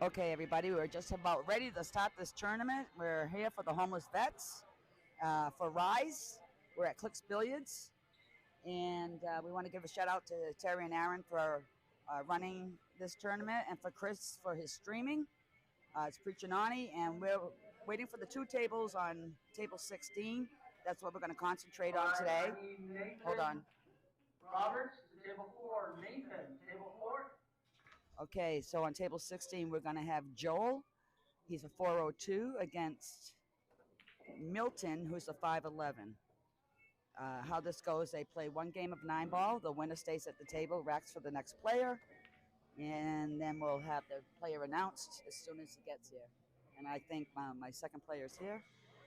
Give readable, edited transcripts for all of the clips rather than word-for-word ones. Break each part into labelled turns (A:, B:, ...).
A: Okay, everybody, we're just about ready to start this tournament. We're here for the homeless vets for Rise. We're at Clicks Billiards, and we want to give a shout out to Terri and Aaron for running this tournament, and for Chris for his streaming. It's Preacher Noni, and we're waiting for the two tables on table 16. That's what we're going to concentrate on today. Hold on.
B: Roberts to table 4. Nathan, table 4.
A: Okay, so on table 16, we're going to have Joel. He's a 402 against Milton, who's a 5'11. How this goes, they play one game of 9-ball. The winner stays at the table, racks for the next player, and then we'll have the player announced as soon as he gets here. And I think my second player is here.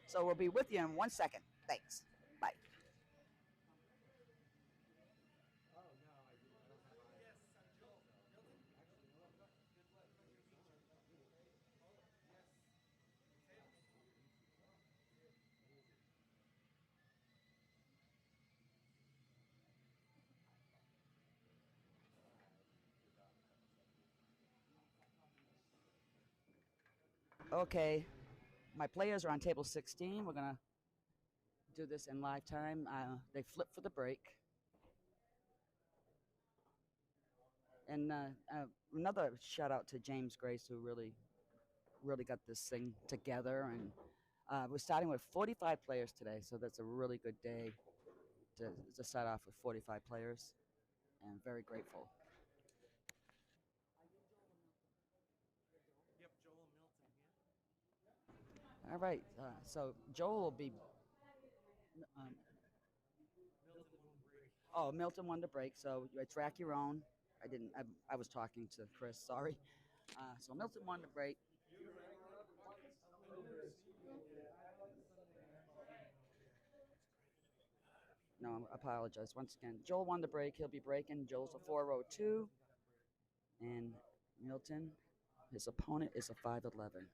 A: So we'll be with you in 1 second. Thanks. Bye. Okay, my players are on table 16. We're going to do this in live time. They flip for the break. And another shout out to James Grace, who really got this thing together. And we're starting with 45 players today, so that's a really good day to start off with 45 players, and very grateful.
C: Yep, Joel Milton here.
A: All right, so Joel will be.
C: Milton won break.
A: Oh, Milton won the break, so it's rack your own. I didn't. I was talking to Chris. Sorry. So Milton won the break. No, I apologize once again. Joel won the break. He'll be breaking. Joel's a 402, and Milton, his opponent, is a 5'11.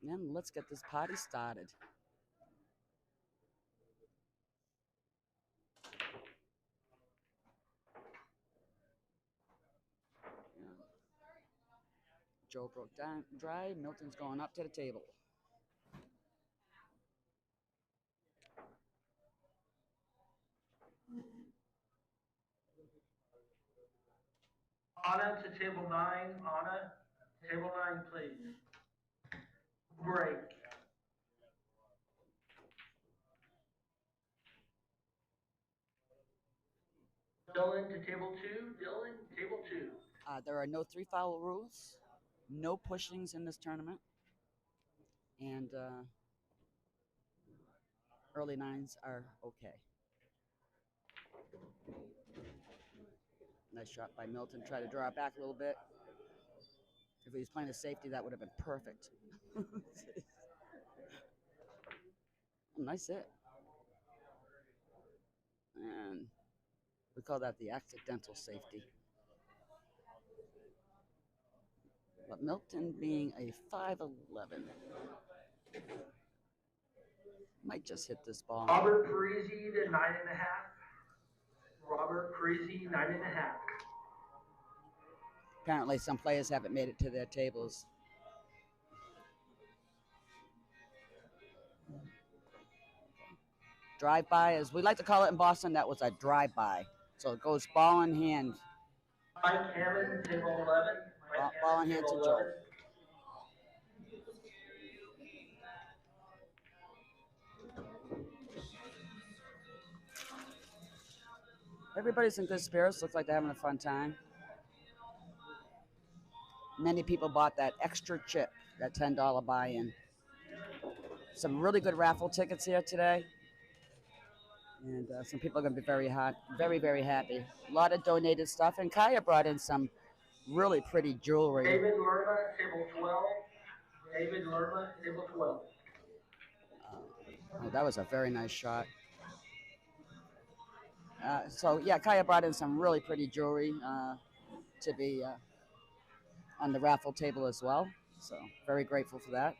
A: And let's get this party started. Yeah. Joe broke down dry. Milton's going up to the table.
B: Anna to table 9. Anna, table 9, please. Break. Dylan to table 2. Dylan, table 2.
A: There are no 3-foul rules, no pushings in this tournament, and early nines are okay. Nice shot by Milton. Try to draw it back a little bit. If he was playing a safety, that would have been perfect. Nice hit. And we call that the accidental safety. But Milton, being a 5'11, might just hit this ball.
B: Robert Parisi to 9.5. Robert Parisi, 9.5.
A: Apparently, some players haven't made it to their tables. Drive-by, as we like to call it in Boston, that was a drive-by. So it goes ball in hand.
B: Mike Hammond, table 11.
A: Ball in hand to Joe. Everybody's in good spirits. Looks like they're having a fun time. Many people bought that extra chip, that $10 buy-in. Some really good raffle tickets here today. And some people are going to be very very happy. A lot of donated stuff. And Kaya brought in some really pretty jewelry.
B: David Lerma, table 12. David Lerma, table 12.
A: Oh, that was a very nice shot. So, yeah, Kaya brought in some really pretty jewelry to be on the raffle table as well. So, very grateful for that.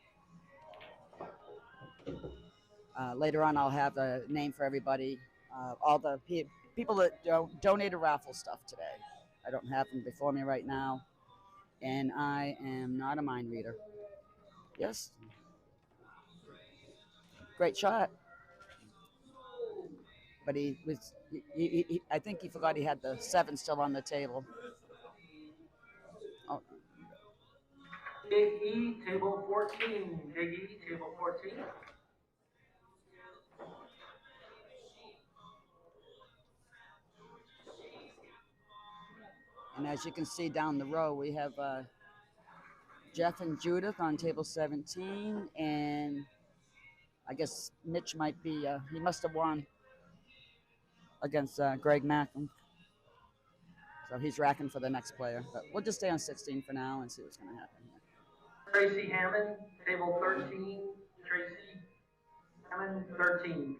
A: Later on, I'll have a name for everybody, all the people that donated raffle stuff today. I don't have them before me right now. And I am not a mind reader. Yes. Great shot. But he was, I think he forgot he had the 7 still on the table. Oh,
B: Big E, table 14. Big E, table 14.
A: and as you can see down the row, we have Jeff and Judith on table 17, and I guess Mitch might be, he must have won against Greg Macklin. So he's racking for the next player. But we'll just stay on 16 for now and see what's going to happen here.
B: Tracy Hammond, table 13. Tracy Hammond, 13.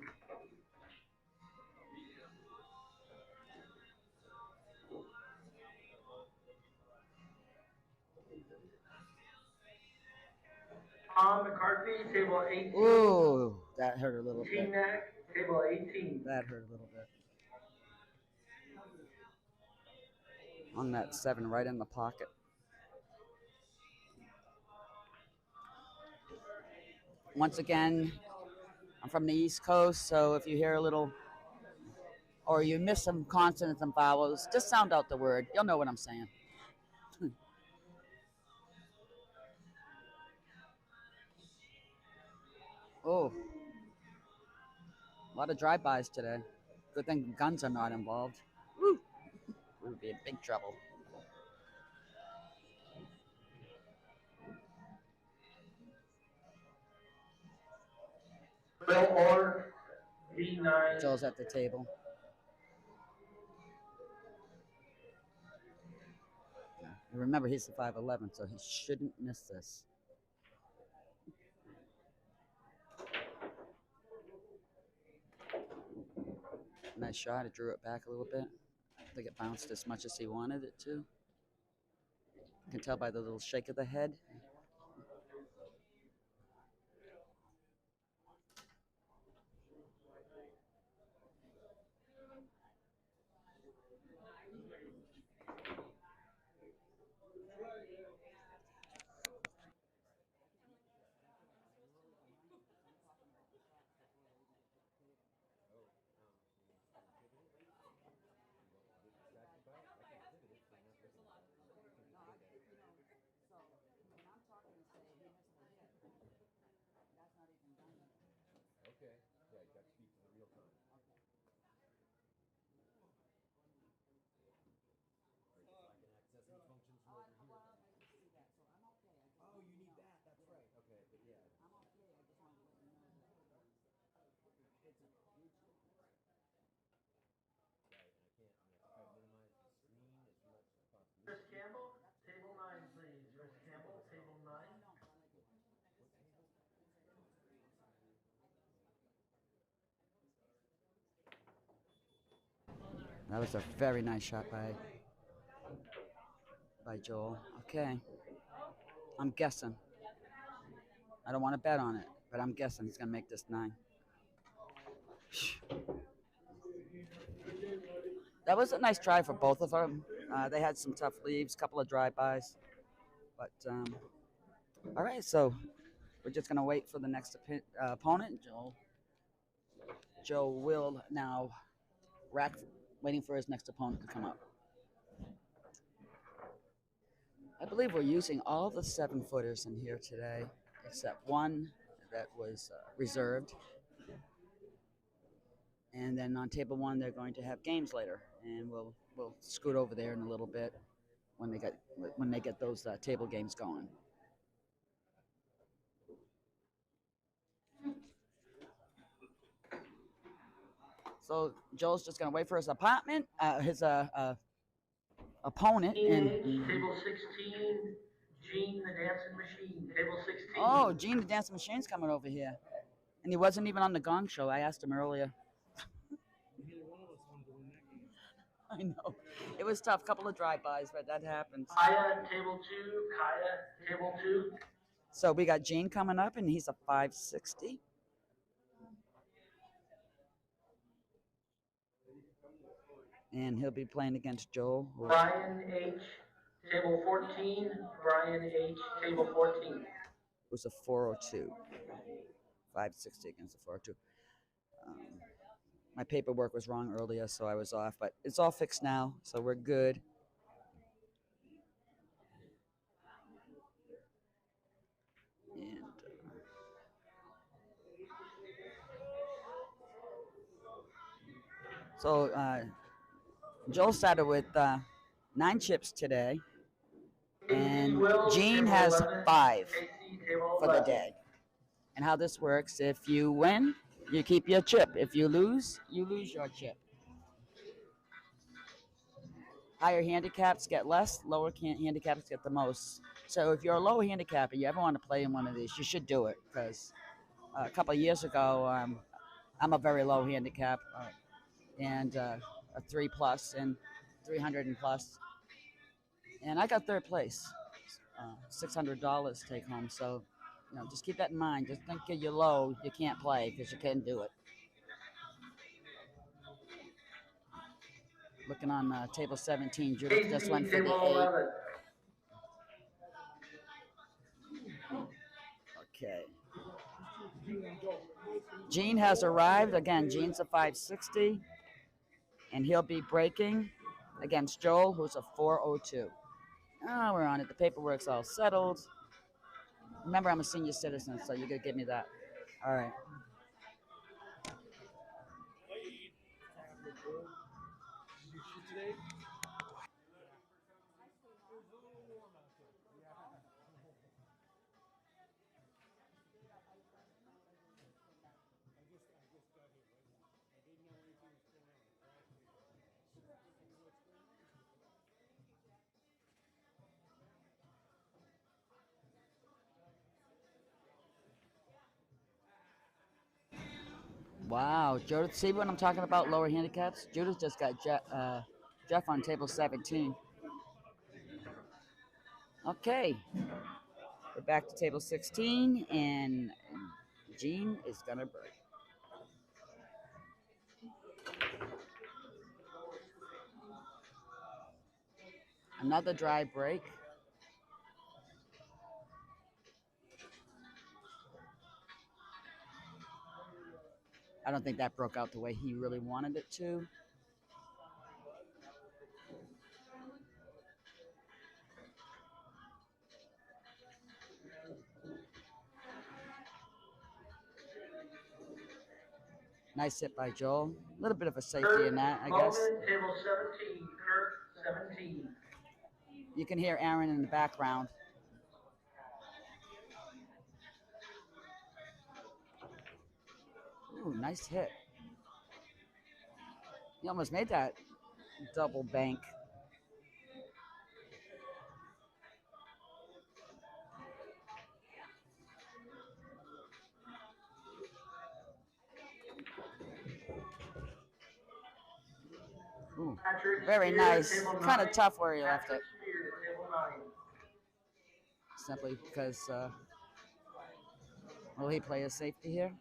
B: Tom McCarthy, table 18.
A: Ooh, that hurt a little bit.
B: T-Neck, table 18.
A: That hurt a little bit. On that 7 right in the pocket. Once again, I'm from the East Coast, so if you hear a little, or you miss some consonants and vowels, just sound out the word. You'll know what I'm saying. Oh, a lot of drive-bys today. Good thing guns are not involved. Woo! We would be in big trouble.
B: Will Orr, V9.
A: Joel's at the table. And remember, he's the 5'11", so he shouldn't miss this. Nice shot. It drew it back a little bit. I think it bounced as much as he wanted it to. You can tell by the little shake of the head.
B: Chris Campbell, table 9, please. Chris Campbell, table 9.
A: That was a very nice shot by Joel. Okay. I'm guessing. I don't want to bet on it, but I'm guessing he's going to make this 9. That was a nice try for both of them. They had some tough leaves, couple of drive-bys. But, all right, so we're just going to wait for the next opponent. Joe will now rack, waiting for his next opponent to come up. I believe we're using all the 7-footers in here today, except one that was reserved. And then on table 1, they're going to have games later, and we'll scoot over there in a little bit when they get those table games going. So Joel's just going to wait for his opponent, opponent, and
B: table 16. Gene the Dancing Machine, table 16.
A: Oh, Gene the Dancing Machine's coming over here, and he wasn't even on the Gong Show. I asked him earlier.
C: Neither one of us wanted to win that game.
A: I know. It was tough. Couple of drive-bys, but that happens.
B: Kaya, table 2. Kaya, table 2.
A: So we got Gene coming up, and he's a 560. And he'll be playing against Joel.
B: Brian H., Table 14, Brian H. Table 14.
A: It was a 402. 560 against a 402. My paperwork was wrong earlier, so I was off, but it's all fixed now, so we're good. And so Joel started with 9 chips today, and Gene has 5 for the day. And how this works, if you win, you keep your chip. If you lose your chip. Higher handicaps get less, lower handicaps get the most. So if you're a low handicap and you ever want to play in one of these, you should do it, because a couple of years ago, I'm a very low handicap, and a 3 plus and 300 and plus, and I got 3rd place, $600 take home. So, just keep that in mind. Just think you're low, you can't play, because you can't do it. Looking on table 17, Judith just went for the 8. Okay. Gene has arrived. Again, Gene's a 560, and he'll be breaking against Joel, who's a 402. Oh, we're on it. The paperwork's all settled. Remember, I'm a senior citizen, so you're going to give me that. All right. Wow, Judith, see what I'm talking about, lower handicaps? Judith just got Jeff on table 17. Okay, we're back to table 16, and Gene is going to break. Another dry break. I don't think that broke out the way he really wanted it to. Nice hit by Joel. A little bit of a safety in that, I guess.
B: Table 17, Kurt, 17.
A: You can hear Aaron in the background. Ooh, nice hit. He almost made that double bank. Ooh, very nice. Kind of tough where he left it. Simply because, will he play a safety here?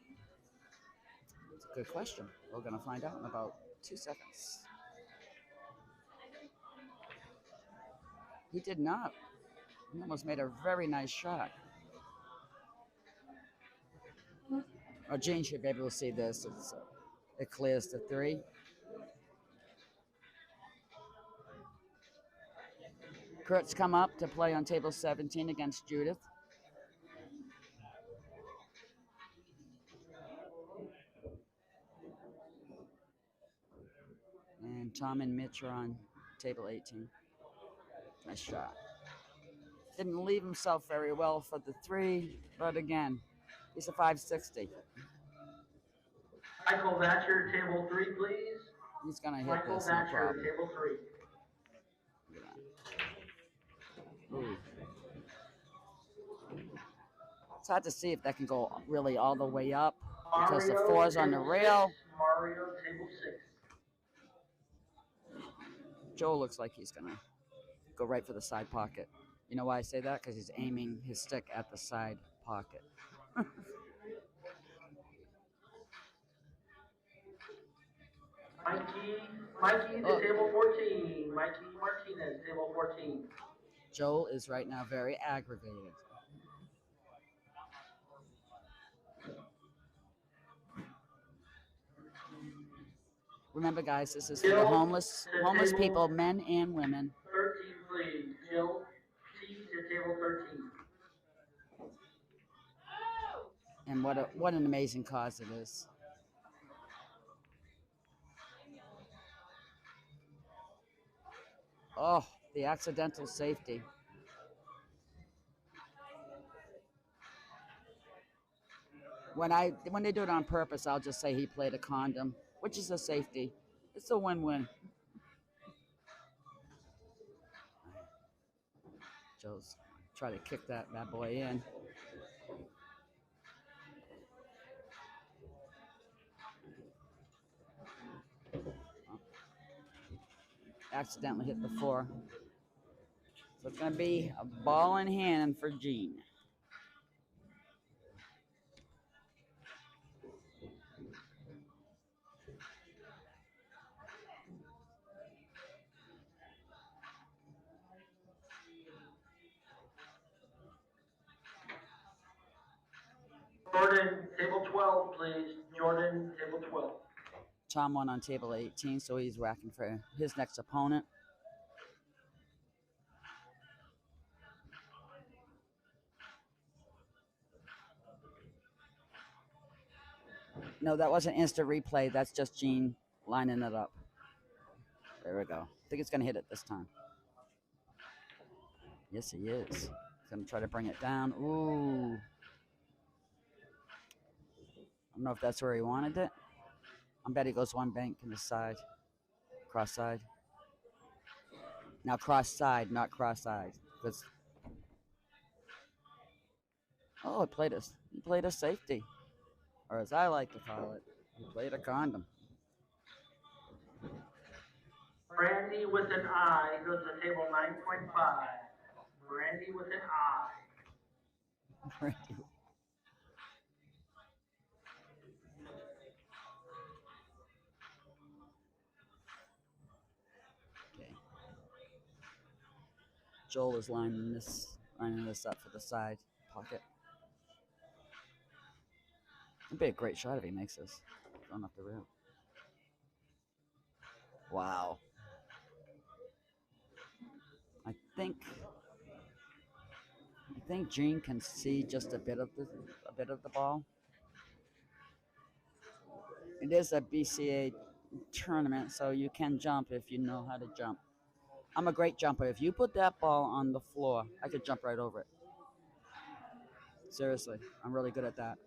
A: It's a good question. We're going to find out in about 2 seconds. He did not. He almost made a very nice shot. Oh, Gene should be able to see this. It clears to 3. Kurt's come up to play on table 17 against Judith. And Tom and Mitch are on table 18. Nice shot. Didn't leave himself very well for the 3, but again, he's a 560.
B: Michael Thatcher, table 3, please.
A: He's going to hit this, no problem.
B: Table 3.
A: Ooh. It's hard to see if that can go really all the way up, because the 4's on the rail.
B: Mario, table 6.
A: Joe looks like he's going to go right for the side pocket. You know why I say that? Because he's aiming his stick at the side pocket.
B: Mikey to table 14. Mikey Martinez, table 14.
A: Joel is right now very aggravated. Remember, guys, this is for the homeless people, men and women.
B: 13, please. Jill, T to table 13.
A: And what an amazing cause it is. Oh, the accidental safety. When they do it on purpose, I'll just say he played a condom, which is a safety. It's a win-win. Joe's try to kick that bad boy in. Accidentally hit the floor. So it's going to be a ball in hand for Gene.
B: Jordan, table 12, please. Jordan, table 12.
A: Tom won on table 18, so he's racking for his next opponent. No, that wasn't instant replay. That's just Gene lining it up. There we go. I think it's going to hit it this time. Yes, he is. He's going to try to bring it down. Ooh. I don't know if that's where he wanted it. I bet he goes one bank in the side. Cross side. Now cross side, not cross-eyed. Oh, he played a safety. Or as I like to call it, he played a condom.
B: Brandy with an I goes to table 9.5. Brandy with an I.
A: Brandy. Okay. Joel is lining this up for the side pocket. It'd be a great shot if he makes this. Going off the rail. Wow. I think Gene can see just a bit of the ball. It is a BCA tournament, so you can jump if you know how to jump. I'm a great jumper. If you put that ball on the floor, I could jump right over it. Seriously, I'm really good at that.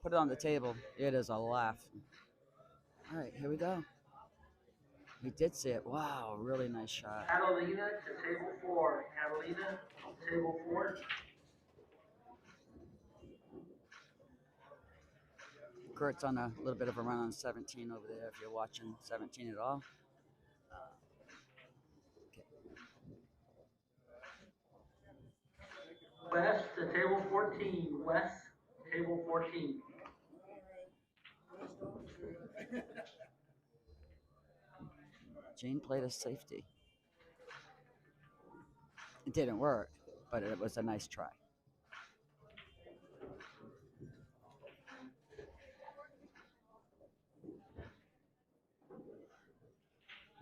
A: Put it on the table. It is a laugh. All right, here we go. He did see it. Wow, really nice shot.
B: Catalina to table 4. Catalina, table 4.
A: Kurt's on a little bit of a run on 17 over there if you're watching 17 at all. Okay.
B: West to table 14. West, table 14.
A: Gene played a safety. It didn't work, but it was a nice try.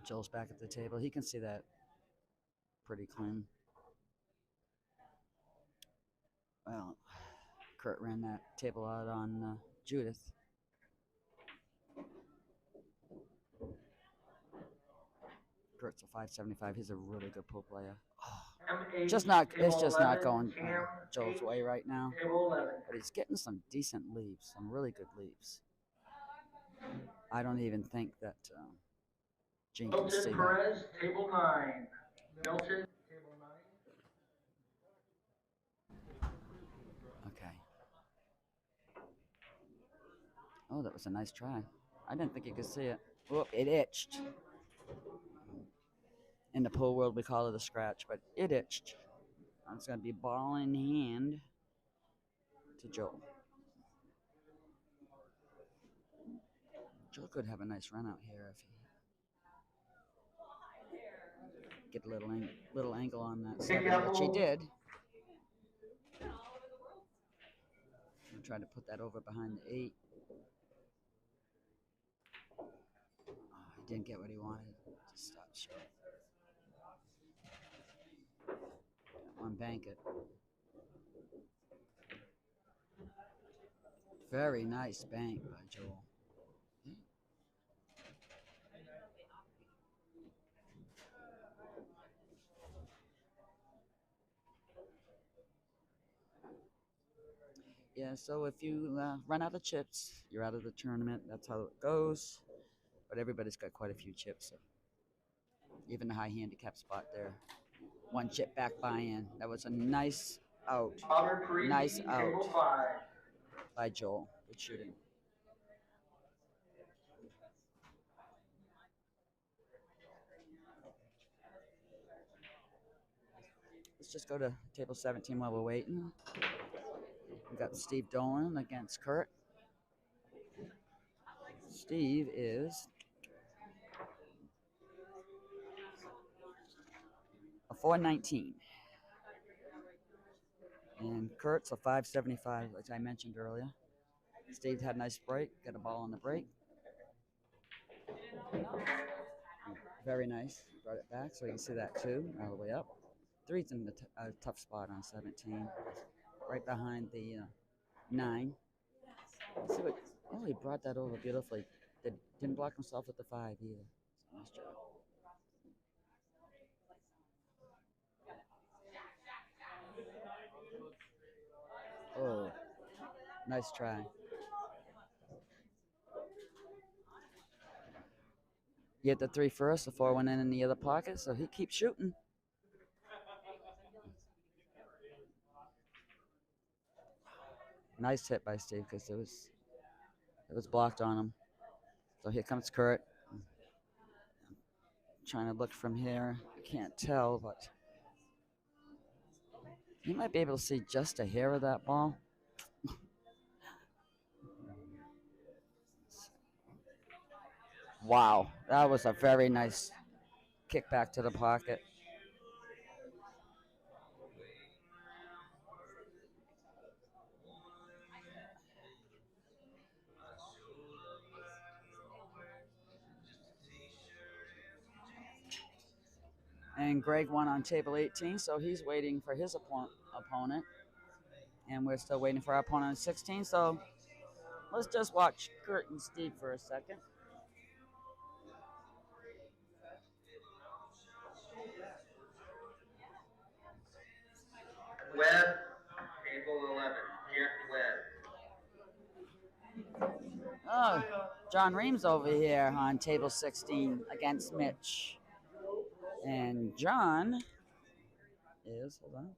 A: Joel's back at the table. He can see that pretty clean. Well, Kurt ran that table out on Judith. Kurt's a 575. He's a really good pool player. Oh, it's just not going Joel's way right now. But he's getting some decent leaves, some really good leaves. I don't even think that Gene can see
B: Milton Perez, table 9. Milton, table 9.
A: Okay. Oh, that was a nice try. I didn't think you could see it. Whoop, it itched. In the pool world, we call it a scratch, but it itched. It's going to be ball in hand to Joel. Joel could have a nice run out here if he... get a little angle on that
B: Be
A: 7, which he
B: careful.
A: did. I'm trying to put that over behind the 8. Oh, he didn't get what he wanted. Just stop short. Unbank it. Very nice bank by Joel. Yeah, so if you run out of chips, you're out of the tournament. That's how it goes. But everybody's got quite a few chips. So even the high handicap spot there. 1 chip back buy-in. That was a nice out.
B: Robert Parisi,
A: Nice out
B: table 5.
A: by Joel. Good shooting. Let's just go to table 17 while we're waiting. We got Steve Dolan against Kurt. Steve is a 419. And Kurt's a 575, like I mentioned earlier. Steve had a nice break, got a ball on the break. Very nice. Brought it back so you can see that too, all the way up. 3's in a tough spot on 17, right behind the 9. Let's see what, oh, he brought that over beautifully. Didn't block himself with the 5 either. Nice job. Oh, nice try. He hit the 3 first, the 4 went in the other pocket, so he keeps shooting. Nice hit by Steve because it was blocked on him. So here comes Kurt. Trying to look from here. I can't tell, but you might be able to see just a hair of that ball. Wow, that was a very nice kick back to the pocket. And Greg won on table 18, so he's waiting for his opponent. And we're still waiting for our opponent on 16, so let's just watch Kurt and Steve for a second.
B: Webb, table 11. Jeff Webb.
A: Oh, John Reams over here on table 16 against Mitch. And John is, hold on.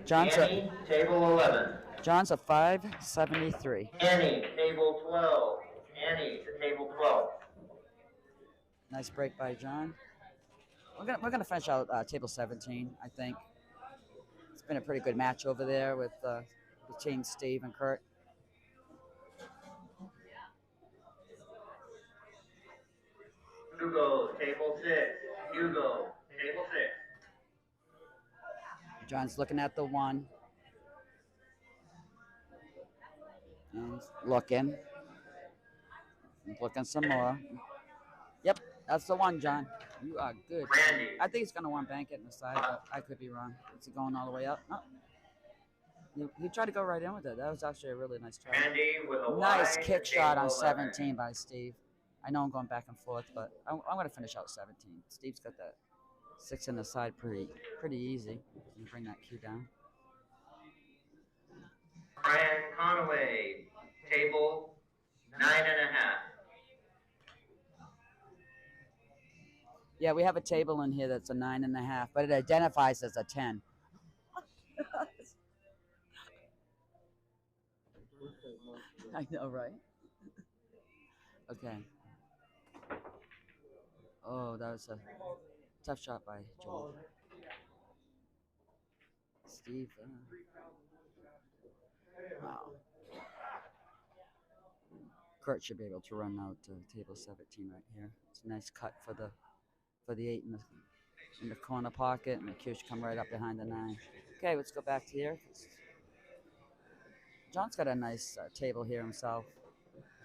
A: John's
B: Annie, table 11.
A: John's a 573.
B: Annie, table 12. Annie to table 12.
A: Nice break by John. We're gonna finish out table 17. I think it's been a pretty good match over there with between Steve and Kurt.
B: Hugo, table 6. Hugo, table 6.
A: John's looking at the 1. And he's looking. He's looking some more. Yep, that's the 1, John. You are good.
B: Randy.
A: I think he's going to want bank it in the side, but I could be wrong. Is he going all the way up? No. He tried to go right in with it. That was actually a really nice try.
B: Randy with a
A: Nice
B: wide
A: kick shot on
B: table
A: 17 by Steve. I know I'm going back and forth, but I'm going to finish out 17. Steve's got that 6 in the side pretty easy. You bring that cue down.
B: Brian Conaway, table 9.5.
A: Yeah, we have a table in here that's a 9.5, but it identifies as a 10. I know, right? Okay. Oh, that was a Tough shot by Joel. Steve. Wow. Kurt should be able to run out to table 17 right here. It's a nice cut for the 8 in the corner pocket, and the cue should come right up behind the 9. Okay, let's go back to here. John's got a nice table here himself.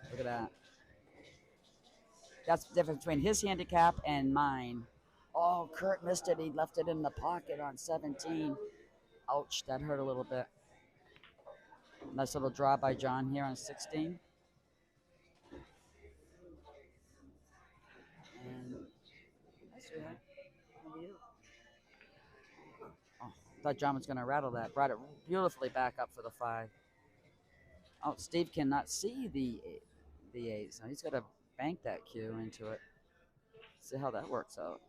A: Look at that. That's the difference between his handicap and mine. Oh, Kurt missed it. He left it in the pocket on 17. Ouch, that hurt a little bit. Nice little draw by John here on 16. And nice one. How are you? Oh, thought John was going to rattle that. Brought it beautifully back up for the 5. Oh, Steve cannot see the 8, so he's got to bank that cue into it. See how that works out.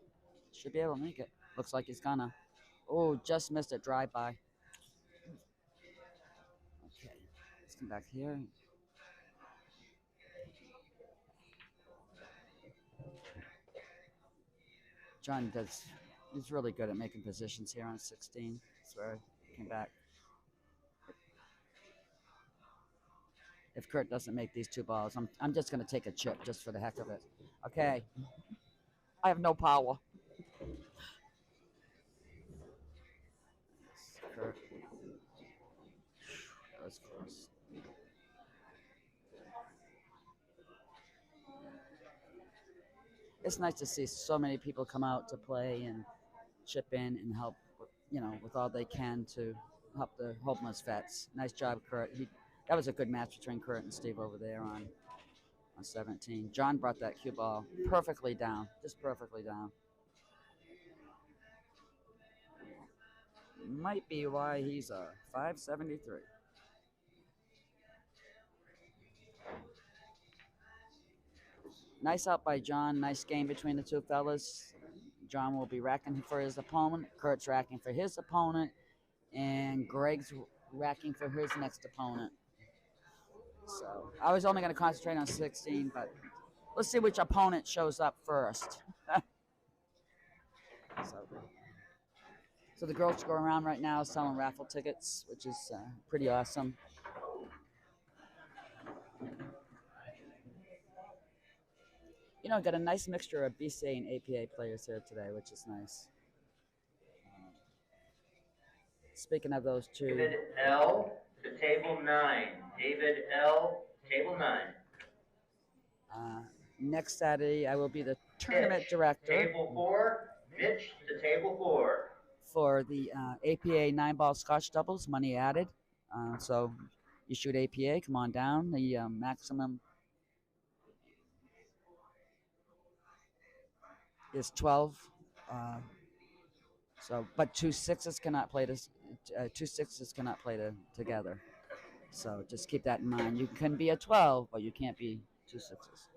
A: Should be able to make it. Looks like he's gonna. Oh, just missed it. Drive by. Okay, let's come back here. John does. He's really good at making positions here on 16. That's where I came back. If Kurt doesn't make these 2 balls, I'm just gonna take a chip just for the heck of it. Okay. I have no power. Kurt. That was close. It's nice to see so many people come out to play and chip in and help, with all they can to help the homeless vets. Nice job, Kurt. That was a good match between Kurt and Steve over there on 17. John brought that cue ball perfectly down, just perfectly down. Might be why he's a 573. Nice out by John. Nice game between the 2 fellas. John will be racking for his opponent. Kurt's racking for his opponent. And Greg's racking for his next opponent. So I was only going to concentrate on 16, but let's see which opponent shows up first. So the girls go around right now selling raffle tickets, which is pretty awesome. Got a nice mixture of BCA and APA players here today, which is nice. Speaking of those 2.
B: David L. to table 9. David L. table 9.
A: Next Saturday, I will be the tournament director.
B: Table 4. Mitch to table 4.
A: For the APA 9-ball Scotch doubles, money added. So you shoot APA, come on down. The maximum is 12. But 2 6s cannot play this. 2 6s cannot play together. So just keep that in mind. You can be a 12, but you can't be 2 6s.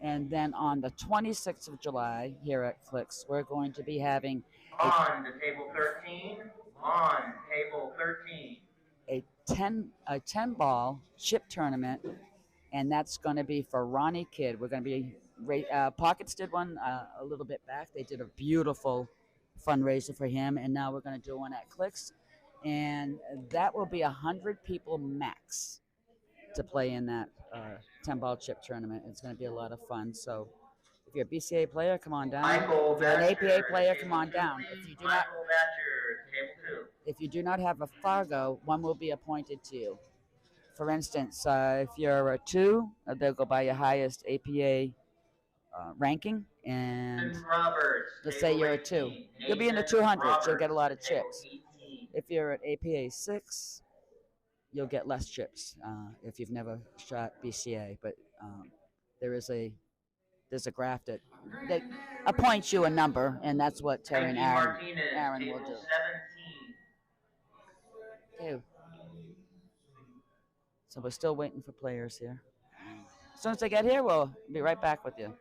A: And then on the 26th of July here at Clicks, we're going to be having
B: on to table 13. On table 13.
A: A 10-ball chip tournament, and that's going to be for Ronnie Kidd. We're going to be Pockets did one a little bit back. They did a beautiful fundraiser for him, and now we're going to do one at Clicks, and that will be 100 people max to play in that 10-ball chip tournament. It's going to be a lot of fun. So if you're a BCA player, come on down. If you're an APA player, come on down. If you do not have a Fargo, one will be appointed to you. For instance, if you're a 2, they'll go by your highest APA ranking, and let's say you're a 2. You'll be in the 200s. You'll get a lot of chips. If you're at APA 6, you'll get less chips if you've never shot BCA. But there's a graph that appoints you a number, and that's what Terri and Aaron will do. Okay. So we're still waiting for players here. As soon as they get here, we'll be right back with you.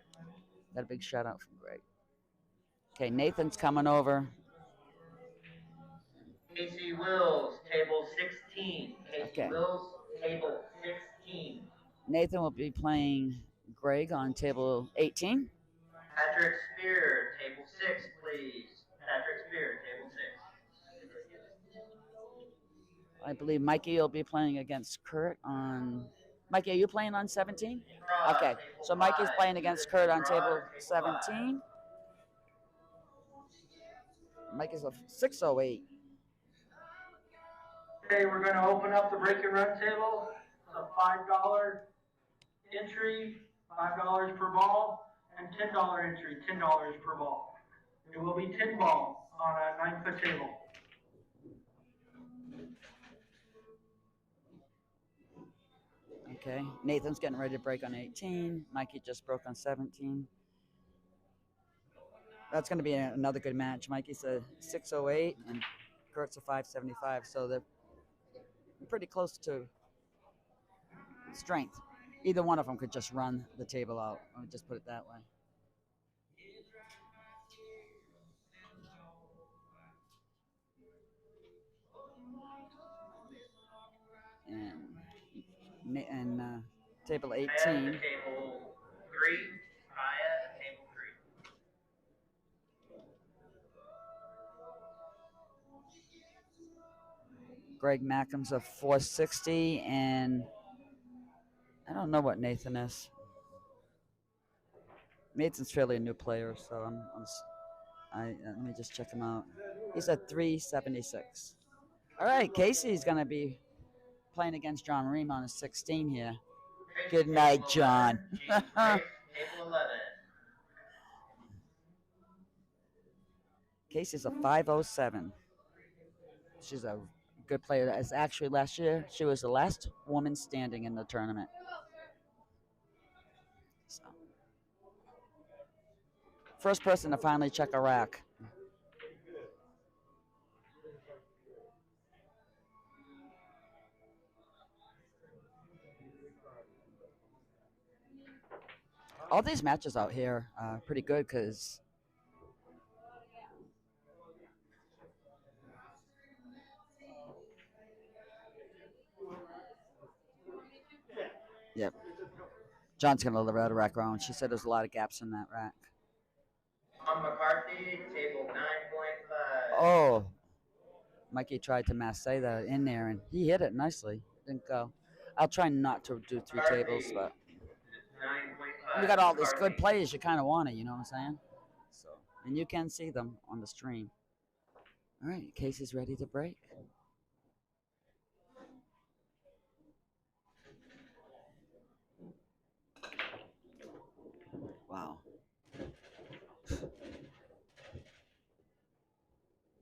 A: Got a big shout out from Greg. Okay, Nathan's coming over.
B: Casey Wills, table 16.
A: Okay.
B: Wills, table 16.
A: Nathan will be playing Greg on table 18.
B: Patrick Spear, table 6, please. Patrick Spear, table 6.
A: I believe Mikey will be playing against Kurt on. Mikey, are you playing on 17? Okay, so Mikey's playing against Kurt on table 17. Mikey's a 608.
B: Okay, we're going to open up the break and run table. It's a $5 entry, $5 per ball, and $10 entry, $10 per ball. It will be 10 ball on a 9-foot table.
A: Okay, Nathan's getting ready to break on 18. Mikey just broke on 17. That's going to be another good match. Mikey's a 608 and Kurt's a 575, so they're pretty close to strength. Either one of them could just run the table out. Let me just put it that way. And table 18.
B: Table 3. Kaya to table 3.
A: Greg Mackham's a 460, and I don't know what Nathan is. Nathan's fairly a new player, so let me just check him out. He's at 376. All right, Casey's going to be playing against John Ream on a 16 here. Good night, John.
B: Table 11.
A: Casey's a 507. She's a good player. As actually last year, she was the last woman standing in the tournament. So, first person to finally check a rack. All these matches out here are pretty good because yep. John's gonna let the rack around. She said there's a lot of gaps in that rack.
B: McCarthy, table 9.5.
A: Oh, Mikey tried to massay that in there, and he hit it nicely. Didn't go. I'll try not to do 3 tables, but
B: 9.5.
A: we got all these good players. You kind of want it, you know what I'm saying? So, and you can see them on the stream. All right, Casey's ready to break. Wow.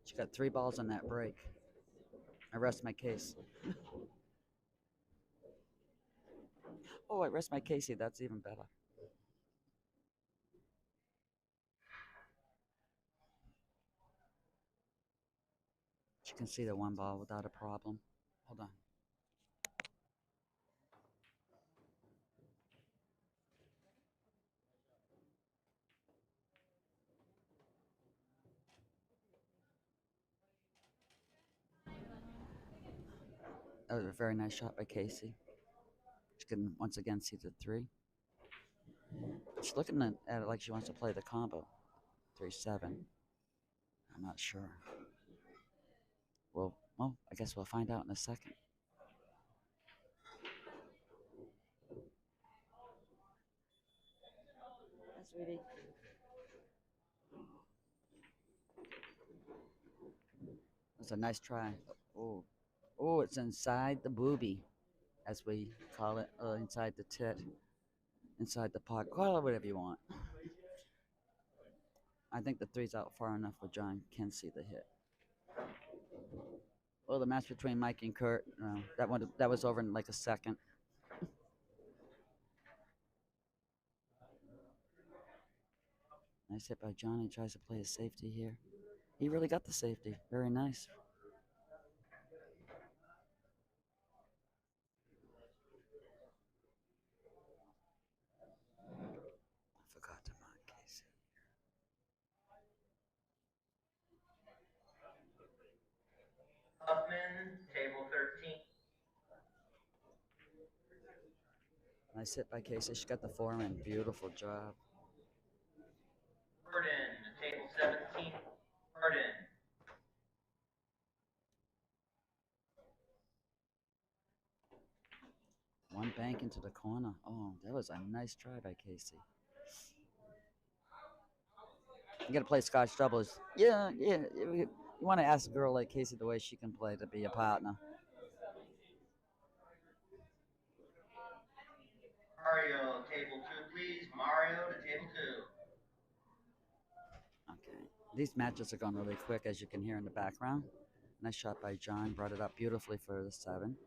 A: She got 3 balls on that break. I rest my case. Oh, I rest my Casey. That's even better. She can see the 1 ball without a problem. Hold on. That was a very nice shot by Casey. She can once again see the 3. She's looking at it like she wants to play the combo. 3-7. I'm not sure. Well, I guess we'll find out in a second. Hi, sweetie. That's a nice try. Oh, it's inside the boobie, as we call it, inside the tit, inside the pot. Call it whatever you want. I think the 3's out far enough where John can see the hit. Well, the match between Mike and Kurt, that was over in like a second. Nice hit by John. He tries to play a safety here. He really got the safety. Very nice. I forgot to mark Casey.
B: Huffman, table 13.
A: Nice hit by Casey. She got the 4 in. Beautiful job.
B: Gordon, table 17, Purdy.
A: One bank into the corner. Oh, that was a nice try by Casey. You got to play Scotch doubles. Yeah. You want to ask a girl like Casey the way she can play to be a partner.
B: Mario, table 2, please. Mario to table 2.
A: Okay. These matches are going really quick, as you can hear in the background. Nice shot by John. Brought it up beautifully for the 7.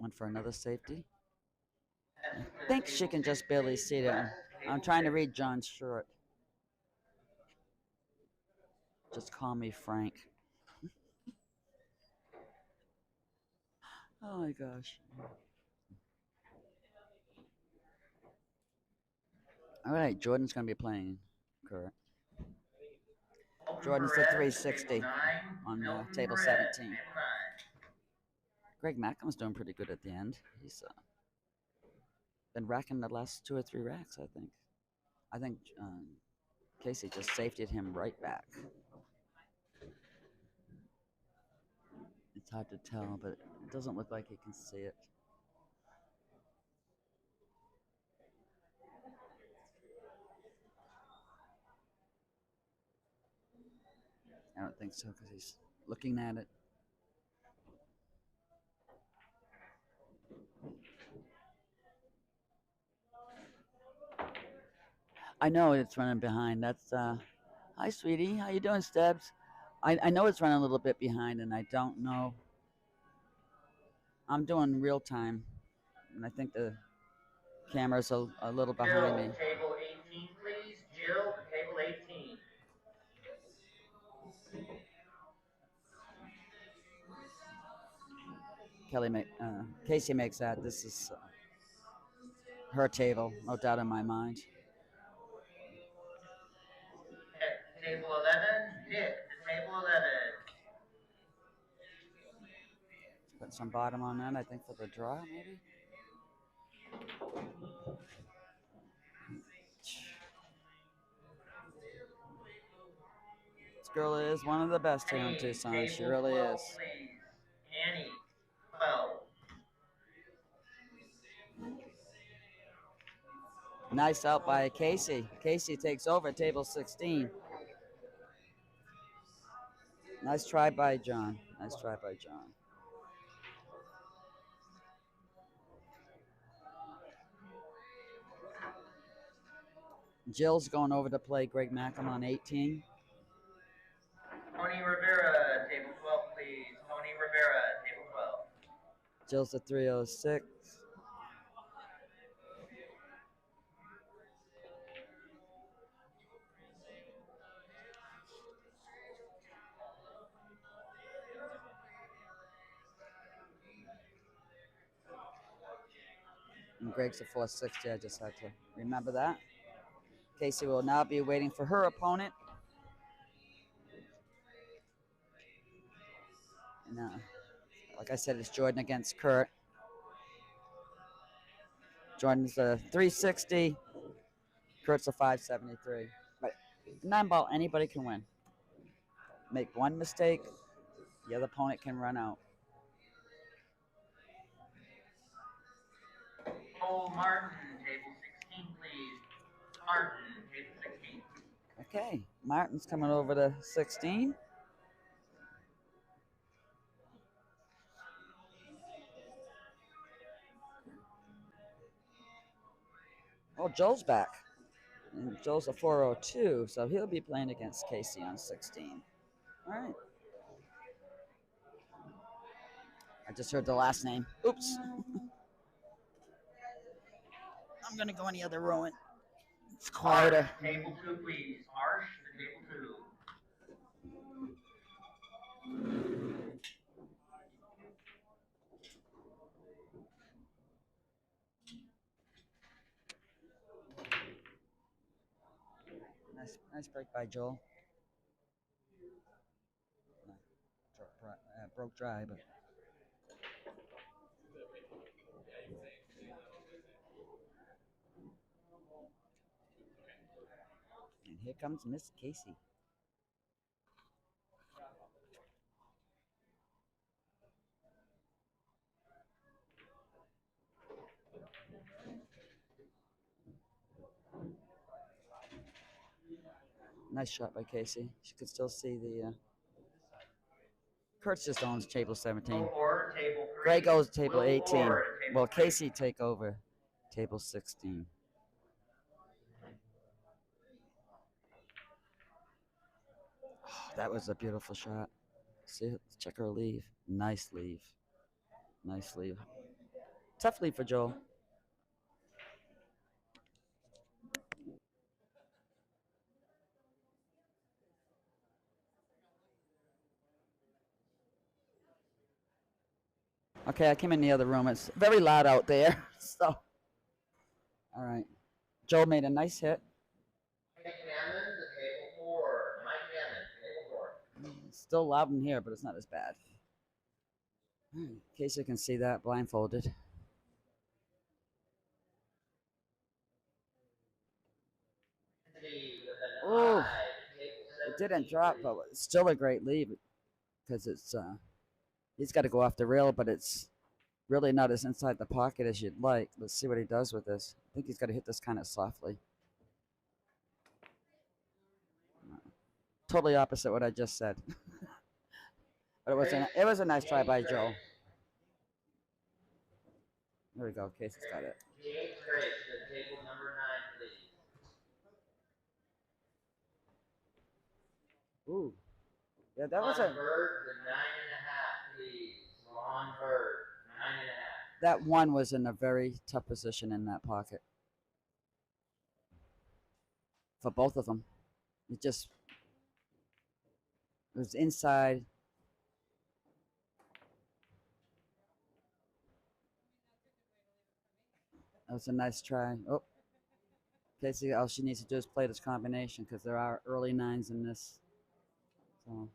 A: Went for another safety. I think she can just barely see it. I'm trying to read John's shirt. Just call me Frank. Oh my gosh. All right, Jordan's going to be playing. Correct. Jordan's at 360 on table 17. Greg Mackham's doing pretty good at the end. He's been racking the last 2 or 3 racks, I think. I think Casey just safetied him right back. It's hard to tell, but it doesn't look like he can see it. I don't think so, because he's looking at it. I know it's running behind. That's hi, sweetie. How you doing, Stebbs? I know it's running a little bit behind, and I don't know. I'm doing real time, and I think the camera's a little behind me.
B: Jill, table 18, please. Jill, table 18.
A: Casey makes that. This is her table, no doubt in my mind.
B: Table 11, hit table 11.
A: Put some bottom on that, I think, for the draw, maybe. This girl is one of the best here in Tucson. She really
B: 12,
A: is.
B: Please. Annie, 12.
A: Nice out by Casey. Casey takes over table 16. Nice try by John. Nice try by John. Jill's going over to play Greg Mackham on 18.
B: Tony Rivera, table 12, please. Tony Rivera, table 12.
A: Jill's at 306. And Greg's at 460. I just had to remember that. Casey will now be waiting for her opponent. And like I said, it's Jordan against Kurt. Jordan's a 360. Kurt's a 573. But 9-ball, anybody can win. Make one mistake, the other opponent can run out.
B: Cole Martin, table 16, please. Martin, table 16.
A: Okay, Martin's coming over to 16. Oh, Joel's back. And Joel's a 402, so he'll be playing against Casey on 16. All right. I just heard the last name. Oops. I'm going to go in the other row. It's quieter.
B: Arsh, table 2, please. Arsh, table 2.
A: Nice break by Joel. broke dry, but. And here comes Miss Casey. Nice shot by Casey. She could still see the. Kurtz just owns table 17. Gray goes table 18. Well, Casey take over table 16. Oh, that was a beautiful shot. See, check her leave. Nice leave. Nice leave. Tough leave for Joel. Okay, I came in the other room. It's very loud out there. So, all right. Joel made a nice hit. It's still loud in here, but it's not as bad. In case you can see that, blindfolded. Oh, it didn't drop, but it's still a great lead because it's he's got to go off the rail, but it's really not as inside the pocket as you'd like. Let's see what he does with this. I think he's got to hit this kind of softly. Totally opposite what I just said. But it was a nice try by Joe. There we go. Casey's got it.
D: Table number 9, please.
A: Ooh. Yeah, that was a.
D: Bird, the 9.5, please. Long bird, 9.5.
A: That one was in a very tough position in that pocket. For both of them. It was inside. That was a nice try. Oh. Casey, all she needs to do is play this combination because there are early 9s in this. So,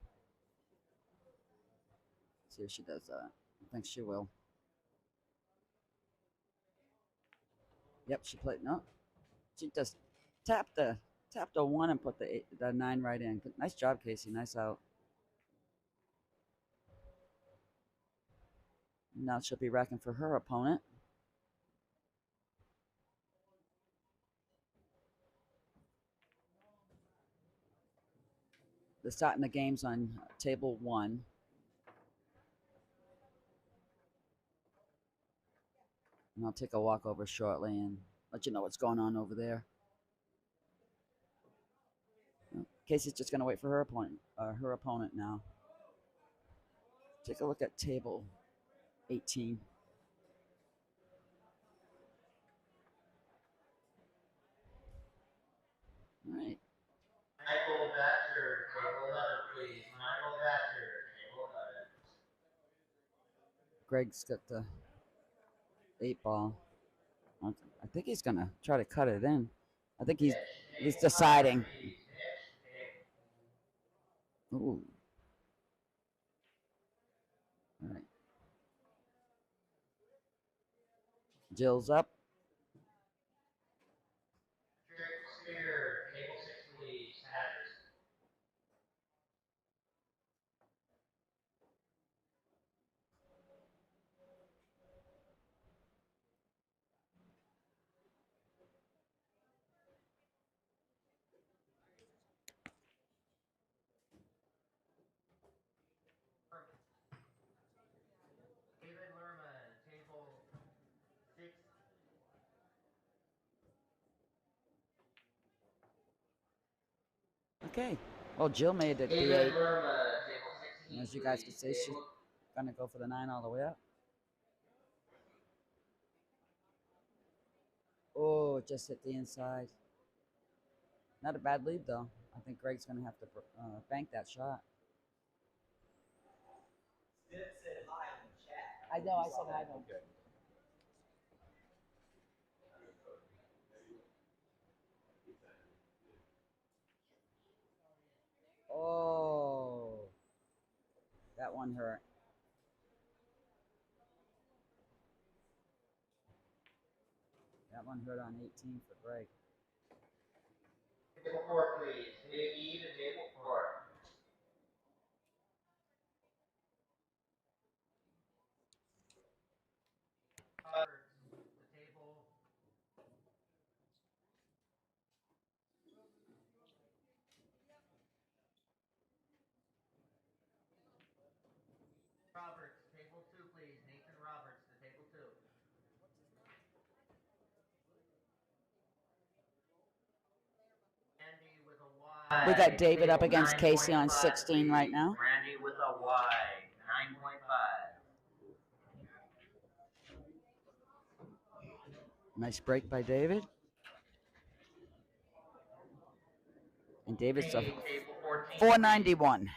A: see if she does that. I think she will. Yep, she played. No, she just tapped the 1 and put the 9 right in. Nice job, Casey. Nice out. Now she'll be racking for her opponent. They're starting the games on table 1. And I'll take a walk over shortly and let you know what's going on over there. Casey's just going to wait for her opponent now. Take a look at table 18. All right.
D: Michael Thatcher, table 11, please. Michael Thatcher, table 11.
A: Greg's got the 8 ball. I think he's going to try to cut it in. I think he's deciding. Ooh. All right. Jill's up.
D: Spear, table 6, please. Hatters. David Lerman, table 6.
A: Okay. Well, Jill made it
D: David
A: B8.
D: Lerman, table 16.
A: As you guys can see, she's going to go for the 9 all the way up. Oh, it just hit the inside. Not a bad lead, though. I think Greg's going to have to bank that shot. I know, I said hi to him. Oh, that one hurt. That one hurt on 18 for break.
D: Table 4, please. Big E to table 4. The table. Roberts, table 2, please. Nathan Roberts, to table 2. Randy with a Y.
A: We got David up
D: Table
A: against Casey on
D: 9.5,
A: 16 right
D: please.
A: now.
D: Randy with a Y. 9.5.
A: Nice break by David. And David's up
D: Table 14.
A: 491.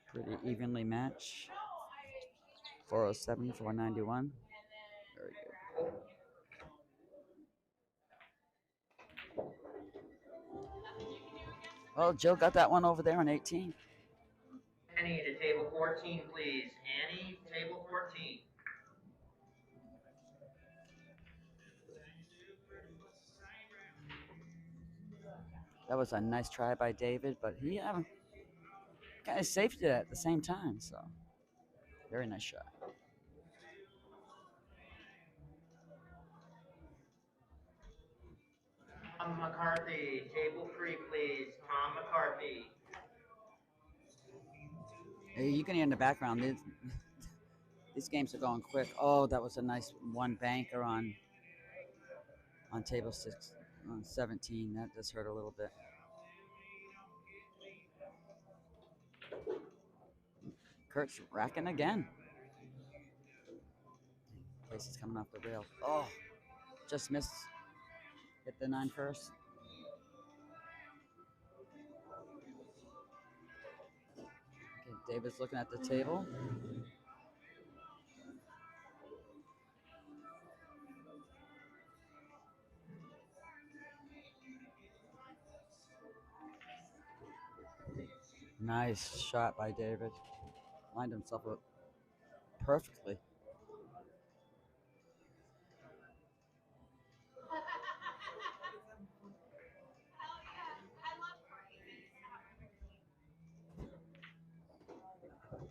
A: Pretty evenly matched. 407, 491. Very good. Well, Joe got that one over there on 18.
D: Annie to table 14, please. Annie, table 14.
A: That was a nice try by David, but he kind of safety it at the same time, so very nice shot.
D: Tom McCarthy, table 3, please. Tom McCarthy.
A: Hey, you can hear in the background, these games are going quick. Oh, that was a nice one banker on table 6, on 17. That just hurt a little bit. Kurt's racking again. Casey's coming off the rail. Oh, just missed. Hit the 9 first. Okay, David's looking at the table. Nice shot by David. Lined himself up perfectly.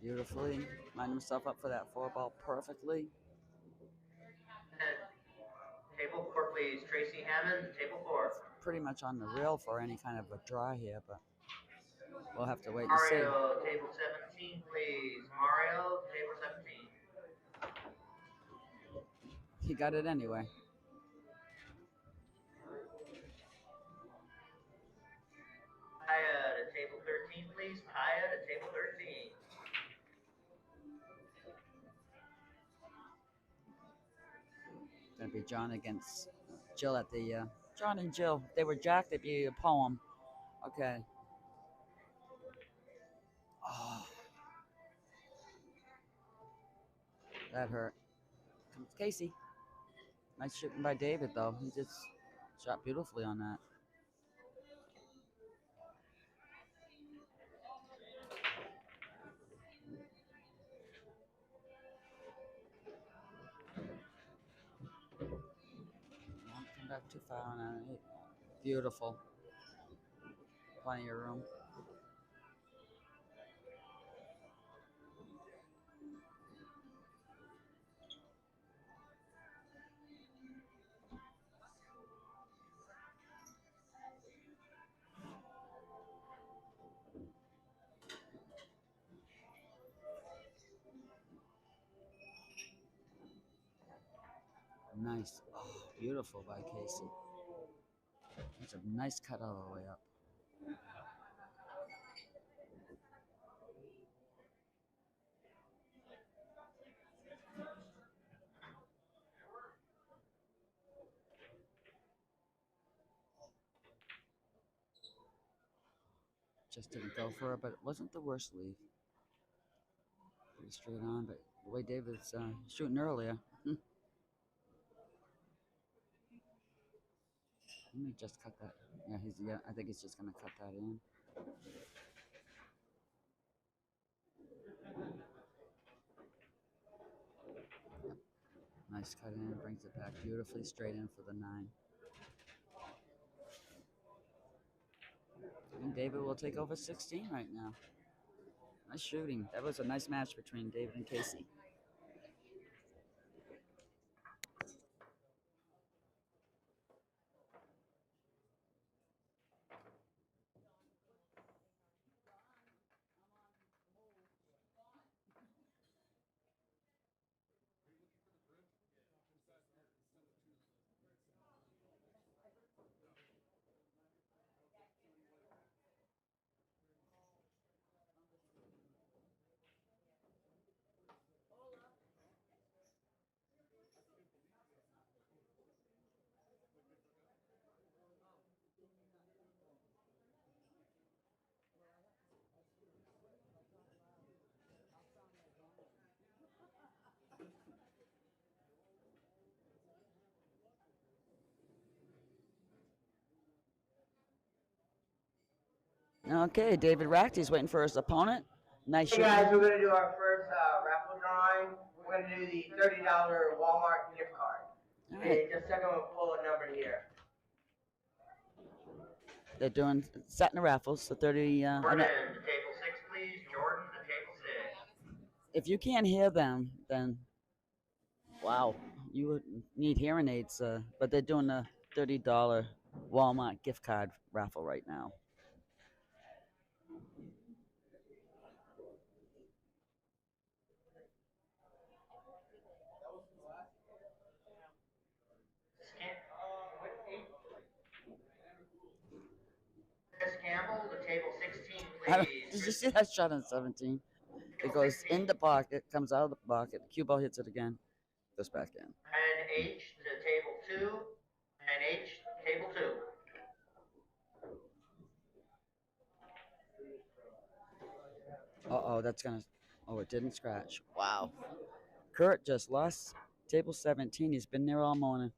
A: Beautifully. Lined himself up for that 4 ball perfectly.
D: Table 4, please. Tracy Hammond, table 4.
A: Pretty much on the rail for any kind of a draw here, but we'll have to wait and see.
D: Mario, table 17, please. Mario, table 17.
A: He got it anyway.
D: Paya to table 13, please. Paya to table 13.
A: Gonna be John against Jill at the John and Jill. They were jacked. It'd be a poem. Okay. Oh, that hurt. Comes Casey. Nice shooting by David though. He just shot beautifully on that. Won't come back too far on that. Beautiful. Plenty of room. Nice. Oh, beautiful by Casey. It's a nice cut all the way up. Just didn't go for it, but it wasn't the worst lead. Pretty straight on, but the way David's shooting earlier. Let me just cut that. Yeah, I think he's just gonna cut that in. Nice cut in, brings it back beautifully straight in for the 9. And David will take over 16 right now. Nice shooting. That was a nice match between David and Casey. Okay, David racked. He's waiting for his opponent. Nice
D: Hey
A: shooting.
D: guys, we're gonna do our first raffle drawing. We're gonna do the $30 Walmart gift card.
A: All
D: Okay,
A: right.
D: just a second, we'll pull a number here.
A: They're doing setting the raffles. So 30.
D: Jordan, to table 6, please. Jordan, to table 6.
A: If you can't hear them, then wow, you would need hearing aids. But they're doing a $30 Walmart gift card raffle right now.
D: Chris Campbell, to table 16,
A: Did
D: please.
A: you see that shot on 17? It goes in the pocket, comes out of the pocket. Cue ball hits it again, goes back in.
D: And H to table 2. And H, table 2.
A: Uh-oh, that's gonna. Oh, it didn't scratch. Wow. Kurt just lost table 17. He's been there all morning.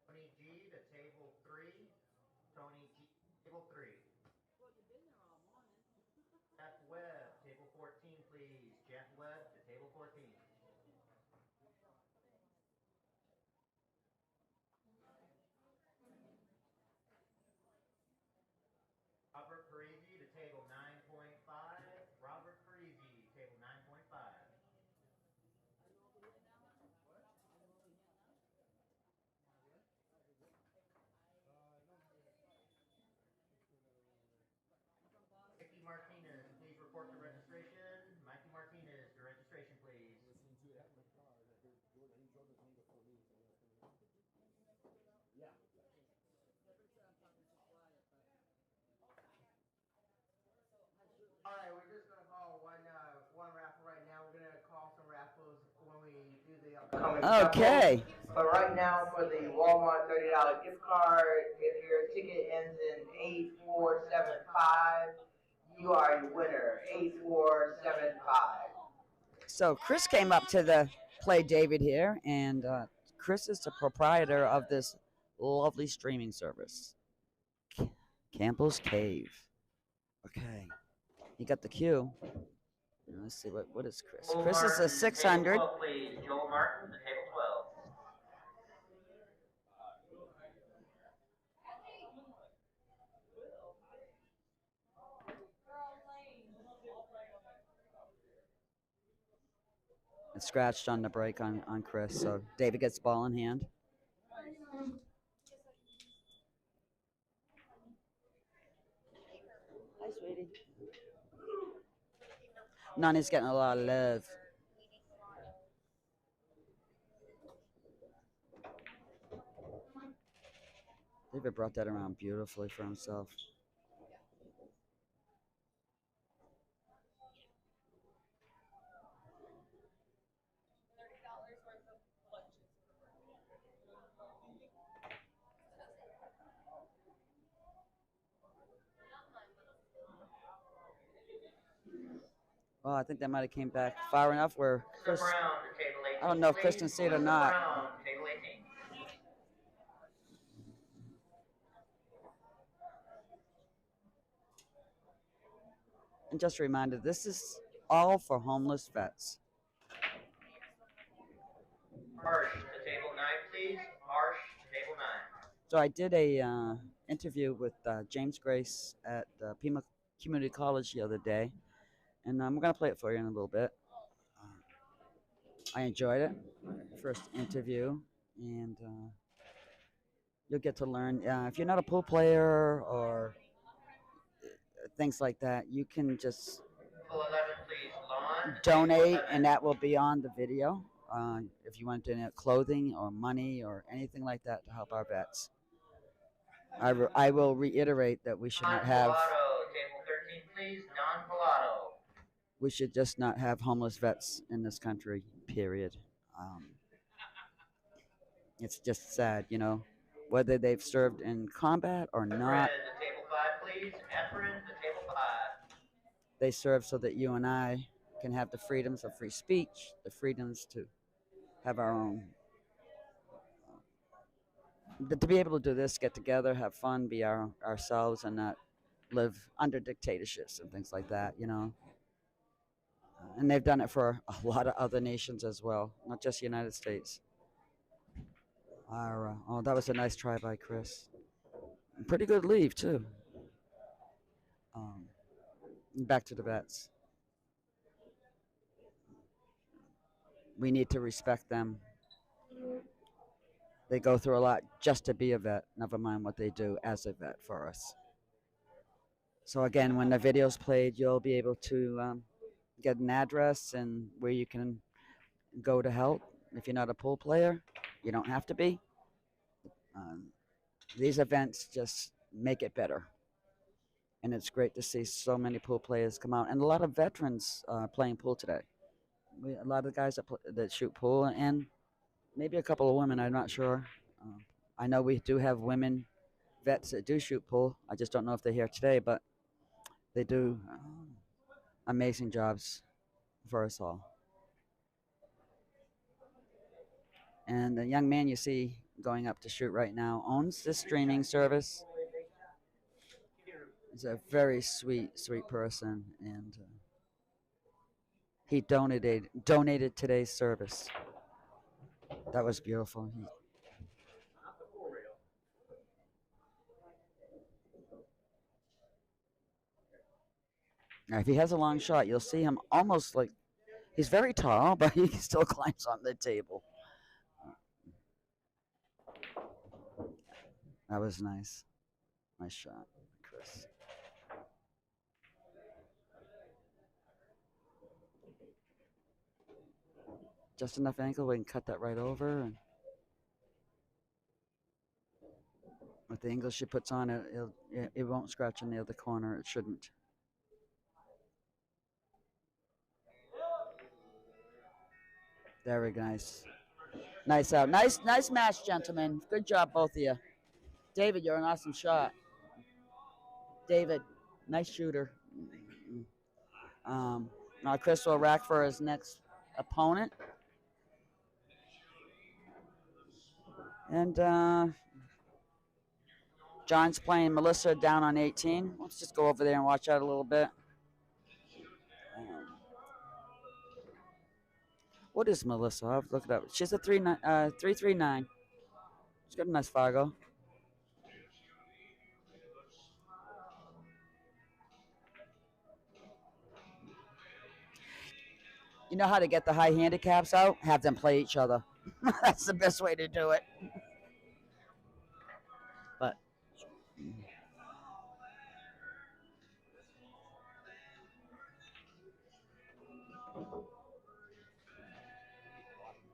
D: Tony G to table 3. Tony G, table 3. Jeff Webb, table 14, please. Jeff Webb to table 14. Robert Parisi to table 9.5. Robert Parisi, table 9.5. Mikey Martinez, please report to registration. Mikey Martinez to registration, please. All right, we're just gonna call one raffle right now. We're gonna call some raffles when we do the upcoming.
A: Okay.
D: Raffle. But right now for the Walmart $30 gift card, if your ticket ends in 8475, you are a winner. 8475.
A: So Chris came up to the play David here, and Chris is the proprietor of this lovely streaming service, Campbell's Cave. Okay, he got the cue. Let's see what is Chris.
D: Joel
A: Chris is
D: Martin,
A: a 600.
D: Table 12, please. Joel Martin, to table 12.
A: It scratched on the break on Chris, so David gets ball in hand. Hi, sweetie. Noni's getting a lot of love. David brought that around beautifully for himself. Well, I think that might have came back far enough where Chris.
D: Brown to table 18,
A: I don't know if Chris can see it or not.
D: Brown, table 18.
A: And just a reminder, this is all for homeless vets.
D: Arsh to table 9, please. Arsh to table 9.
A: So I did a interview with James Grace at Pima Community College the other day, and I'm going to play it for you in a little bit. I enjoyed it, first interview, and you'll get to learn. If you're not a pool player or things like that, you can just
D: Pool 11, please. Lawn.
A: donate, and that will be on the video. If you want to donate clothing or money or anything like that to help our vets. I will reiterate that we should not have.
D: Table 13, please. Non-Pilato.
A: We should just not have homeless vets in this country, period. It's just sad, you know, whether they've served in combat or not.
D: To table 5, please. Efren to table 5.
A: They serve so that you and I can have the freedoms of free speech, the freedoms to have our own. To be able to do this, get together, have fun, be ourselves, and not live under dictatorships and things like that, you know. And they've done it for a lot of other nations as well, not just the United States. Oh, that was a nice try by Chris. Pretty good leave, too. Back to the vets. We need to respect them. They go through a lot just to be a vet, never mind what they do as a vet for us. So again, when the video's played, you'll be able to get an address and where you can go to help. If you're not a pool player, you don't have to be. These events just make it better. And it's great to see so many pool players come out. And a lot of veterans playing pool today. A lot of the guys that shoot pool, and maybe a couple of women, I'm not sure. I know we do have women vets that do shoot pool. I just don't know if they're here today, but they do amazing jobs for us all. And the young man you see going up to shoot right now owns this streaming service. He's a very sweet, sweet person, and he donated today's service. That was beautiful. Now, if he has a long shot, you'll see him almost like he's very tall, but he still climbs on the table. That was nice. Nice shot, Chris. Just enough angle, we can cut that right over. And with the angle she puts on it, it won't scratch in the other corner. It shouldn't. There we go. Nice out. Nice match, gentlemen. Good job, both of you. David, you're an awesome shot. David, nice shooter. Now Chris will rack for his next opponent. And John's playing Melissa down on 18. Let's just go over there and watch out a little bit. What is Melissa? I'll have to look it up. She's a 339. She's got a nice Fargo. You know how to get the high handicaps out? Have them play each other. That's the best way to do it. But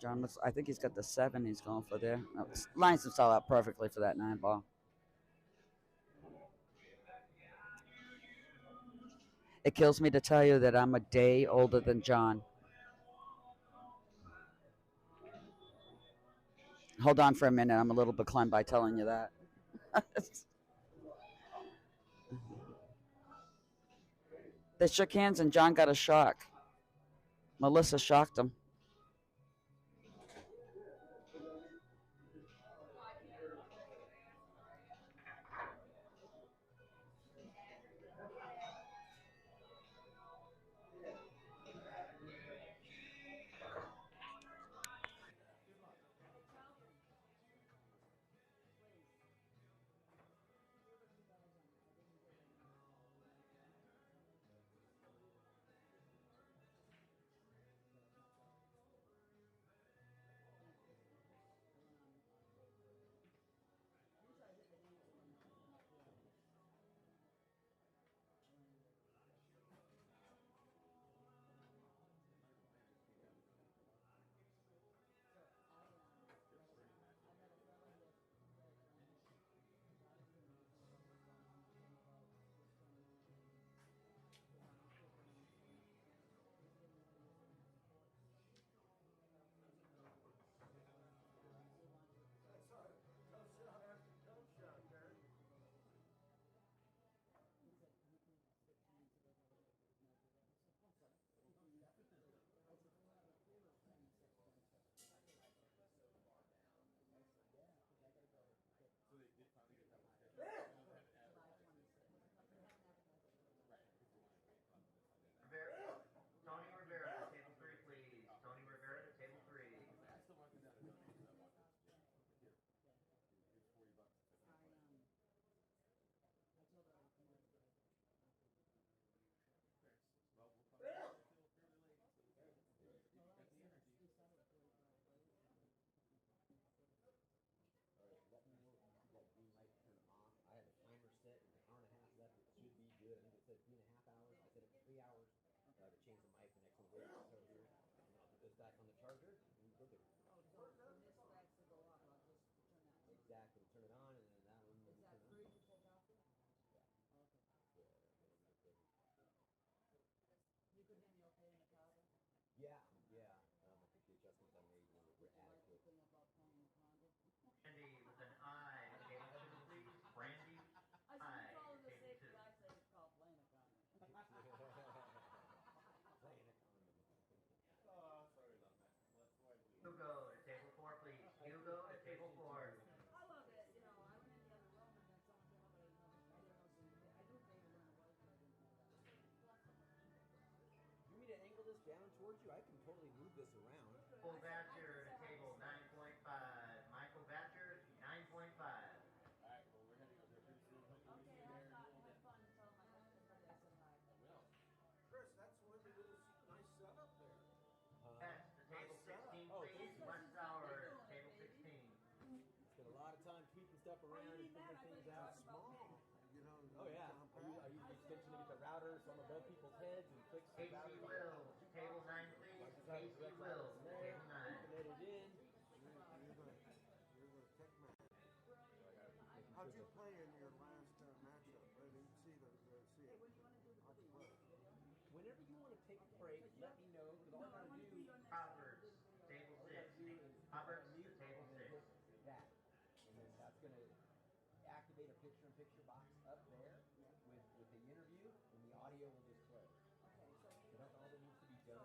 A: John, I think he's got the 7 he's going for there. No, lines himself out perfectly for that 9 ball. It kills me to tell you that I'm a day older than John. Hold on for a minute. I'm a little beclummed by telling you that. They shook hands and John got a shock. Melissa shocked him.
E: it said 3.5 hours. I said it was 3 hours. To change the mic, the next one goes to the charger, and then I'll do this back on the charger, and we're good.
A: Oh, so when this flags to go off, I'll just turn that on.
E: Exactly. Turn it on, and then that one.
A: Is that free to take off there?
E: Yeah.
A: Okay. You could hear me okay in the car then?
E: Yeah. I think the adjustments I made were adequate.
A: Thing about playing Congress.
B: Brandy with an I. Table 2, please. Brandy.
A: I said, it's all in the safety. I say it's called playing a condom.
E: Playing a condom.
C: Sorry about that. That's why we.
B: Hugo to table 4, please. Hugo to table 4.
A: I love it. You know, I went in the other room and then someone came up and I didn't know. I knew David Lerner was, but I didn't know that.
E: You want me to angle this down towards you? I can totally move this around.
B: Michael Batcher to table 9.5. Michael Batcher, 9.5.
C: Alright, well, we're heading over there pretty soon. Hopefully
A: Okay,
C: we'll see you there.
A: have fun and tell my husband that I said hi.
C: Well, Chris, that's one little nice setup there.
B: Yes, to table 16,
E: Oh,
B: please.
E: thank you.
B: West Tower, table 16.
E: Spent a lot of time tweaking stuff around and figuring things out.
F: Small, you know.
E: Oh yeah, I use the extension to get the router so I'm above people's heads and clicks the
B: Casey
E: router.
B: Wills, table 9, please. Casey Wills, table 9.
E: Connect it in.
F: You're the tech man. How'd you play in your last matchup? I didn't see the see it. How'd you play?
E: Whenever you want to take a break, let me know because all I gotta do.
B: Roberts, table 6. Roberts to table 6.
E: That, and then that's gonna activate a picture-in-picture box up there with the interview, and the audio will just play. So that's all that needs to be done.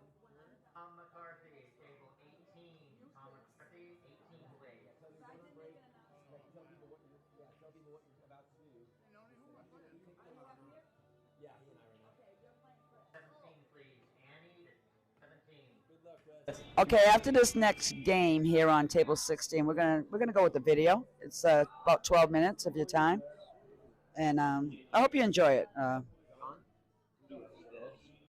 B: Tom McCarthy, table 18. Tom McCarthy, 18 please.
E: Yeah, tell me when to break. Tell people what you're. Yeah, tell people what you're about to do. Yeah, he and I right now.
B: 17 please. Annie to 17.
E: Good luck, Wes.
A: Okay, after this next game here on table 16, we're gonna go with the video. It's about 12 minutes of your time, and I hope you enjoy it.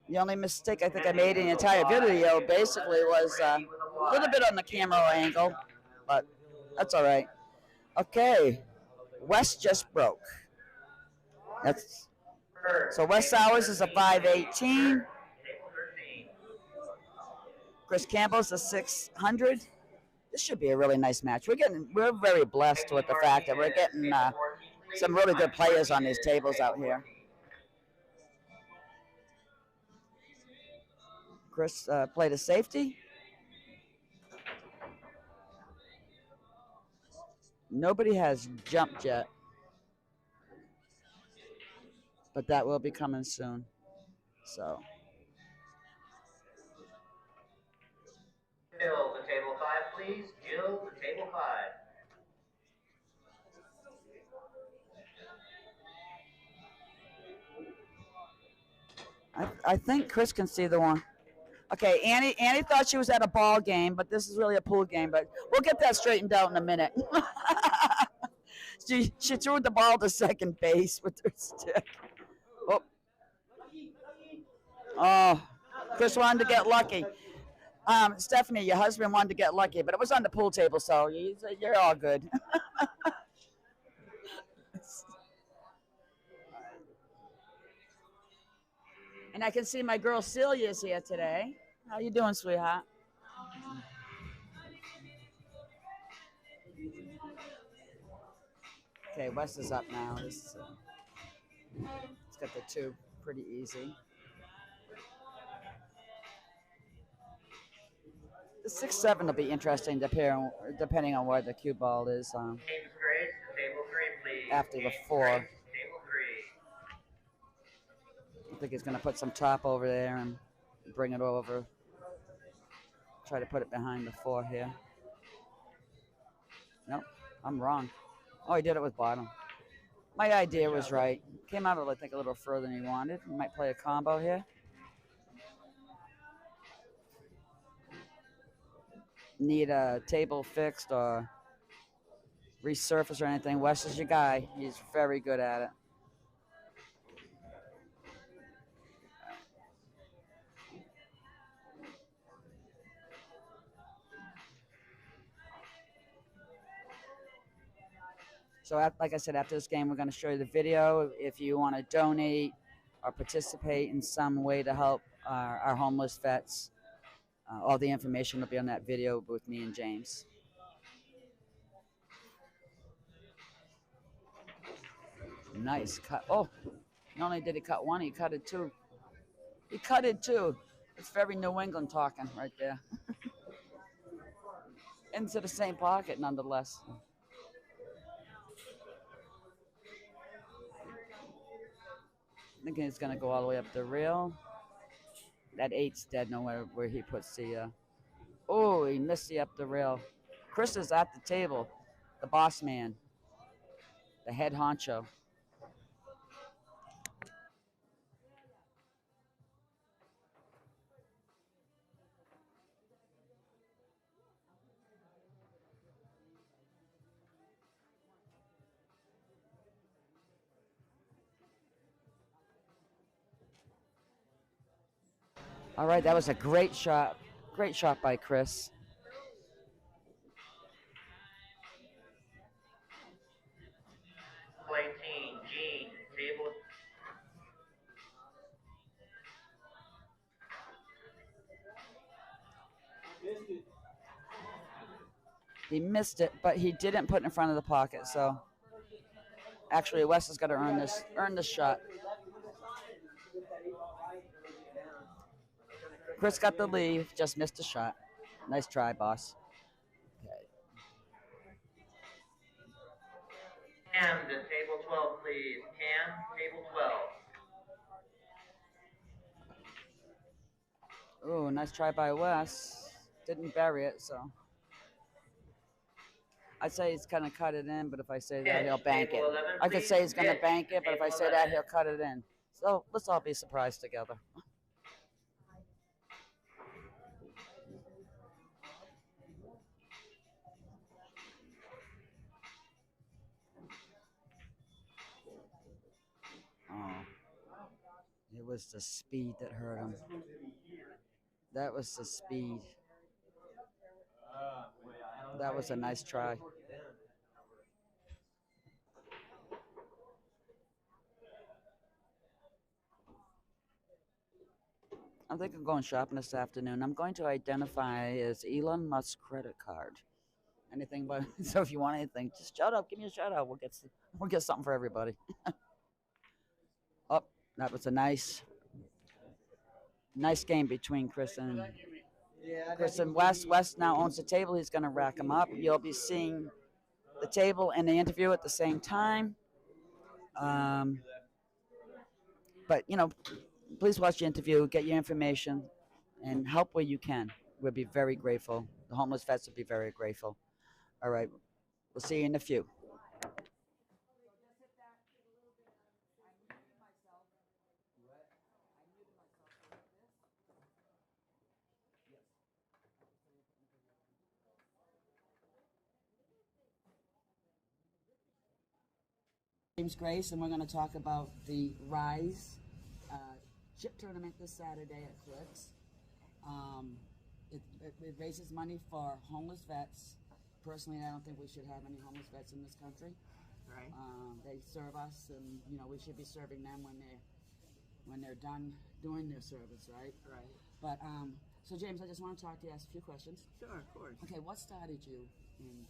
A: The only mistake I think I made in the entire video basically was a little bit on the camera angle, but that's all right. Okay, West just broke. That's so West Hours is a 518.
B: Table 13.
A: Chris Campbell's a 600. This should be a really nice match. We're very blessed with the fact that we're getting some really good players on these tables out here. Chris played a safety. Nobody has jumped yet, but that will be coming soon. So.
B: Jill to table 5, please. Jill to table 5.
A: I think Chris can see the one. Okay, Annie thought she was at a ball game, but this is really a pool game. But we'll get that straightened out in a minute. she threw the ball to second base with her stick. Oh, Chris wanted to get lucky. Stephanie, your husband wanted to get lucky, but it was on the pool table, so you're all good. And I can see my girl Celia's here today. How you doing, sweetheart? Okay, Wes is up now. It's got the 2 pretty easy. The 6-7 will be interesting depending on where the cue ball is.
B: James Grace to table 3, please.
A: After the
B: James
A: 4.
B: Grace, table 3.
A: I think he's going to put some top over there and bring it over. Try to put it behind the 4 here. Nope, I'm wrong. Oh, he did it with bottom. My idea was right. Came out, I think, a little further than he wanted. He might play a combo here. Need a table fixed or resurface or anything. Wes is your guy. He's very good at it. So, like I said, after this game, we're going to show you the video. If you want to donate or participate in some way to help our homeless vets, all the information will be on that video with me and James. Nice cut. Oh, not only did he cut one, he cut it two. He cut it two. It's very New England talking right there. Into the same pocket, nonetheless. Thinking it's going to go all the way up the rail. That 8's dead nowhere where he puts the... oh, he missed the up the rail. Chris is at the table. The boss man. The head honcho. All right, that was a great shot. Great shot by Chris.
D: Play team, Gene, table.
A: He missed it, but he didn't put it in front of the pocket. So actually, Wes has got to earn this shot. Chris got the lead, just missed a shot. Nice try, boss. Okay.
D: Cam to table 12, please. Cam, table 12.
A: Ooh, nice try by Wes. Didn't bury it, so. I'd say he's going to cut it in, but if I say that, he'll bank it. I could say he's going to bank it, but if I say that, he'll cut it in. So let's all be surprised together. Oh, it was the speed that hurt him. That was the speed. That was a nice try. I think I'm going shopping this afternoon. I'm going to identify as Elon Musk's credit card. Anything but so if you want anything, just shout out. Give me a shout out. We'll get something for everybody. Oh, that was a nice game between Chris and Wes. Wes now owns the table. He's going to rack him up. You'll be seeing the table and the interview at the same time. But please watch the interview, get your information, and help where you can. We'll be very grateful. The homeless vets will be very grateful. All right, we'll see you in a few. James Grace, and we're going to talk about the Rise chip tournament this Saturday at Clicks. It raises money for homeless vets. Personally, I don't think we should have any homeless vets in this country.
D: Right.
A: They serve us, and we should be serving them when they're done doing their service, right?
D: Right.
A: But so James, I just want to talk to you, ask a few questions.
D: Sure, of course.
A: Okay, what started you in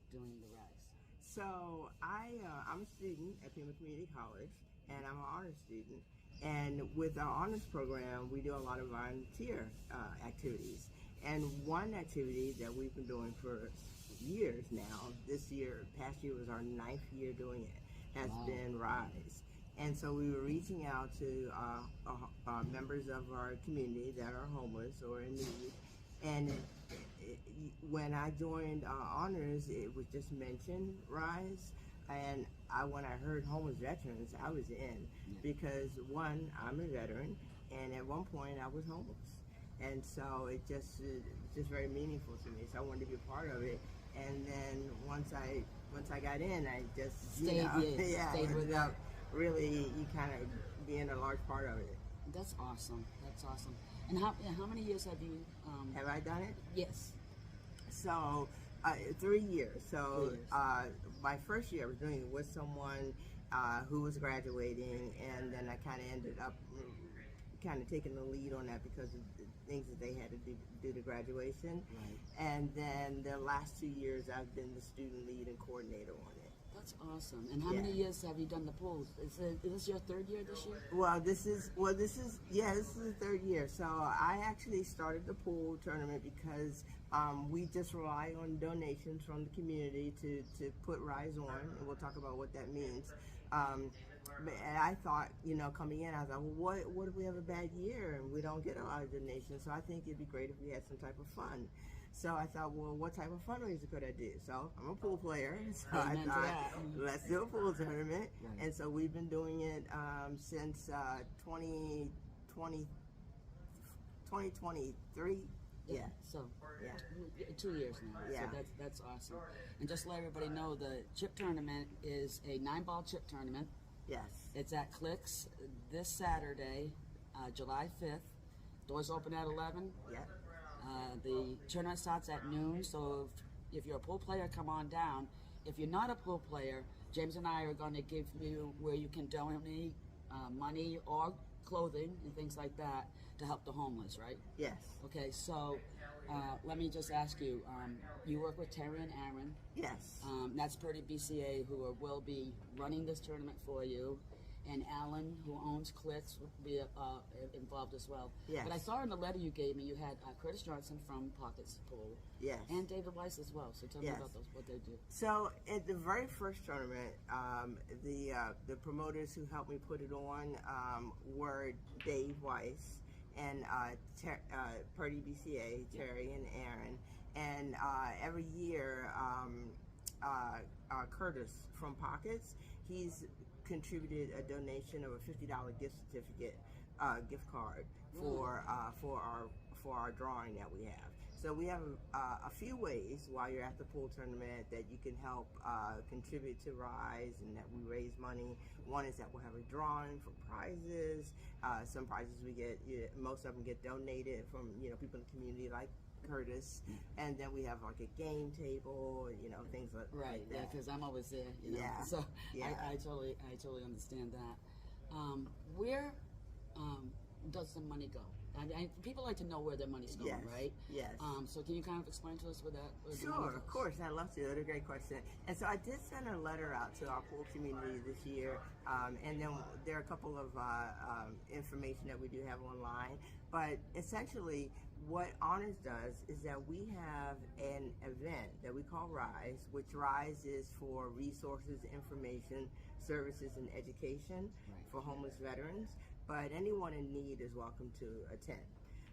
A: doing the Rise?
G: So I'm a student at Pima Community College, and I'm an honors student. And with our honors program, we do a lot of volunteer activities. And one activity that we've been doing for years now, past year was our 9th year doing it, has been Rise. And so we were reaching out to members of our community that are homeless or in need. And when I joined honors, it was just mentioned Rise, and when I heard homeless veterans, I was in, because one, I'm a veteran, and at one point I was homeless, and so it just very meaningful to me. So I wanted to be a part of it, and then once I got in, I just
A: stayed
G: without really you kind of being a large part of it.
A: That's awesome. That's awesome. And how many years have you?
G: Have I done it?
A: Yes.
G: So 3 years. So my first year I was doing it with someone, who was graduating, and then I kind of ended up kind of taking the lead on that because of the things that they had to do to graduation.
A: Right.
G: And then the last 2 years, I've been the student lead and coordinator on it.
A: That's awesome. And how many years have you done the pools? Is this your third year this year?
G: This is the third year. So I actually started the pool tournament because we just rely on donations from the community to put Rise on, and we'll talk about what that means. And I thought, coming in, I was like, well, what if we have a bad year and we don't get a lot of donations? So I think it'd be great if we had some type of fun. So I thought, well, what type of fundraiser could I do? So I'm a pool player, so I thought, let's do a pool tournament.
A: Right.
G: And so we've been doing it since 2023. Yeah.
A: So,
G: yeah.
A: 2 years now.
G: Yeah.
A: So that's awesome. And just to let everybody know, the chip tournament is a 9-ball chip tournament.
G: Yes.
A: It's at Clicks this Saturday, July 5th. Doors open at 11.
G: Yeah.
A: The tournament starts at noon, so if you're a pool player, come on down. If you're not a pool player, James and I are going to give you where you can donate money or clothing and things like that to help the homeless, right?
G: Yes.
A: Okay, so let me just ask you, you work with Terri and Aaron.
G: Yes.
A: That's Purdy BCA, who will be running this tournament for you. And Alan, who owns Clicks, will be involved as well.
G: Yes.
A: But I saw in the letter you gave me, you had Curtis Johnson from Pockets Pool.
G: Yes.
A: And David Weiss as well. So tell me about those, what they do.
G: So at the very first tournament, the promoters who helped me put it on were Dave Weiss and Purdy BCA, Terri and Aaron. And every year, Curtis from Pockets, he's contributed a donation of a $50 gift certificate, gift card for our drawing that we have. So we have a few ways while you're at the pool tournament that you can help contribute to Rise and that we raise money. One is that we'll have a drawing for prizes. Some prizes we get, most of them get donated from people in the community like Curtis, and then we have like a game table, things like that.
A: Right, yeah, because I'm always there,
G: Yeah.
A: So
G: Yeah.
A: I totally understand that. Where does the money go? People like to know where their money's going,
G: Yes.
A: right?
G: Yes.
A: So can you kind of explain to us where the money
G: Sure,
A: goes?
G: of course. I'd love to. That's a great question. And so I did send a letter out to our pool community this year, and then there are a couple of information that we do have online. But essentially, what Honors does is that we have an event that we call Rise, which Rise is for resources, information, services, and education for homeless veterans. But anyone in need is welcome to attend.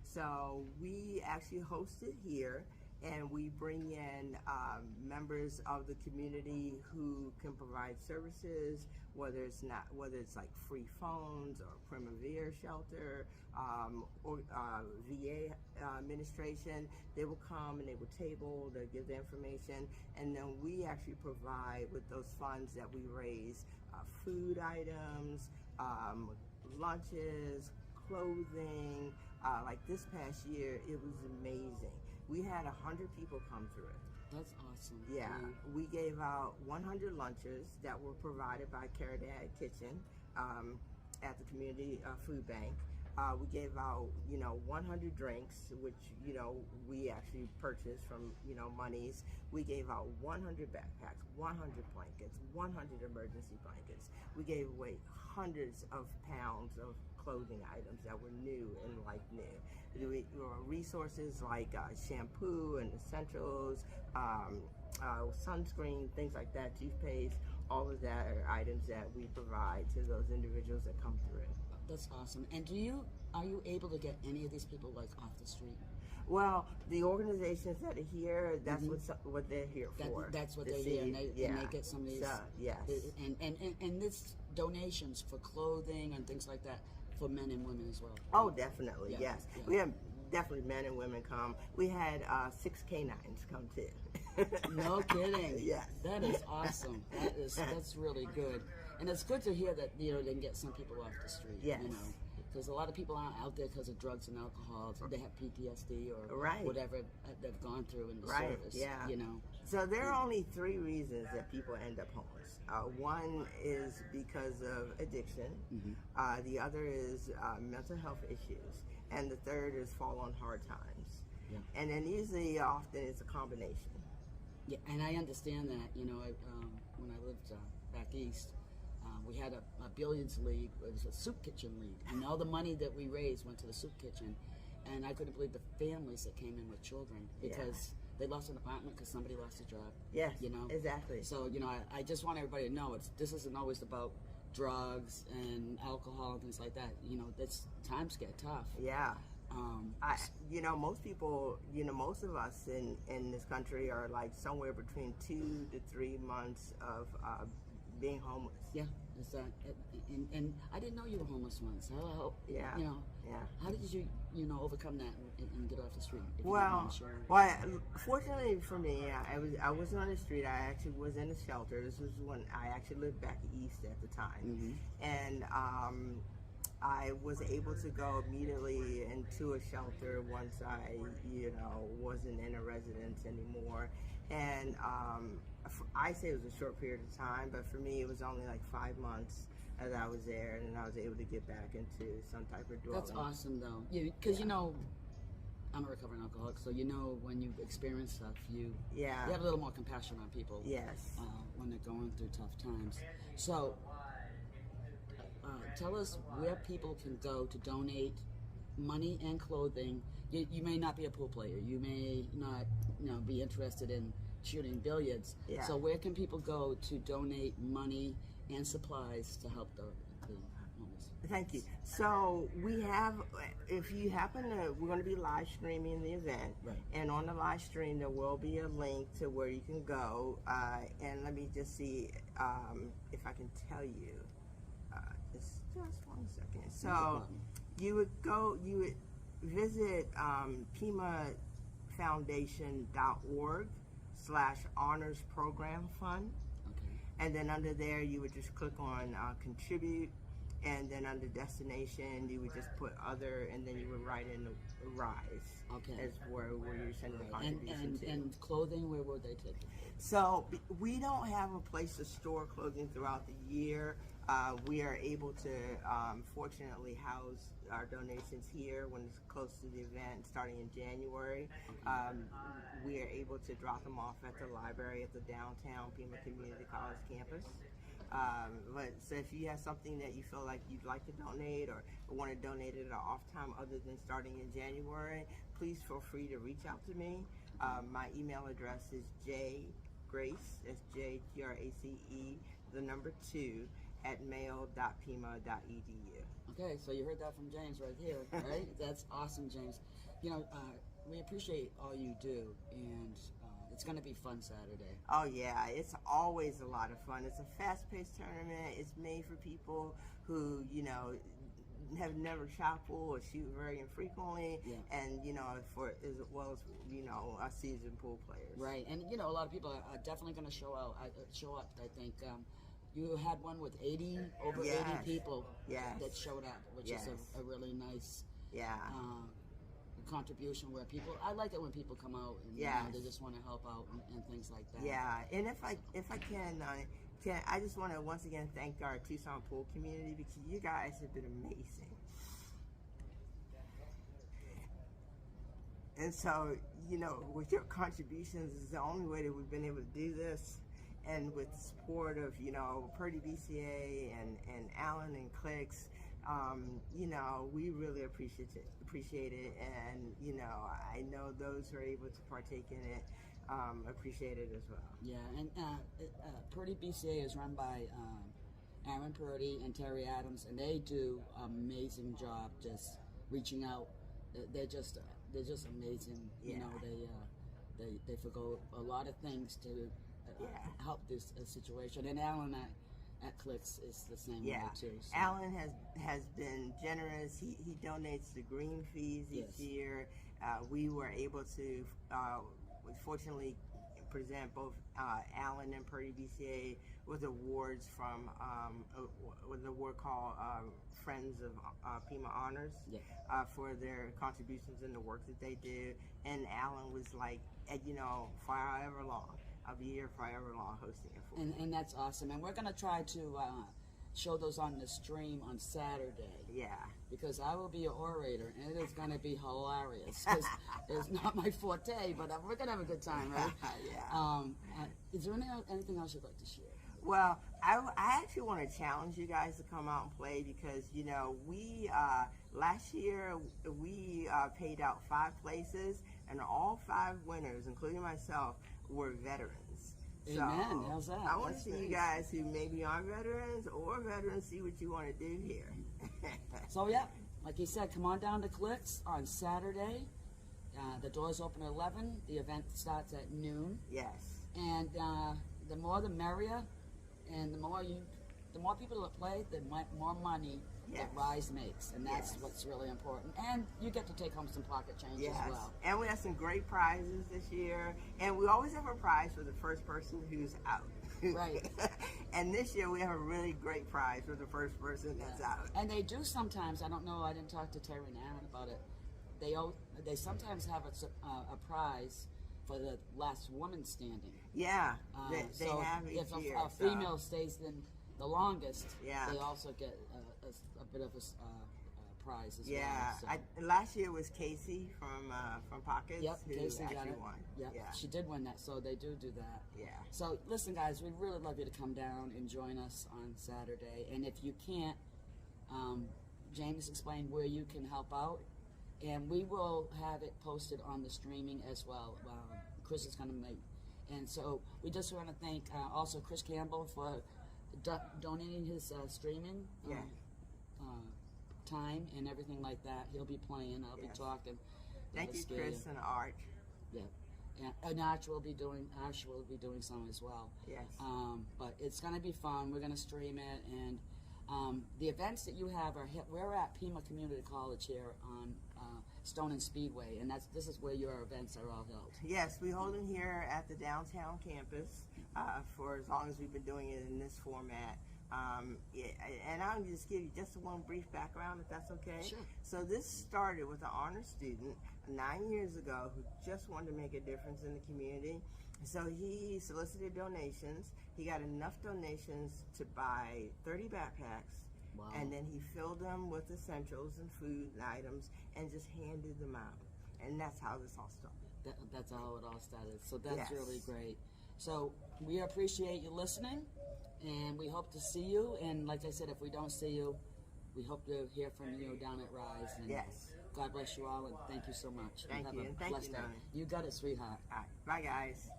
G: So we actually host it here, and we bring in members of the community who can provide services, whether it's like free phones or Primavera shelter or VA administration. They will come and they will table, they'll give the information, and then we actually provide with those funds that we raise food items, lunches, clothing. Like this past year, it was amazing. We had 100 people come through it.
A: That's awesome.
G: Yeah, we gave out 100 lunches that were provided by Caridad Kitchen at the community food bank. We gave out, 100 drinks, which, we actually purchased from, monies. We gave out 100 backpacks, 100 blankets, 100 emergency blankets. We gave away hundreds of pounds of clothing items that were new and like new. Resources like shampoo and essentials, sunscreen, things like that, toothpaste, all of that are items that we provide to those individuals that come through.
A: That's awesome. And are you able to get any of these people like off the street?
G: Well, the organizations that are here, that's what they're here for.
A: That's what they're here, and they get some of these.
G: Yes.
A: And this donations for clothing and things like that for men and women as well.
G: Oh, definitely,
A: Yeah,
G: yes.
A: yeah.
G: We have definitely men and women come. We had 6 canines come too.
A: No kidding.
G: Yes.
A: That is awesome. That's really good. And it's good to hear that, they can get some people off the street.
G: Yes.
A: Because a lot of people aren't out there because of drugs and alcohol. So they have PTSD or
G: Right.
A: whatever they've gone through in the
G: Right,
A: service.
G: yeah. So there are only 3 reasons that people end up homeless. One is because of addiction. The other is mental health issues, and the third is fall on hard times.
A: Yeah.
G: And then usually, often, it's a combination.
A: Yeah, and I understand that. You know, when I lived back east, we had a billiards league. It was a soup kitchen league, and all the money that we raised went to the soup kitchen. And I couldn't believe the families that came in with children because they lost an apartment because somebody lost a job.
G: Yes,
A: you know,
G: exactly.
A: So you know, I just want everybody to know this isn't always about drugs and alcohol and things like that. You know, times get tough.
G: Yeah. Most people, most of us in this country are like somewhere between 2 to 3 months of being homeless.
A: Yeah, it's and I didn't know you were homeless once. How
G: Yeah.
A: You know.
G: Yeah.
A: How did you overcome that and get off the street? If you don't
G: Well,
A: mind sharing?
G: fortunately for me, I wasn't on the street. I actually was in a shelter. This was when I actually lived back east at the time, and I was able to go immediately into a shelter once I, wasn't in a residence anymore. And I say it was a short period of time, but for me, it was only like 5 months as I was there, and I was able to get back into some type of dwelling.
A: That's awesome, though. Because I'm a recovering alcoholic, so when you experience stuff, you have a little more compassion on people.
G: Yes.
A: When they're going through tough times. So, tell us where people can go to donate money and clothing. You may not be a pool player. You may not, be interested in shooting billiards.
G: Yeah.
A: So where can people go to donate money and supplies to help the homeless?
G: Thank you. So we have, if you happen to, we're going to be live streaming the event,
A: right.
G: And on the live stream there will be a link to where you can go. And let me just see if I can tell you. Just 1 second. So you would visit pimafoundation.org/honors program fund.
A: Okay.
G: And then under there, you would just click on contribute, and then under destination, you would just put other, and then you would write in rise.
A: Okay.
G: As where you're sending the contribution to.
A: And clothing, where would they take it?
G: So we don't have a place to store clothing throughout the year. We are able to, fortunately, house our donations here when it's close to the event, starting in January. We are able to drop them off at the library at the downtown Pima Community College campus. But so if you have something that you feel like you'd like to donate or want to donate at an off time other than starting in January, please feel free to reach out to me. My email address is jgrace, that's JGRACE, the number 2, @mail.pima.edu.
A: Okay, so you heard that from James right here, right? That's awesome, James. We appreciate all you do, and it's going to be fun Saturday.
G: Oh yeah, it's always a lot of fun. It's a fast-paced tournament. It's made for people who, have never shot pool or shoot very infrequently, and for as well as our seasoned pool players.
A: Right, and a lot of people are definitely going to show up. I think. You had one with 80 people that showed up, which is a really nice contribution where people, I like it when people come out and they just want to help out and things like that.
G: Yeah, and if I can I just want to once again thank our Tucson pool community because you guys have been amazing. And so, with your contributions is the only way that we've been able to do this. And with the support of, Purdy BCA and Alan and Clicks, we really appreciate it. And, I know those who are able to partake in it appreciate it as well.
A: Yeah, and Purdy BCA is run by Aaron Purdy and Terri Adams, and they do an amazing job just reaching out. They're just amazing.
G: Yeah.
A: They forgo a lot of things to help this situation, and Alan at Clicks is the same way too. So.
G: Alan has been generous. He donates the green fees each year. We were able to fortunately present both Alan and Purdy BCA with awards from with an award called Friends of Pima Honors for their contributions and the work that they do. And Alan was like, for however long, I'll be here forever long hosting it for you.
A: And that's awesome. And we're going to try to show those on the stream on Saturday.
G: Yeah.
A: Because I will be an orator, and it is going to be hilarious. Because it's not my forte, but we're going to have a good time, right?
G: Yeah.
A: Is there anything else you'd like to share?
G: Well, I actually want to challenge you guys to come out and play because, you know, we, last year, we paid out 5 places, and all 5 winners, including myself, were veterans.
A: Amen.
G: So
A: How's that?
G: I want to see you guys who maybe aren't veterans or veterans see what you want to do here.
A: So, yeah, like you said, come on down to Clicks on Saturday. The doors open at 11. The event starts at noon.
G: Yes.
A: And the more the merrier, and the more people that play, the more money that Rise makes, and that's what's really important. And you get to take home some pocket change as well.
G: And we have some great prizes this year, and we always have a prize for the first person who's out.
A: Right.
G: And this year we have a really great prize for the first person that's out.
A: And they do sometimes. I don't know. I didn't talk to Terri and Aaron about it. They sometimes have a prize for the last woman standing.
G: Yeah, they
A: so
G: have each
A: if
G: year.
A: a female stays in the longest, they also get a bit of a prize as well. So.
G: Last year was Casey from Pockets.
A: Yep,
G: who
A: Casey got
G: actually
A: it.
G: won.
A: Yep,
G: Yeah.
A: she did win that, so they do that.
G: Yeah.
A: So listen, guys, we'd really love you to come down and join us on Saturday. And if you can't, James explained where you can help out, and we will have it posted on the streaming as well. Chris is going to make, and so we just want to thank also Chris Campbell for donating his streaming time and everything like that. He'll be playing. I'll be talking.
G: Thank you, Chris and Arsh.
A: Yeah. And Arsh will be doing some as well.
G: Yes.
A: But it's going to be fun. We're going to stream it, and the events that you have we're at Pima Community College here on Stone and Speedway, and this is where your events are all held.
G: Yes, we hold them here at the downtown campus for as long as we've been doing it in this format. And I'll just give you just one brief background, if that's okay.
A: Sure.
G: So this started with an honor student 9 years ago who just wanted to make a difference in the community. So he solicited donations. He got enough donations to buy 30 backpacks.
A: Wow.
G: And then he filled them with essentials and food and items and just handed them out. And that's how this all started.
A: That's how it all started. So that's really great. So we appreciate you listening, and we hope to see you. And like I said, if we don't see you, we hope to hear from you down at Rise. And God bless you all, and thank you so much.
G: Thank you. And thank you, Noni.
A: You got it, sweetheart.
G: All right. Bye, guys.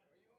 C: Are you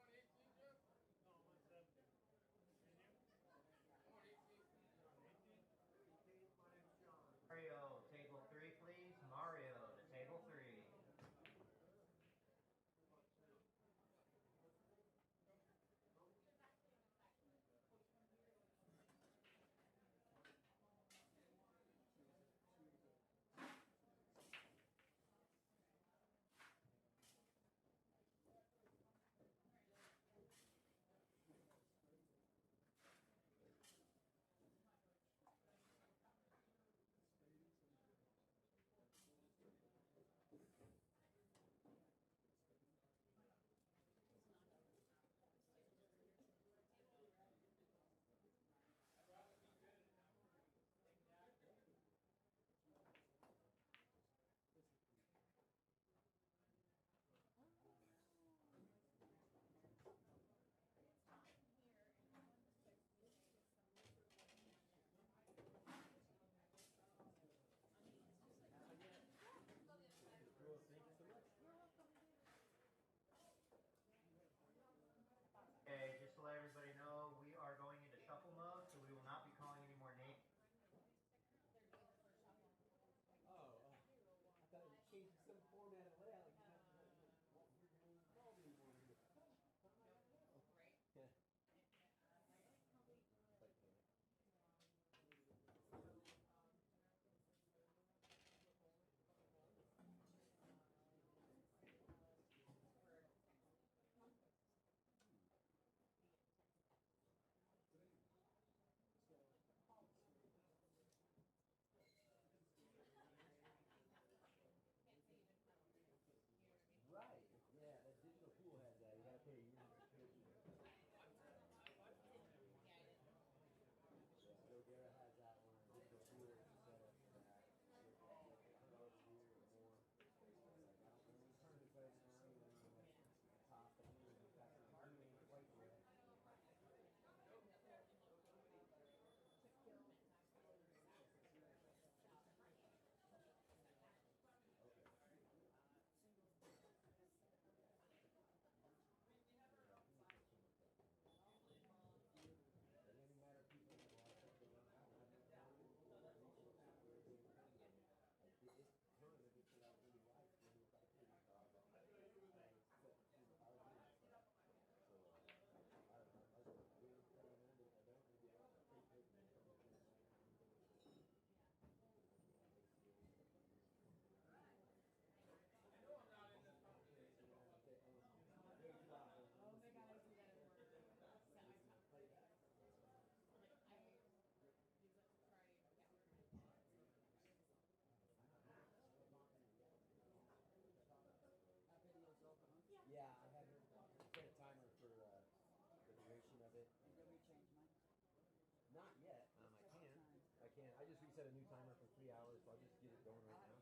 E: can. I just reset a new timer for 3 hours, so I'll just get it going right now.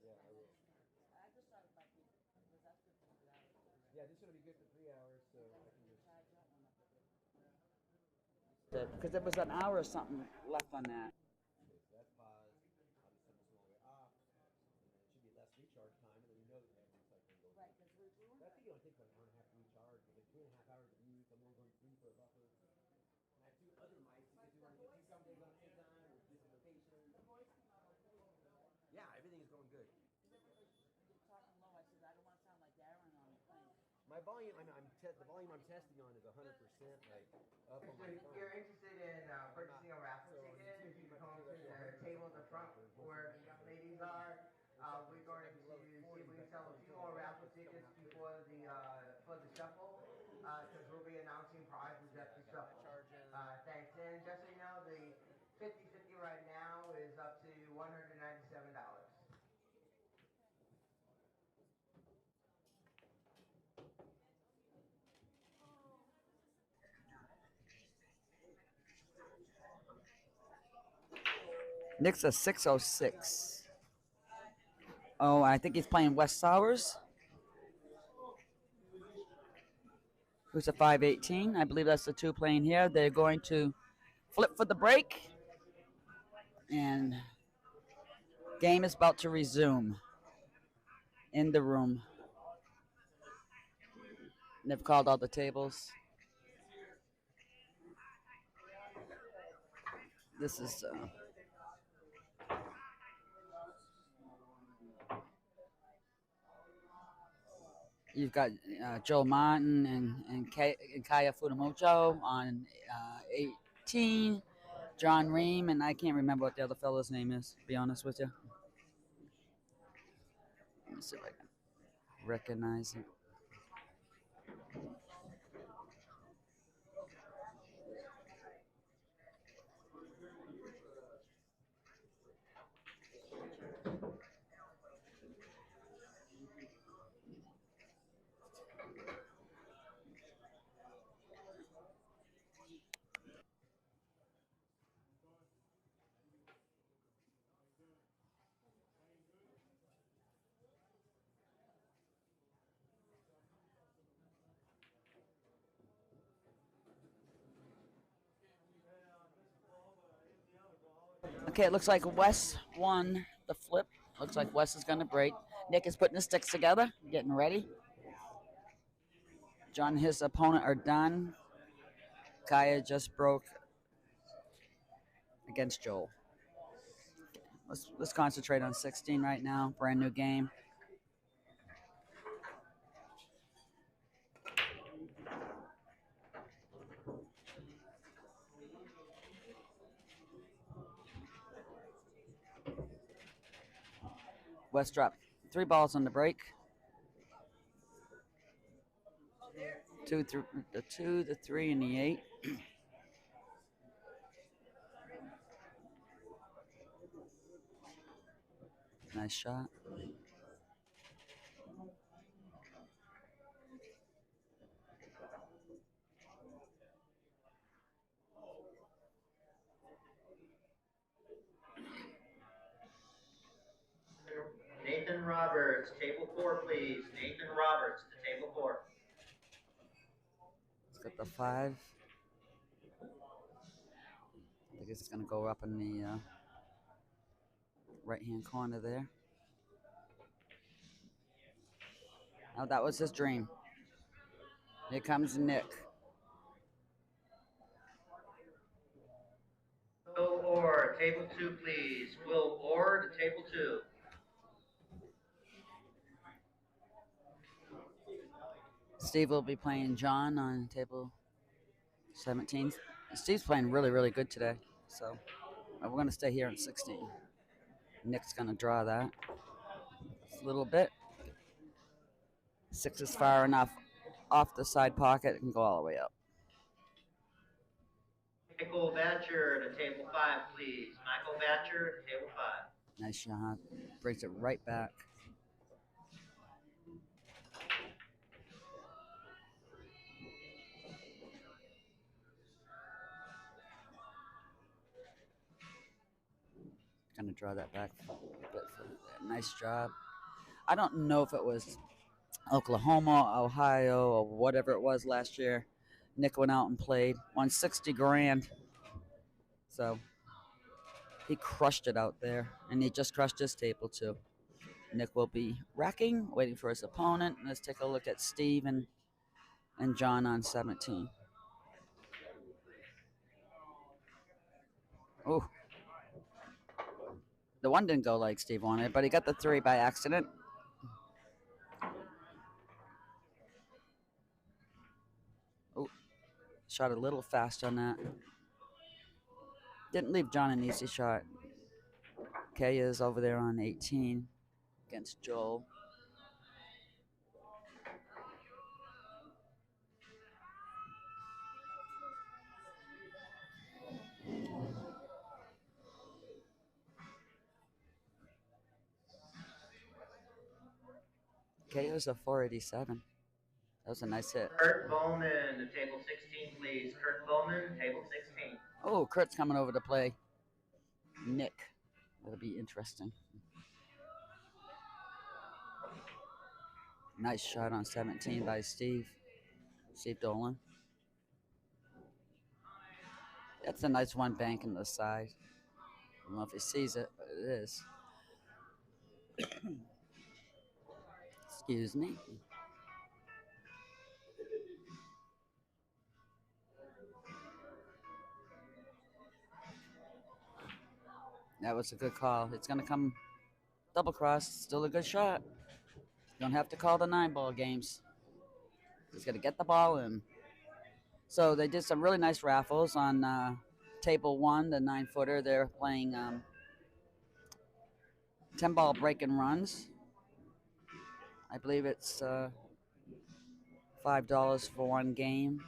E: Yeah, I will. Yeah, this is gonna be good for 3 hours, so I can just.
A: Because there was an hour or something left on that.
E: Okay, so that's paused. I'll just set this one all the way off, and then it should be less recharge time, and then we know that we have recycling going. Right, because but I think it only takes about an hour and a half to recharge. With like 2.5 hours of use, I'm only going 3 for a buffer. And I have 2 other mics because we want to get 2 conversations on the same time or different locations. Yeah, everything is going good. My volume, the volume I'm testing on is 100%, like up on my phone.
D: If you're interested in purchasing a raffle ticket, you can come to the table at the front where the young ladies are. We're going to see if we can sell a few more raffle tickets before for the shuffle, because we'll be announcing prizes at the shuffle. Thanks. And just so you know, the 50-50 right now is up to $197.
A: Nick's a 606. Oh, I think he's playing West Sowers, who's a 518. I believe that's the 2 playing here. They're going to flip for the break, and game is about to resume in the room. And they've called all the tables. This is you've got Joe Martin and Kaya Futamocho on 18, John Ream, and I can't remember what the other fellow's name is, to be honest with you. Let me see if I can recognize it. Okay, it looks like Wes won the flip. Looks like Wes is going to break. Nick is putting his sticks together, getting ready. John and his opponent are done. Kaya just broke against Joel. Let's concentrate on 16 right now. Brand new game. West dropped 3 balls on the break. 2, the 2, the 3, and the 8. Nice shot.
B: Nathan Roberts, table 4, please. Nathan Roberts to table 4.
A: Let's get the 5. I think it's going to go up in the right-hand corner there. Oh, that was his dream. Here comes Nick.
B: Will Orr, table 2, please. Will Orr to table 2.
A: Steve will be playing John on table 17. Steve's playing really, really good today. So we're going to stay here at 16. Nick's going to draw that a little bit. 6 is far enough off the side pocket. It can go all the way up.
B: Michael Batcher to table 5, please. Michael Batcher to table 5.
A: Nice shot. Brings it right back. going to draw that back a bit. Nice job. I don't know if it was Oklahoma, Ohio, or whatever it was last year. Nick went out and played, won 60 grand. So he crushed it out there, and he just crushed his table too. Nick will be racking, waiting for his opponent. Let's take a look at Steve and John on 17. Oh, the one didn't go like Steve wanted, but he got the 3 by accident. Oh, shot a little fast on that. Didn't leave John an easy shot. Kay is over there on 18 against Joel. Kay is a 487. That was a nice hit.
D: Kurt Bowman to table 16, please. Kurt Bowman, table 16.
A: Oh, Kurt's coming over to play Nick. That'll be interesting. Nice shot on 17 by Steve Dolan. That's a nice one banking the side. I don't know if he sees it, but it is. Excuse me. That was a good call. It's going to come double cross. Still a good shot. Don't have to call the 9-ball games. He's going to get the ball in. So they did some really nice raffles on table 1, the 9-footer. They're playing 10-ball break and runs. I believe it's $5 for one game.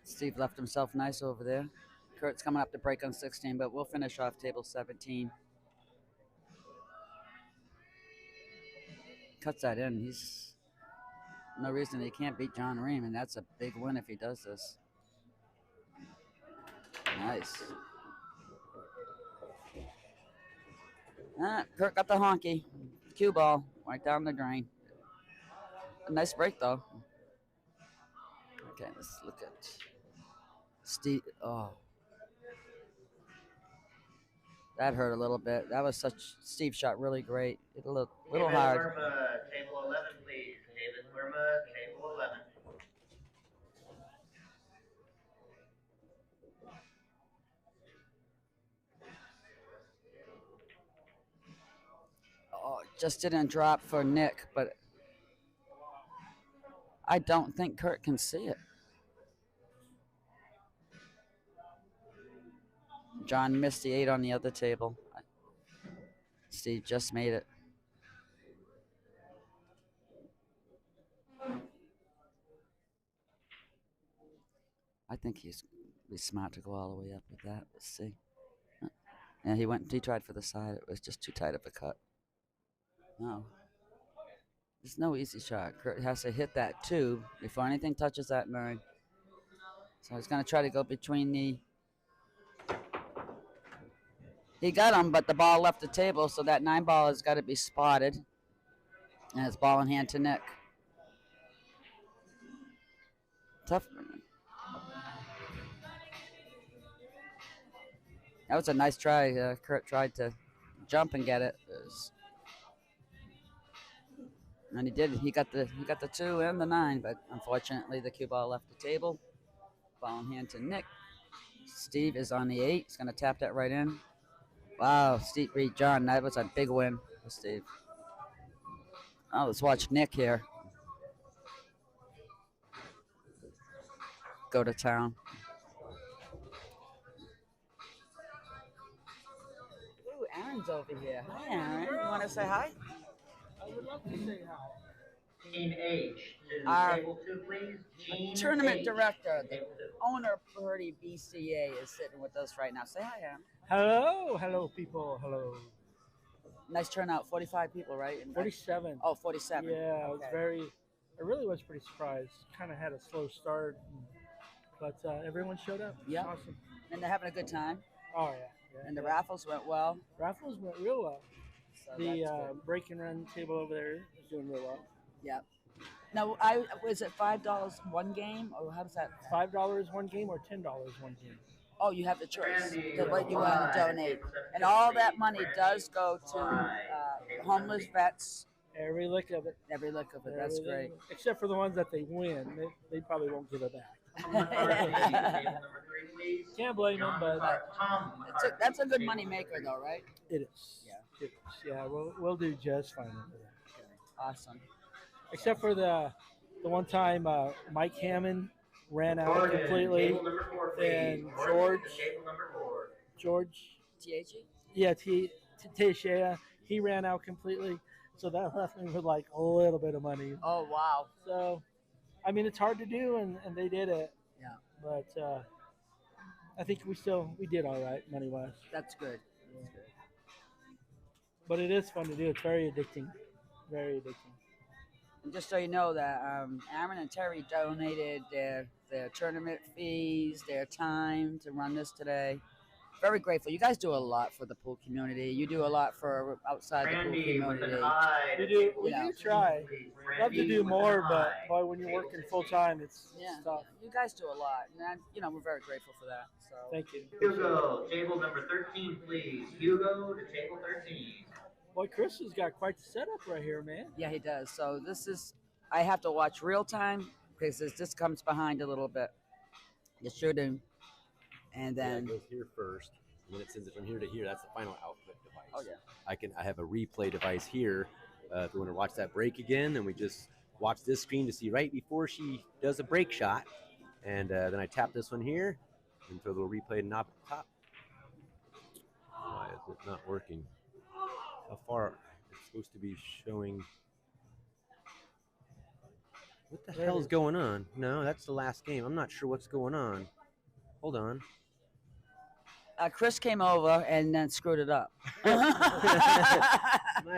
A: Steve left himself nice over there. Kurt's coming up to break on 16, but we'll finish off table 17. Cuts that in. He's no reason he can't beat John Ream, and that's a big win if he does this. Nice. Kurt got the honky. Cue ball right down the drain. A nice break, though. Okay, let's look at Steve. Oh. That hurt a little bit. That was such. Steve shot really great. It a little hard.
D: Lerma, table 11, please. David Lerma, table 11.
A: Oh, just didn't drop for Nick, but I don't think Kurt can see it. John missed the 8 on the other table. Steve just made it. I think he's be smart to go all the way up with that. Let's see. Yeah, he tried for the side. It was just too tight of a cut. No. There's no easy shot. Kurt has to hit that 2 before anything touches that 9. So he's going to try to go between the... He got him, but the ball left the table, so that 9-ball has got to be spotted. And it's ball in hand to Nick. Tough. That was a nice try. Kurt tried to jump and get it. And he did. He got the 2 and the 9, but unfortunately the cue ball left the table. Ball in hand to Nick. Steve is on the 8. He's going to tap that right in. Wow, Steve beat John. That was a big win for Steve. Oh, let's watch Nick here go to town. Ooh, Aaron's over here. Hi, Aaron. You want to say hi?
C: I would love to say hi.
D: Gene H. To
A: Our
D: table 2, please. Gene
A: tournament
D: H.
A: director, the
D: Table 2.
A: owner of Purdy BCA, is sitting with us right now. Say hi, Aaron.
C: Hello, people. Hello.
A: Nice turnout. 45 people, right?
C: 47.
A: Oh, 47.
C: Yeah, I was
A: Okay.
C: very
H: I really was pretty surprised. Kind of had a slow start, but everyone showed up.
A: Yeah.
H: Awesome.
A: And they're having a good time.
H: Oh yeah.
A: And the raffles went well.
H: Raffles went real well.
A: So
H: The
A: that's good.
H: break and run table over there is doing real well.
A: Yeah. Now, was it $5 one game, or how does that?
H: $5 one game or $10 one game.
A: Oh, you have the choice to what you want to donate, and all that money does go to homeless vets.
H: Every lick of it.
A: Every lick of it. That's great.
H: Except for the ones that they win, they probably won't give it back. Can't blame them, but
A: that's a good money maker, though, right?
H: It is. Yeah. It is. Yeah, we'll do just fine with that.
A: Awesome.
H: Except for the one time Mike Hammond ran out completely, and George
A: T.H.E.?
H: Yeah, Teixeira, he ran out completely, so that left me with like a little bit of money.
A: Oh wow!
H: So, I mean, it's hard to do, and they did it.
A: Yeah.
H: But I think we did all right money wise.
A: That's good.
H: Yeah. But it is fun to do. It's very addicting. Very addicting.
A: And just so you know that Aaron and Terri donated their tournament fees, their time to run this today. Very grateful. You guys do a lot for the pool community. You do a lot for outside the pool community.
H: We do try. Love to do more, but boy, when you're working full time, it's tough.
A: You guys do a lot, and we're very grateful for that. So
H: thank you.
B: Hugo, table number 13, please. Hugo to table 13.
H: Boy, Chris has got quite the setup right here, man.
A: Yeah, he does. So I have to watch real time because this comes behind a little bit. The shooting, and then
E: it goes here first, and then it sends it from here to here. That's the final output device.
A: Oh yeah.
E: I have a replay device here. If you want to watch that break again, then we just watch this screen to see right before she does a break shot, and then I tap this one here and throw a little replay knob at the top. Why is it not working? How far it's supposed to be showing? What the hell is going on? No, that's the last game. I'm not sure what's going on. Hold on.
A: Chris came over and then screwed it up.
E: My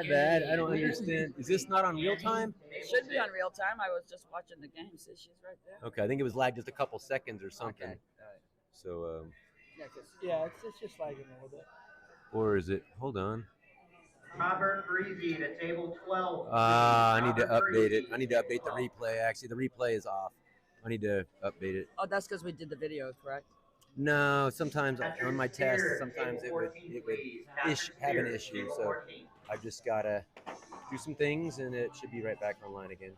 E: bad. I don't understand. Is this not on real time?
A: It should be on real time. I was just watching the game. See, she's right there.
E: Okay, I think it was lagged just a couple seconds or something.
A: Okay.
E: So,
H: yeah, it's just lagging a little bit.
E: Or is it? Hold on.
B: Robert Breezy to table 12.
E: I need to update it. I need to update the replay. Actually, the replay is off. I need to update it.
A: Oh, that's because we did the video, correct?
E: No, sometimes on my test, sometimes it would have an issue. So I've just got to do some things, and it should be right back online again.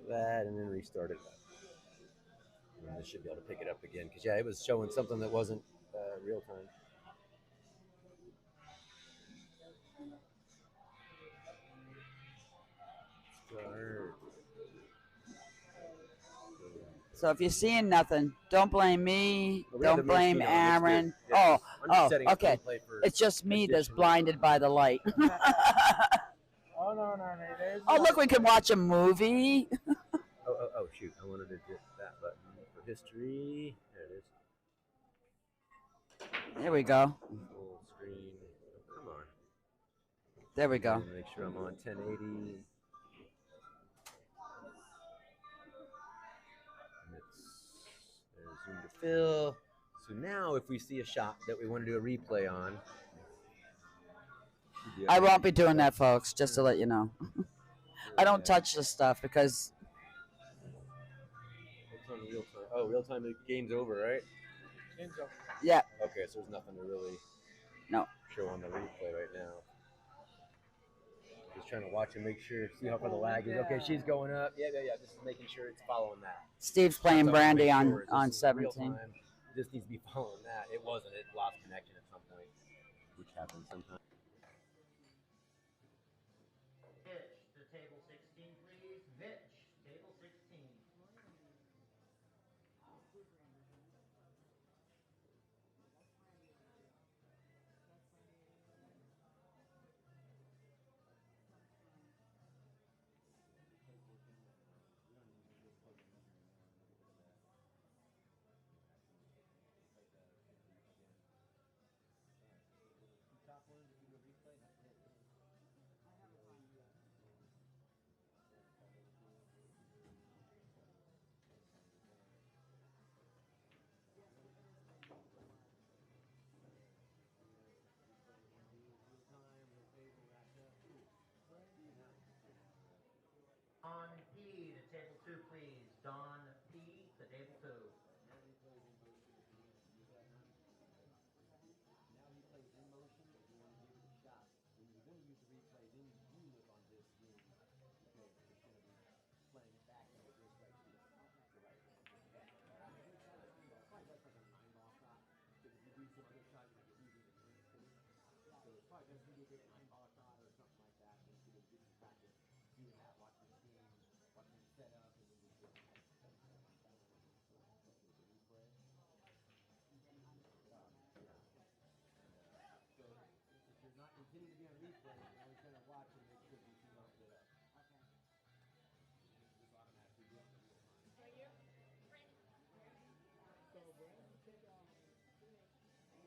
E: That and then restart it. And I should be able to pick it up again because it was showing something that wasn't real time. Start.
A: So if you're seeing nothing, don't blame me.
E: Well,
A: don't blame Aaron.
E: Yeah.
A: Okay. It's just me that's blinded by the light.
H: Oh no!
A: Oh look, we can watch a movie.
E: Oh shoot! I wanted to get that button for history. There it is.
A: There we go.
E: Full screen. Oh, come on.
A: There we go.
E: Make sure I'm on 1080. There's zoom to fill. So now, if we see a shot that we want to do a replay on,
A: I won't be doing that, folks. Just to let you know. I don't touch this stuff because.
E: What's on real time? Oh, real time. The game's over, right?
H: Game's over.
A: Yeah.
E: Okay, so there's nothing to really show on the replay right now. Just trying to watch and make sure, see how far the lag is. Okay, she's going up. Yeah. Just making sure it's following that.
A: Steve's playing Brandy
E: sure
A: on 17.
E: Just needs to be following that. It wasn't. It lost connection at some point, which happens sometimes.
D: To table 16, please. Mitch, table 16.
E: probably best to get a handball shot or something like that, and get some practice doing that, watching the game, watching it set up, and then just get especially with the replay. So if you're not intending to be on replay, you can always kind of watch and make sure the team all set up. Just automatically do it in real time.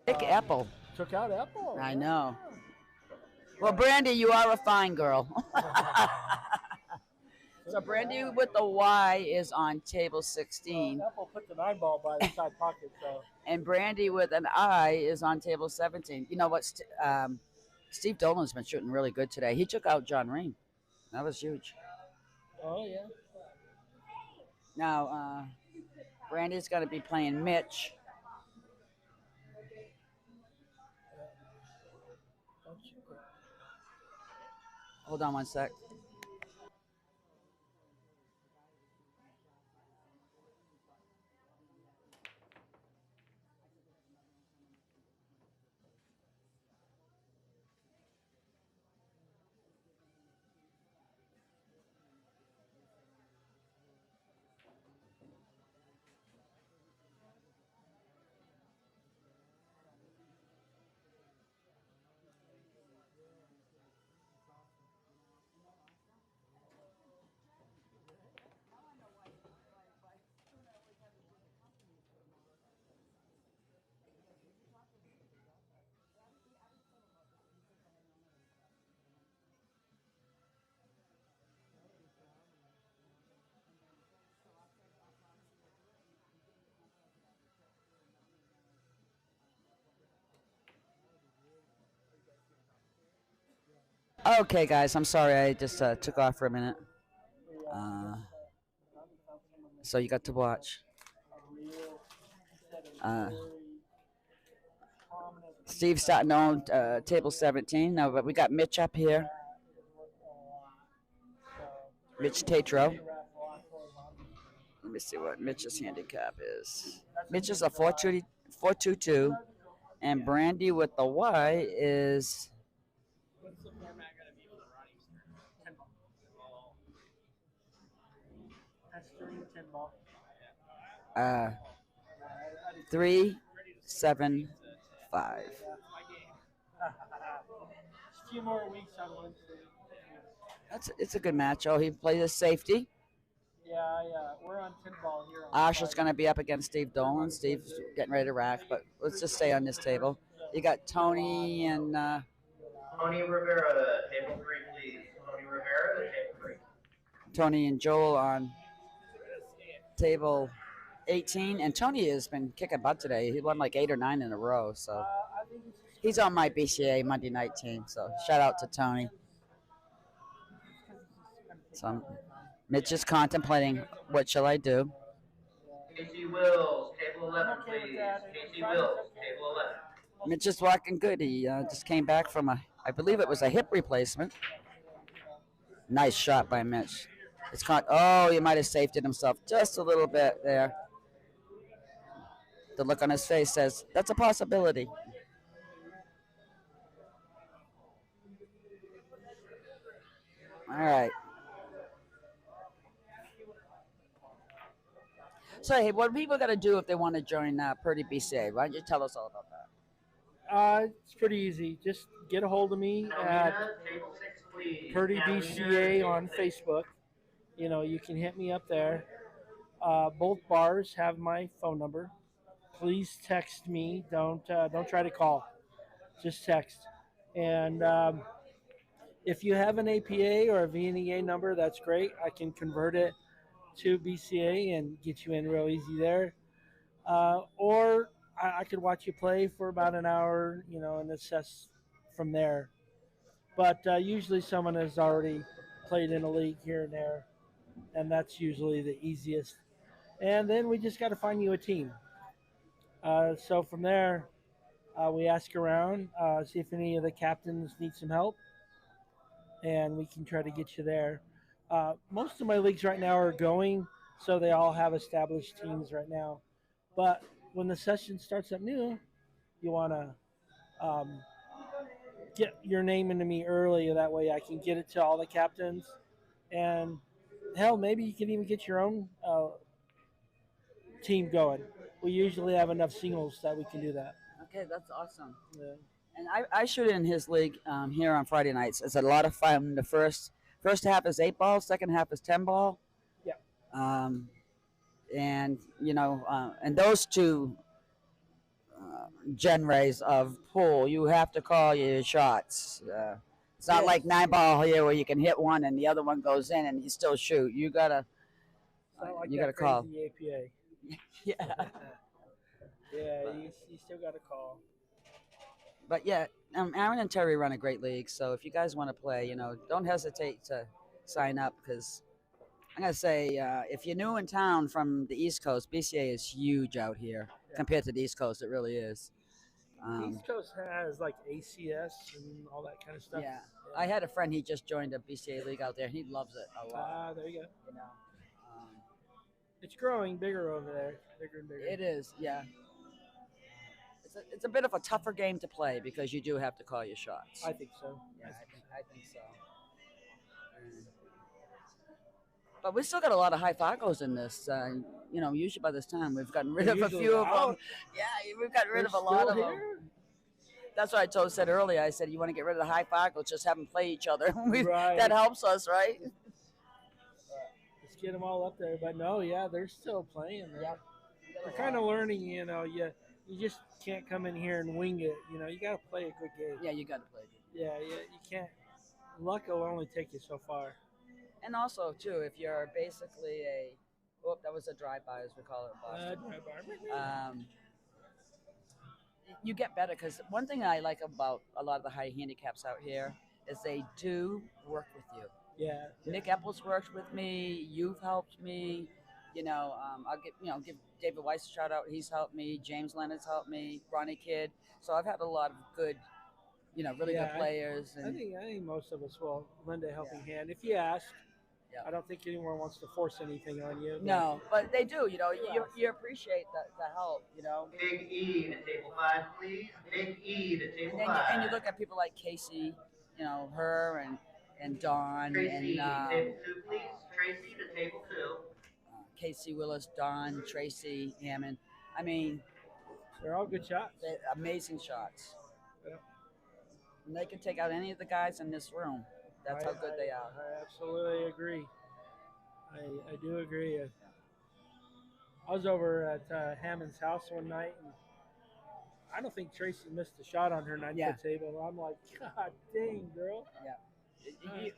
A: Pick Apple.
H: Took out Apple.
A: I know. Well, Brandy, you are a fine girl. So Brandy with the Y is on table 16.
H: Apple put the 9 ball by the side pocket, so.
A: And Brandy with an I is on table 17. You know what? Steve Dolan's been shooting really good today. He took out John Ream. That was huge.
H: Oh, yeah.
A: Now, Brandy's going to be playing Mitch. Hold on one sec. Okay, guys, I'm sorry. I just took off for a minute. So you got to watch. Steve's starting on table 17. Now, but we got Mitch up here. Mitch Tatro. Let me see what Mitch's handicap is. Mitch is a 422, and Brandy with the Y is.
H: What's the format going to be with the Ronnie Stern? 10 ball. That's 10 ball.
A: 3, 7, 5.
H: A few more weeks on Wednesday.
A: It's a good match. Oh, he plays a safety.
H: Yeah, we're on 10 ball here.
A: Arsh is going to be up against Steve Dolan. Steve's getting ready to rack, but let's just stay on this table. You got Tony and.
I: Tony Rivera, table 3, please. Tony Rivera, the table 3.
A: Tony and Joel on table 18, and Tony has been kicking butt today. He won like 8 or 9 in a row, so he's on my BCA Monday night team. So shout out to Tony. So Mitch is contemplating what shall I do.
I: Casey Wills, table 11, please. Casey Wills, table 11.
A: Mitch is walking good. He just came back from I believe it was a hip replacement. Nice shot by Mitch. It's caught. Oh, he might have saved it himself just a little bit there. The look on his face says that's a possibility. All right. So, hey, what are people going to do if they want to join Purdy BCA? Why don't you tell us all about that?
H: It's pretty easy. Just get a hold of me at Purdy BCA on Facebook. You know, you can hit me up there. Both bars have my phone number. Please text me. Don't try to call. Just text. And if you have an APA or a VNEA number, that's great. I can convert it to BCA and get you in real easy there. Or I could watch you play for about an hour, you know, and assess from there. But usually someone has already played in a league here and there, and that's usually the easiest. And then we just got to find you a team. So from there, we ask around, see if any of the captains need some help, and we can try to get you there. Most of my leagues right now are going, so they all have established teams right now. But when the session starts up new, you want to get your name into me early. That way I can get it to all the captains. And hell, maybe you can even get your own team going. We usually have enough singles that we can do that.
A: Okay, that's awesome.
H: Yeah.
A: And I shoot in his league here on Friday nights. It's a lot of fun. The first half is 8 ball, second half is 10 ball.
H: Yeah.
A: And and those two genres of pool, you have to call your shots. It's not like 9 ball here where you can hit one and the other one goes in and you still shoot. You gotta
H: Like
A: you
H: that
A: gotta call.
H: crazy APA.
A: Yeah.
H: Yeah, you still got to call.
A: But yeah, Aaron and Terri run a great league. So if you guys want to play, don't hesitate to sign up because I'm gonna say if you're new in town from the East Coast, BCA is huge out here compared to the East Coast. It really is.
H: East Coast has like ACS and all that kind of stuff.
A: Yeah, I had a friend. He just joined a BCA league out there. He loves it a lot.
H: There you go.
A: Um,
H: It's growing bigger over there, bigger and bigger.
A: it is, yeah. It's a bit of a tougher game to play because you do have to call your shots.
H: I think so.
A: Yeah, I think so. But we still got a lot of high Fargos in this. Usually by this time we've gotten rid of a few of them. Yeah, we've gotten rid of a lot of them. That's what I said earlier. I said, you want to get rid of the high Fargos, just have them play each other.
H: Right.
A: That helps us, right?
H: Let's get them all up there. But no, yeah, they're still playing.
A: Yep.
H: They're kind of learning, you just can't come in here and wing it. You got to play a good game.
A: Yeah, you got to play a good game.
H: Yeah, you can't. Luck will only take you so far.
A: And also, too, if you're basically that was a drive-by, as we call it in Boston. You get better because one thing I like about a lot of the high handicaps out here is they do work with you.
H: Yeah.
A: Nick Epples worked with me. You've helped me. I'll give David Weiss a shout out. He's helped me. James Leonard's helped me. Ronnie Kidd. So I've had a lot of good, really good players.
H: I think most of us will lend a helping hand if you ask. Yeah. I don't think anyone wants to force anything on you.
A: No, but they do. You appreciate the help.
I: Big E to table 5, please. Big E to table 5.
A: And you look at people like Casey, her and Dawn
I: Tracy,
A: and
I: table 2, please. Tracy to table 2.
A: Casey Willis, Dawn, Tracy Hammond. I mean,
H: they're all good shots.
A: They're amazing shots.
H: Yeah.
A: And they can take out any of the guys in this room. That's how good they are.
H: I absolutely agree. I do agree. I was over at Hammond's house one night, and I don't think Tracy missed a shot on her 9-foot table. I'm like, God dang, girl.
A: Yeah.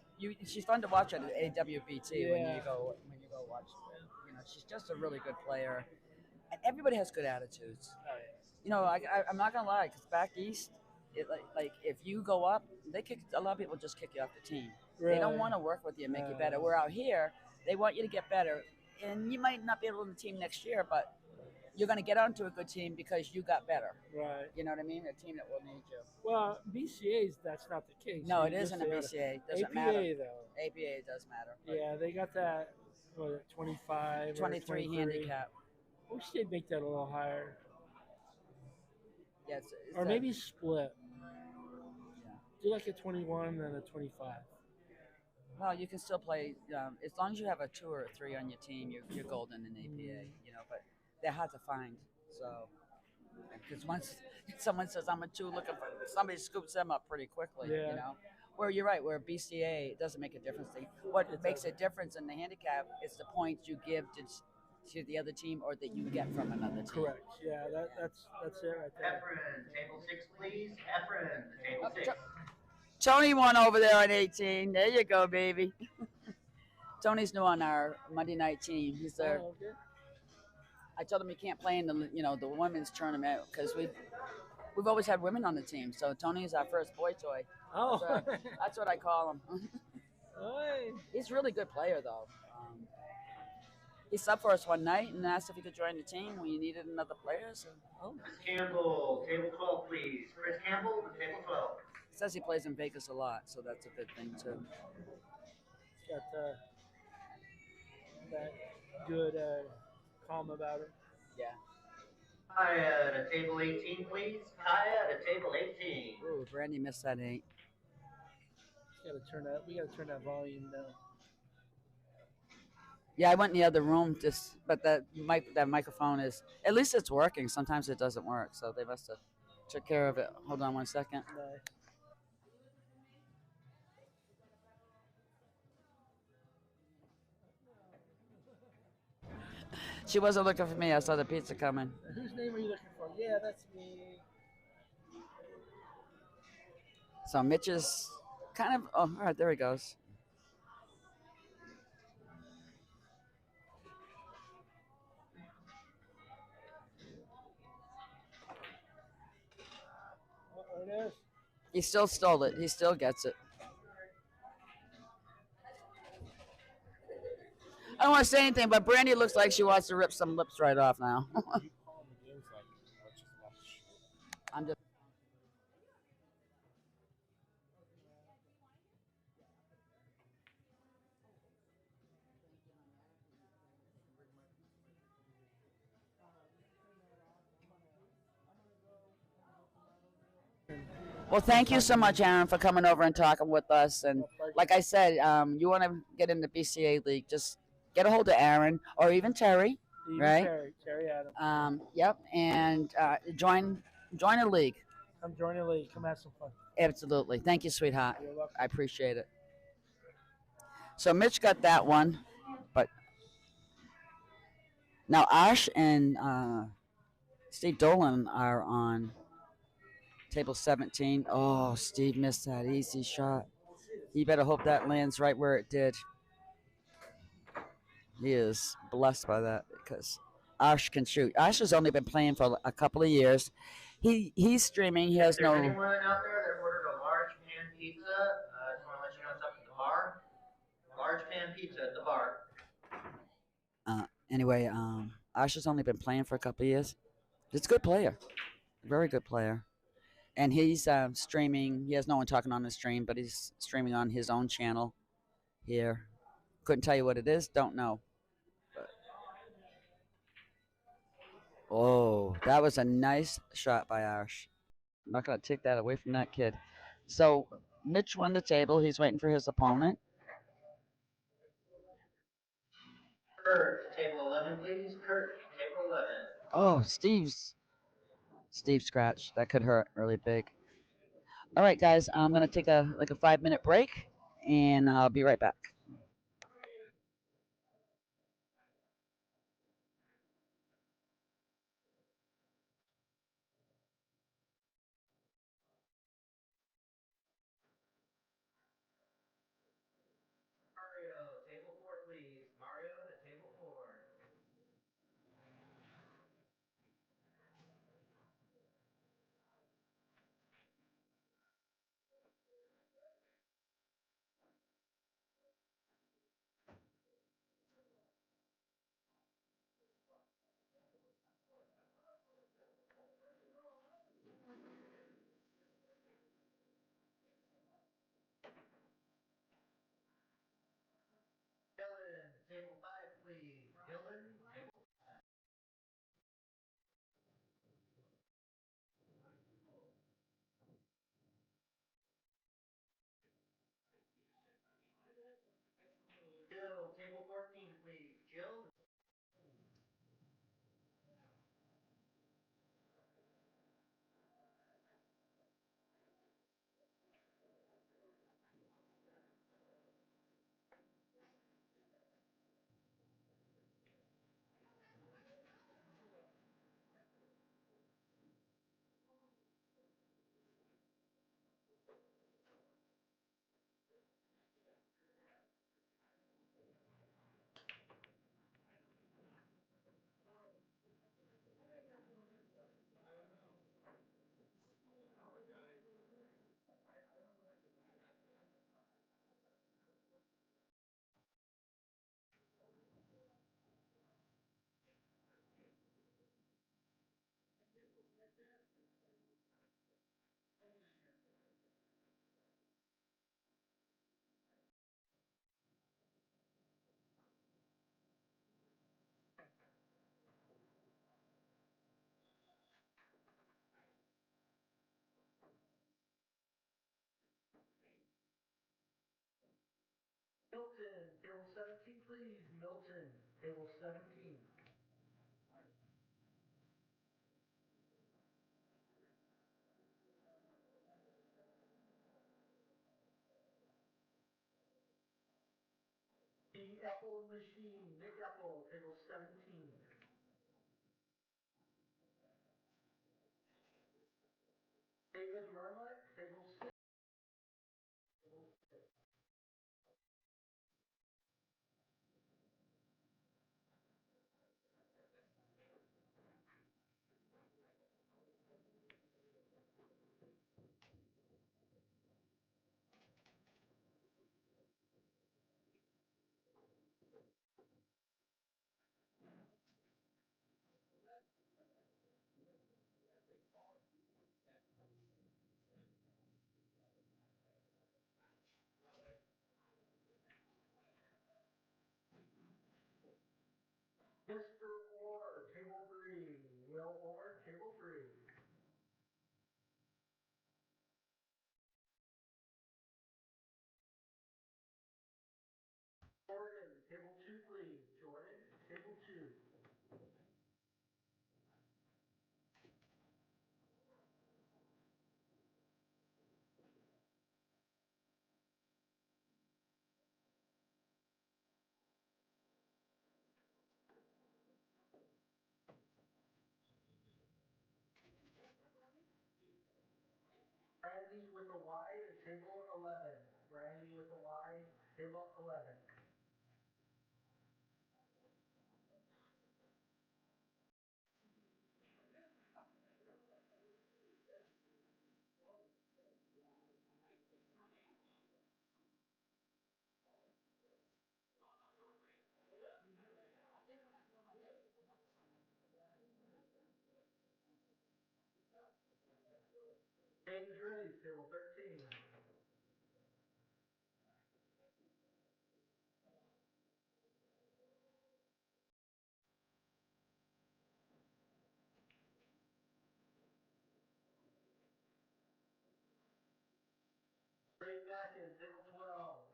A: She's fun to watch at AWBT when you go watch. She's just a really good player, and everybody has good attitudes.
H: Oh, yeah.
A: I'm not gonna lie, because back east, like if you go up, a lot of people just kick you off the team.
H: Really?
A: They don't want to work with you and make you better. We're out here, they want you to get better, and you might not be able to the team next year, but you're gonna get onto a good team because you got better.
H: Right.
A: You know what I mean? A team that will need you.
H: Well, BCA's that's not the case.
A: No, it isn't a BCA. It doesn't matter.
H: APA though.
A: APA does matter.
H: Yeah, they got that. 25
A: 23 handicap.
H: I wish they'd make that a little higher.
A: Yeah,
H: or maybe split.
A: Yeah.
H: Do like a 21 and a 25.
A: Well, you can still play as long as you have a 2 or a 3 on your team. You're golden in APA. But they're hard to find. So, because once someone says I'm a 2 looking for, somebody scoops them up pretty quickly.
H: Yeah.
A: Where you're right, where BCA it doesn't make a difference. What makes a difference in the handicap is the points you give to the other team or that you get from another team.
H: Correct. Yeah, that's it right there.
I: Efren, table 6, please. Efren, table 6.
A: Tony won over there on 18. There you go, baby. Tony's new on our Monday night team. He's there.
H: Oh, okay.
A: I told him he can't play in the women's tournament because we've always had women on the team. So Tony's our first boy toy.
H: Oh,
A: that's what I call him. He's a really good player, though. He subbed for us one night and asked if he could join the team. We needed another player. So,
I: Chris Campbell, table 12, please. Chris Campbell, table 12.
A: He says he plays in Vegas a lot, so that's a good thing, too.
H: He's got that good calm about it.
A: Yeah.
I: Kaya to table 18, please. Kaya to table 18.
A: Ooh, Brandy missed that 8.
H: Gotta turn that. We gotta turn that volume down.
A: Yeah, I went in the other room but that microphone is, at least it's working. Sometimes it doesn't work, so they must have took care of it. Hold on 1 second.
H: Nice.
A: She wasn't looking for me. I saw the pizza coming.
H: Whose name are you looking for? Yeah, that's me.
A: So Mitch is kind of, oh, all right, there he goes.
H: Oh, there it is.
A: He still stole it. He still gets it. I don't want to say anything, but Brandy looks like she wants to rip some lips right off now. I'm just. Well, thank you so much, Aaron, for coming over and talking with us. And like I said, you want to get in the BCA league, just get a hold of Aaron or even Terri, right?
H: Terri Adams.
A: Yep, and join a league.
H: Come join a league. Come have some fun.
A: Absolutely. Thank you, sweetheart.
H: You're welcome.
A: I appreciate it. So Mitch got that one, but now Arsh and Steve Dolan are on table 17. Oh, Steve missed that easy shot. You better hope that lands right where it did. He is blessed by that because Arsh can shoot. Arsh has only been playing for a couple of years. He's streaming. He has
I: If there's
A: no.
I: anyone out there that ordered a large pan pizza, I just want to let you know it's up at the bar. Large pan pizza at the bar.
A: Anyway, Arsh has only been playing for a couple of years. He's a good player, very good player, and he's streaming. He has no one talking on the stream, but he's streaming on his own channel here. Couldn't tell you what it is. Don't know. But. Oh, that was a nice shot by Arsh. I'm not going to take that away from that kid. So Mitch won the table. He's waiting for his opponent.
I: Kurt, table 11, please. Kurt, table 11.
A: Oh, Steve scratch. That could hurt really big. All right, guys. I'm going to take a 5-minute break, and I'll be right back.
I: Mario, table 4, please. Mario to table 4.
B: Milton, table 17. The Apple Machine, Nick Apple, table 17. David Merlin, table 6. Mr. Orr, table 3. Will Orr, table 3. Jordan, table 2, please. Jordan, table 2. Brandy with a Y at table 11. Brandy with a Y, table 11. James Ray, table 13. Ray Mackin, table 12.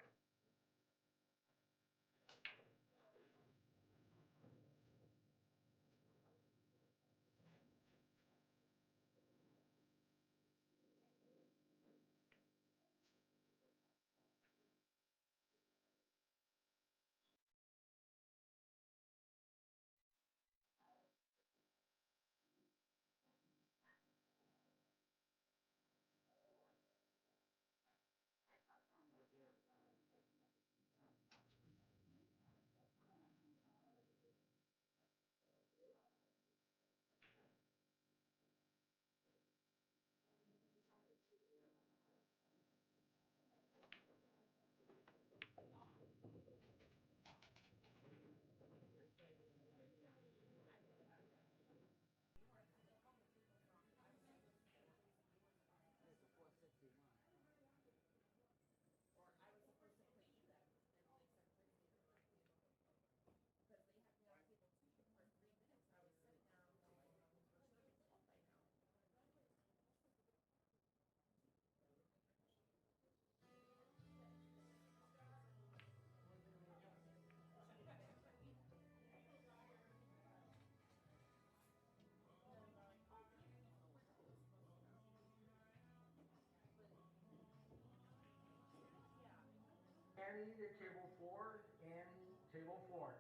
B: Annie to table 4. Annie, table 4.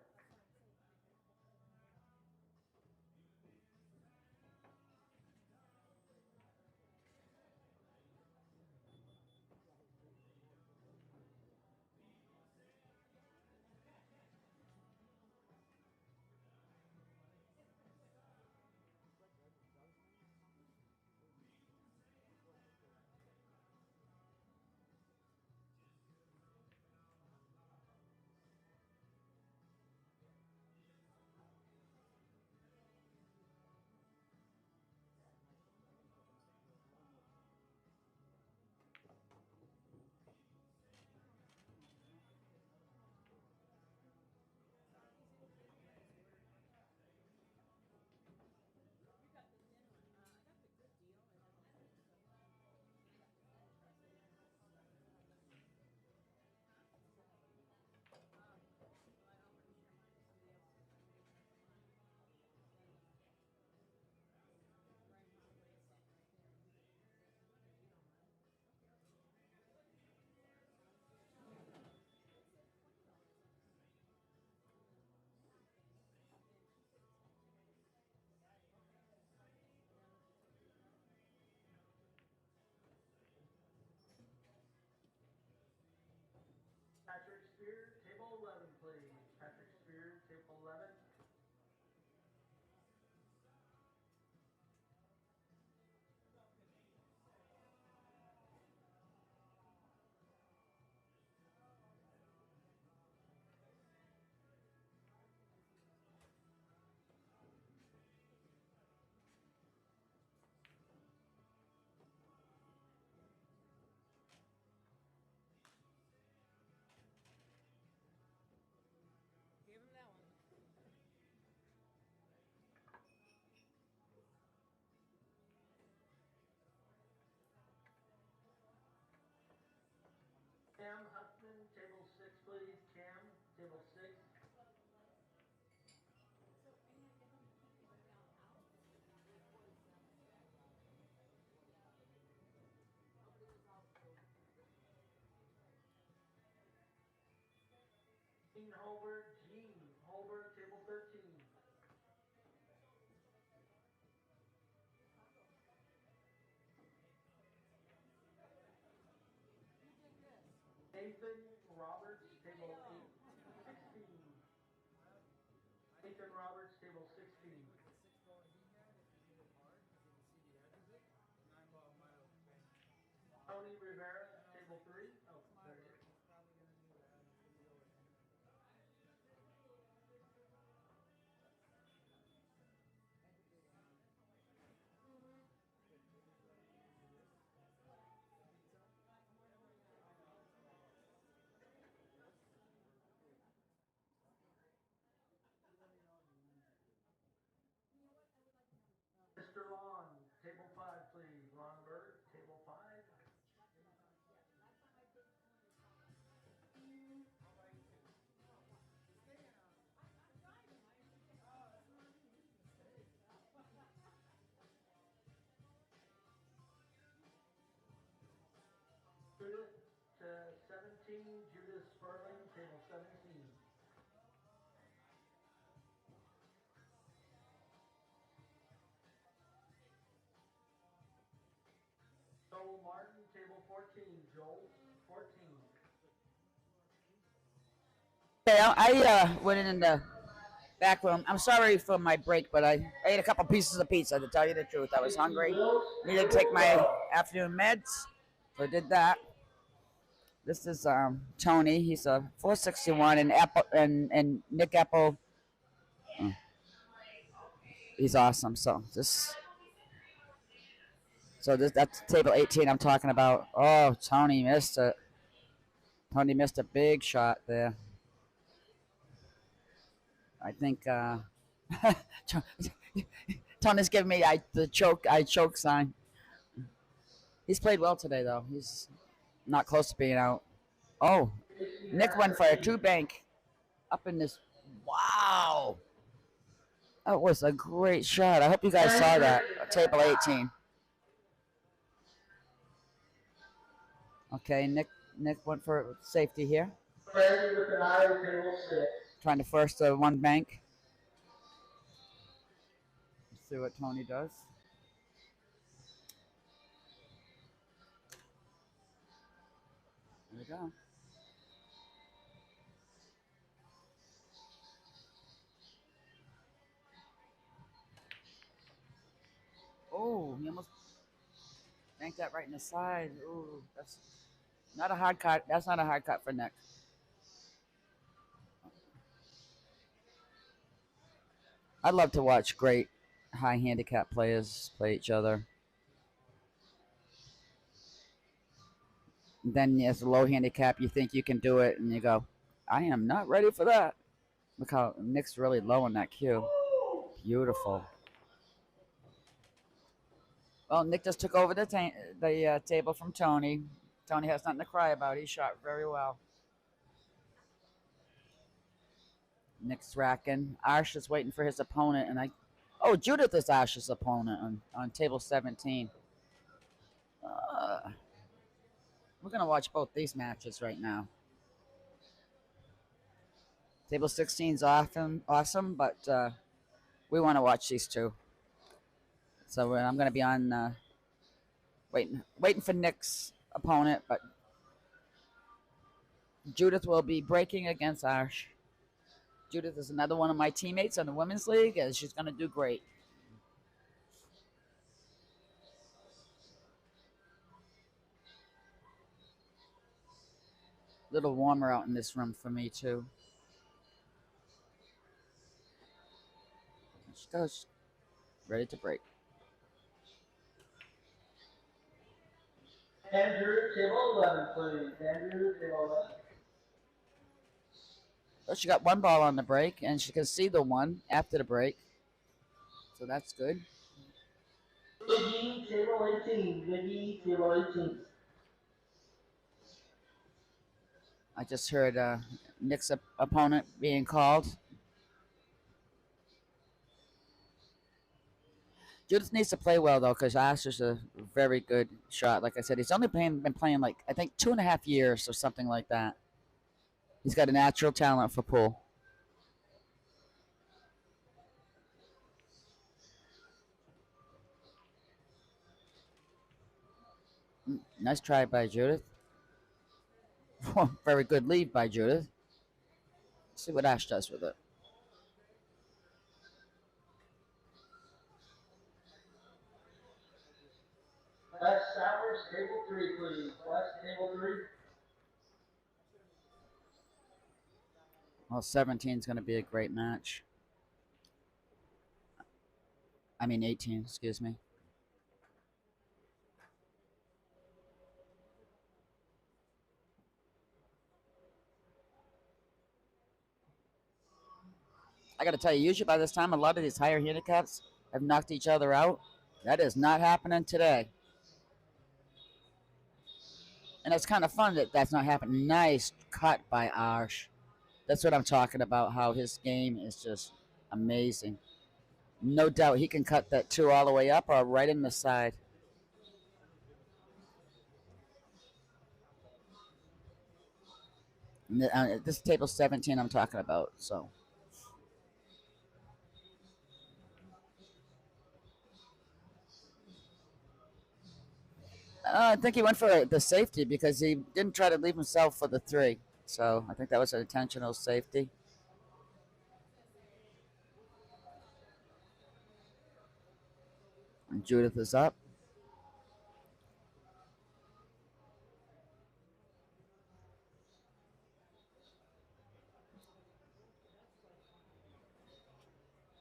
B: Nathan Roberts, table 16. Nathan Roberts, table 16. Tony Rivera, table 3. Oh, there it is. Mr. Long, table 5, please. Long Bird, table 5. Judith to 17, Judith Sperling, table 17. Joel Martin, table 14. Joel, 14.
A: Okay, I went in the back room. I'm sorry for my break, but I ate a couple pieces of pizza, to tell you the truth. I was hungry. Needed to take my afternoon meds, so I did that. This is Tony. He's a 461, and Nick Apple. He's awesome. That's table 18 I'm talking about. Oh, Tony missed it. Tony missed a big shot there. I think Tony's giving me the choke sign. He's played well today though. He's not close to being out. Oh, Nick went for a 2-bank up in this. Wow. That was a great shot. I hope you guys saw that. Table 18. Okay, Nick went for safety here. Trying to first 1-bank. Let's see what Tony does. There we go. Oh, he almost banked that right in the side. Ooh, that's not a hard cut. That's not a hard cut for Nick. I'd love to watch great high handicap players play each other. And then as a low handicap, you think you can do it, and you go, I am not ready for that. Look how Nick's really low in that cue. Beautiful. Well, Nick just took over the table from Tony. Tony has nothing to cry about. He shot very well. Nick's racking. Arsh is waiting for his opponent, and Judith is Arsh's opponent on table 17. We're gonna watch both these matches right now. Table 16 is awesome, but we want to watch these two. So I'm gonna be on waiting for Nick's opponent, but Judith will be breaking against Arsh. Judith is another one of my teammates on the women's league, and she's going to do great. A little warmer out in this room for me, too. She goes. Ready to break.
B: Andrew, table 11, please. Andrew, table 11.
A: Oh, she got one ball on the break, and she can see the one after the break. So that's good.
B: Biggie, table 18. Biggie, table 18.
A: I just heard Nick's opponent being called. Judith needs to play well, though, because Arsh is a very good shot. Like I said, he's only been playing, like, I think 2.5 years or something like that. He's got a natural talent for pool. Nice try by Judith. Very good lead by Judith. Let's see what Ash does with it.
B: Last Sowers, table 3, please. Last table 3.
A: Well, 17 is going to be a great match. I mean 18, excuse me. I got to tell you, usually by this time, a lot of these higher handicaps have knocked each other out. That is not happening today. And it's kind of fun that that's not happening. Nice cut by Arsh. That's what I'm talking about, how his game is just amazing. No doubt he can cut that 2 all the way up or right in the side. This is table 17 I'm talking about, so. I think he went for the safety because he didn't try to leave himself for the 3. So I think that was an intentional safety. And Judith is up.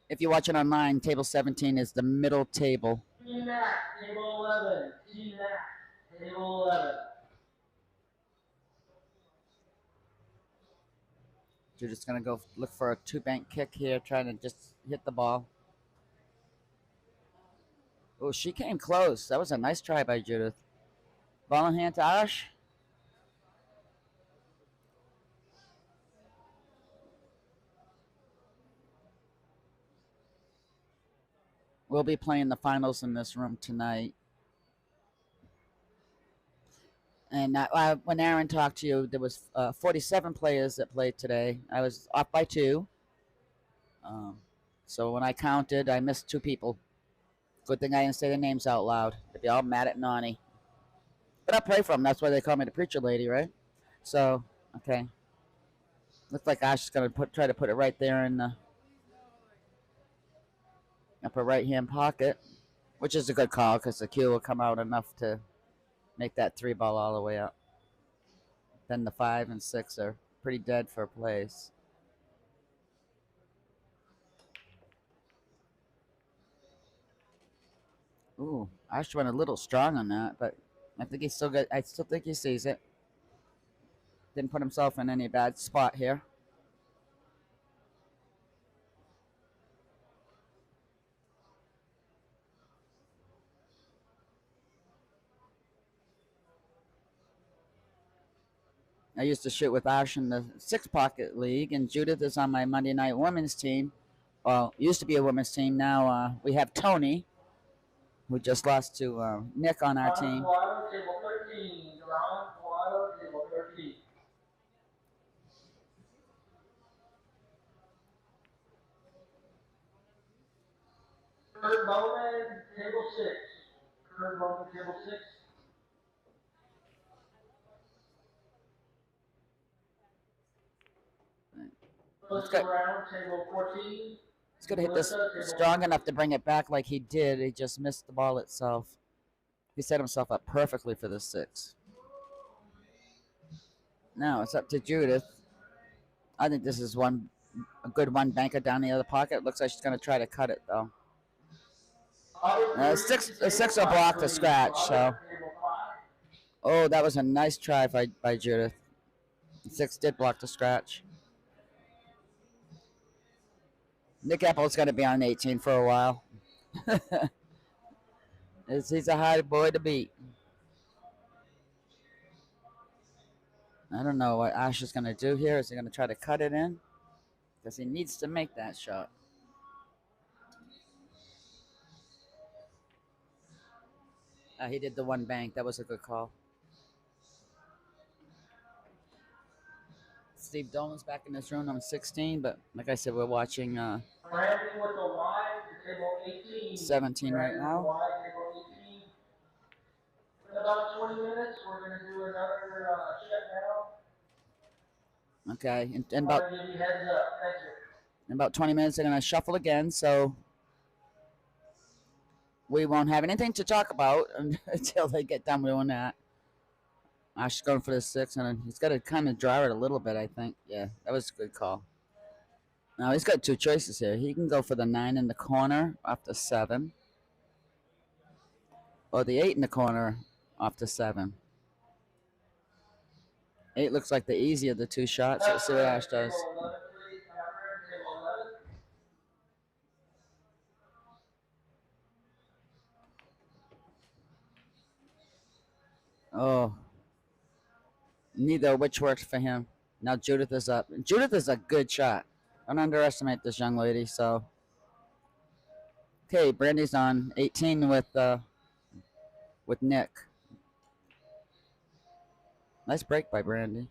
A: If you're watching online, table 17 is the middle table.
B: T-Mac, table 11. T-Mac, table 11.
A: Judith's going to go look for a 2-bank kick here, trying to just hit the ball. Oh, she came close. That was a nice try by Judith. Ball in hand to Arsh. We'll be playing the finals in this room tonight. And when Aaron talked to you, there was 47 players that played today. I was off by 2. So when I counted, I missed 2 people. Good thing I didn't say their names out loud. They'd be all mad at Noni. But I pray for them. That's why they call me the preacher lady, right? So, okay. Looks like Ash is going to try to put it right there in the upper right-hand pocket, which is a good call because the cue will come out enough to make that 3 ball all the way up. Then the 5 and 6 are pretty dead for place. Ooh, Arsh went a little strong on that, but I think he's still good. I still think he sees it. Didn't put himself in any bad spot here. I used to shoot with Arsh in the 6-pocket league, and Judith is on my Monday night women's team. Well, used to be a women's team. Now we have Tony, who just lost to Nick on our team.
B: Table 13. Table 13. Kurt Bowman, table 6. Kurt Bowman, table 6.
A: Let's go.
B: Around table 14.
A: He's going to hit this strong enough to bring it back like he did. He just missed the ball itself. He set himself up perfectly for the 6. Now it's up to Judith. I think this is a good one banker down the other pocket. Looks like she's going to try to cut it, though. The 6 will block the scratch, so. Oh, that was a nice try by Judith. The 6 did block the scratch. Nick Apple's going to be on 18 for a while. He's a hard boy to beat. I don't know what Ash is going to do here. Is he going to try to cut it in? Because he needs to make that shot. He did the 1 bank. That was a good call. Steve Dolan's back in this room, number 16, but like I said, we're watching
B: Brandon with the Y to table 18.
A: 17 right now.
B: Y, table 18. In about 20 minutes, we're going to do another shutdown.
A: Okay, in
B: I'll give you heads up. Thank you.
A: in about 20 minutes, they're gonna shuffle again, so we won't have anything to talk about until they get done doing that. Arsh is going for the 6, and he's got to kind of draw it a little bit, I think. Yeah, that was a good call. Now he's got two choices here. He can go for the 9 in the corner off the 7, or the 8 in the corner off the 7. 8 looks like the easier of the two shots. Let's see what Arsh does. Oh, neither which worked for him. Now Judith is up. Judith is a good shot. Don't underestimate this young lady. So, okay, Brandy's on 18 with Nick. Nice break by Brandy.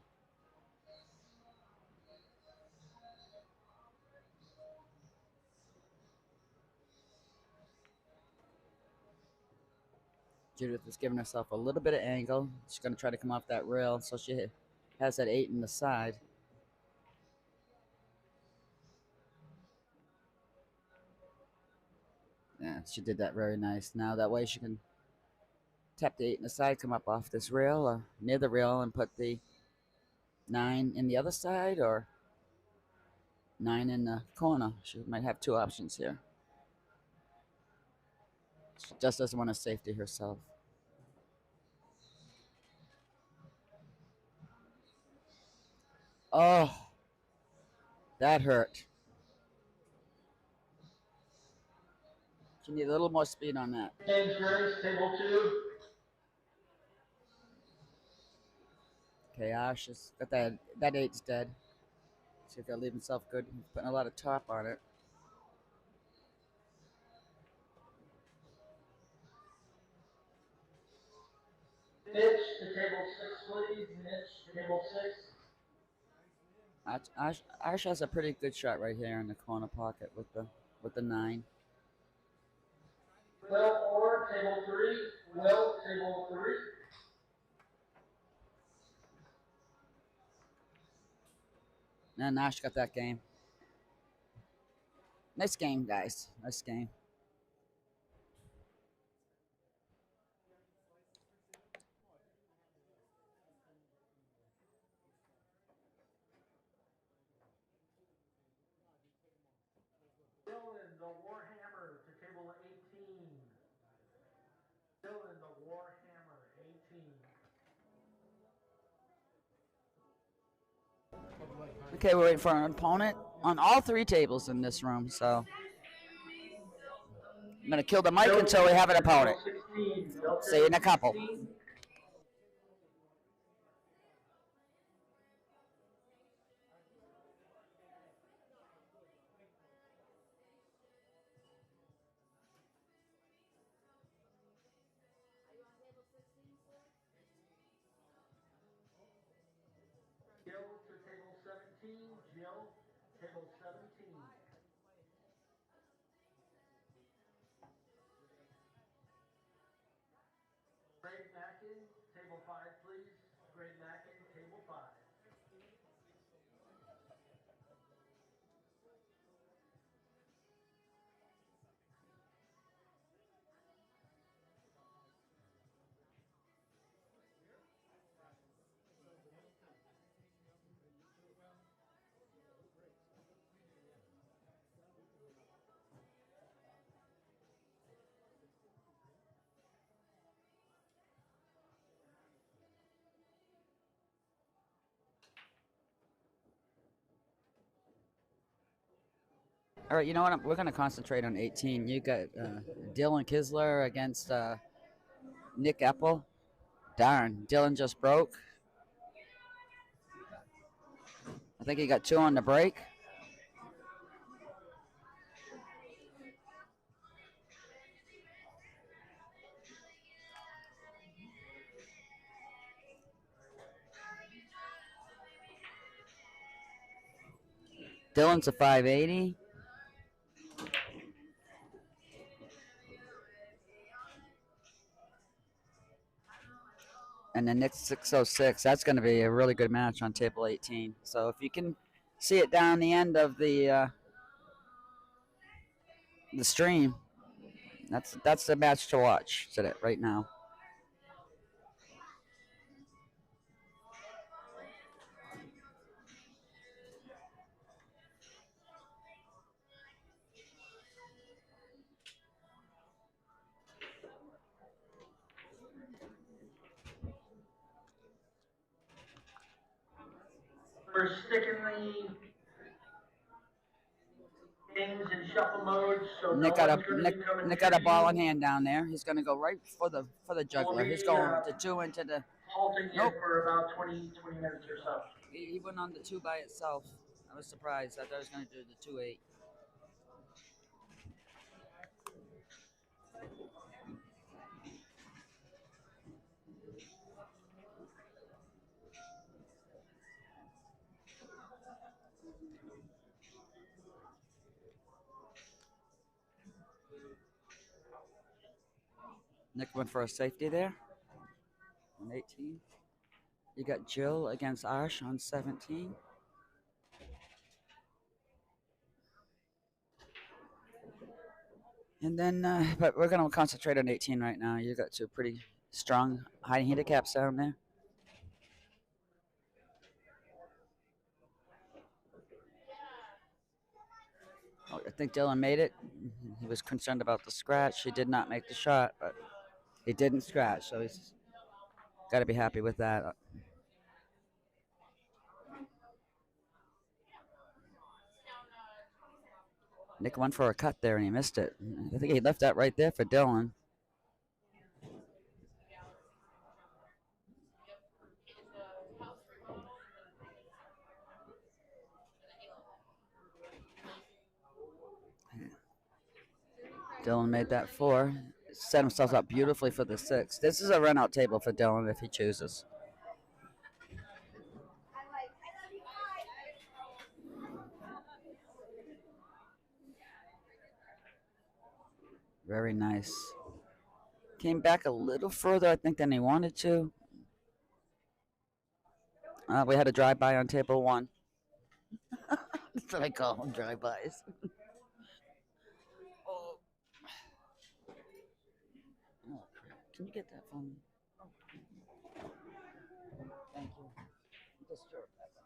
A: Judith is giving herself a little bit of angle. She's going to try to come off that rail, so she has that 8 in the side. Yeah, she did that very nice. Now that way she can tap the 8 in the side, come up off this rail or near the rail and put the 9 in the other side or 9 in the corner. She might have two options here. She just doesn't want to safety herself. Oh, that hurt. She needs a little more speed on that.
B: James Grace, table 2.
A: Okay, Arsh has got that 8's dead. See if he'll leave himself good. He's putting a lot of top on it.
B: Mitch to table 6, please. Mitch, table 6.
A: Arsh has a pretty good shot right here in the corner pocket with the 9.
B: Will Orr, table 3. Will, table 3.
A: And Arsh got that game. Nice game, guys. Nice game.
B: Dylan, the Warhammer to table 18. Dylan, the Warhammer, 18.
A: Okay, we're waiting for an opponent on all 3 tables in this room, so I'm gonna kill the mic until we have an opponent. See you in a couple.
B: Jill to table 17. Jill, table 17. Greg Mackin, table 5, please. Greg Mackin, table 5.
A: All right, you know what? We're going to concentrate on 18. You got Dylan Kisler against Nick Apple. Darn, Dylan just broke. I think he got 2 on the break. Dylan's a 580. and then Nick 606. That's going to be a really good match on table 18. So if you can see it down the end of the stream, that's the match to watch today right now.
B: We're sticking the kings in shuffle mode, so
A: Nick
B: no
A: got
B: one's
A: a
B: going to be coming
A: Nick
B: near
A: got a ball
B: you.
A: in hand down there. He's going to go right for the juggler. He's going to 2 into the.
B: Halting
A: Nope.
B: it for about 20 minutes or so.
A: He went on the 2 by itself. I was surprised. I thought he was going to do the 2-8. Nick went for a safety there on 18. You got Jill against Arsh on 17. And then, but we're going to concentrate on 18 right now. You got 2 pretty strong high handicaps down there. Oh, I think Dylan made it. He was concerned about the scratch. He did not make the shot, but he didn't scratch, so he's got to be happy with that. Nick went for a cut there and he missed it. I think he left that right there for Dylan. Dylan made that 4. Set himself up beautifully for the 6. This is a run-out table for Dylan if he chooses. Very nice. Came back a little further, I think, than he wanted to. We had a drive-by on table 1. That's what I call them, drive-bys. Oh, crap. Can you get that for me? Thank you. Just stir it back up.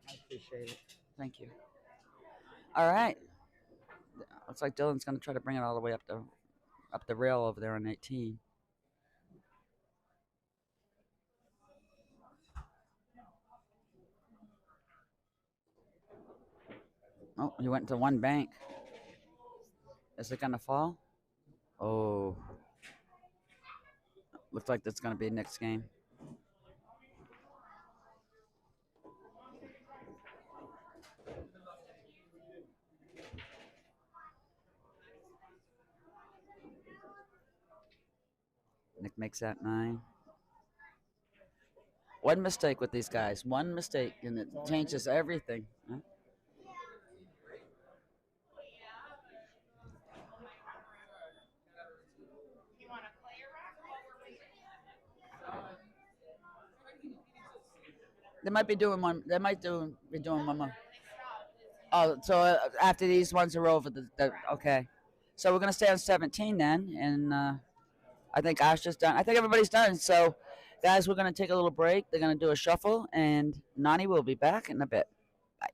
A: I appreciate it. Thank you. All right. Looks like Dylan's going to try to bring it all the way up the rail over there on 18. Oh, he went to 1 bank. Is it going to fall? Oh. Looks like that's going to be Nick's game. Nick makes that 9. One mistake with these guys. One mistake, and it changes everything. Huh? They might be doing one. They might be doing one more. Oh, so after these ones are over, okay. So we're gonna stay on 17 then, and I think Arsh is done. I think everybody's done. So, guys, we're gonna take a little break. They're gonna do a shuffle, and Noni will be back in a bit. Bye.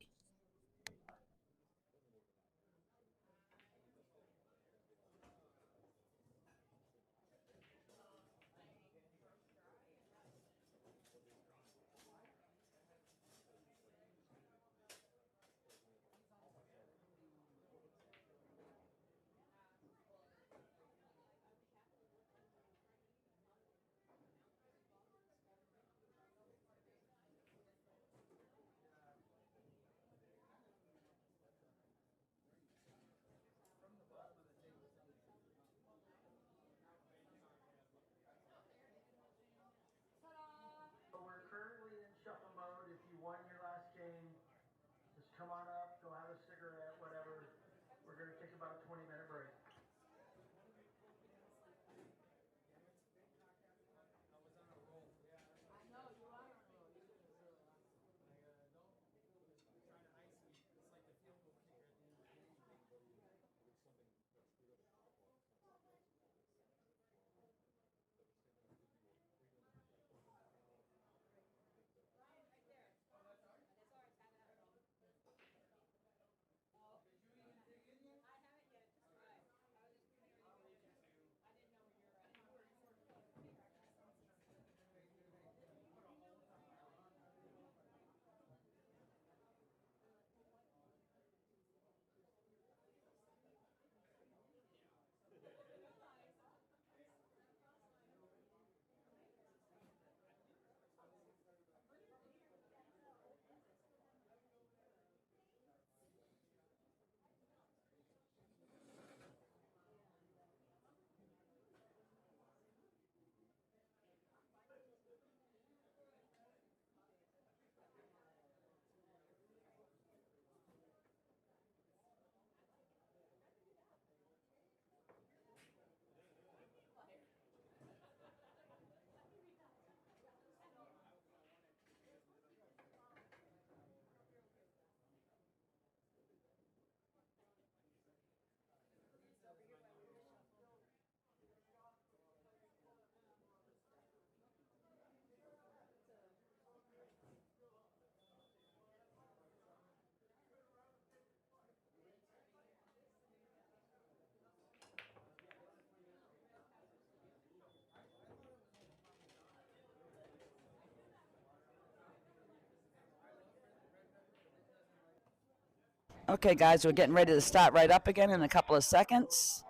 A: Okay, guys, we're getting ready to start right up again in a couple of seconds.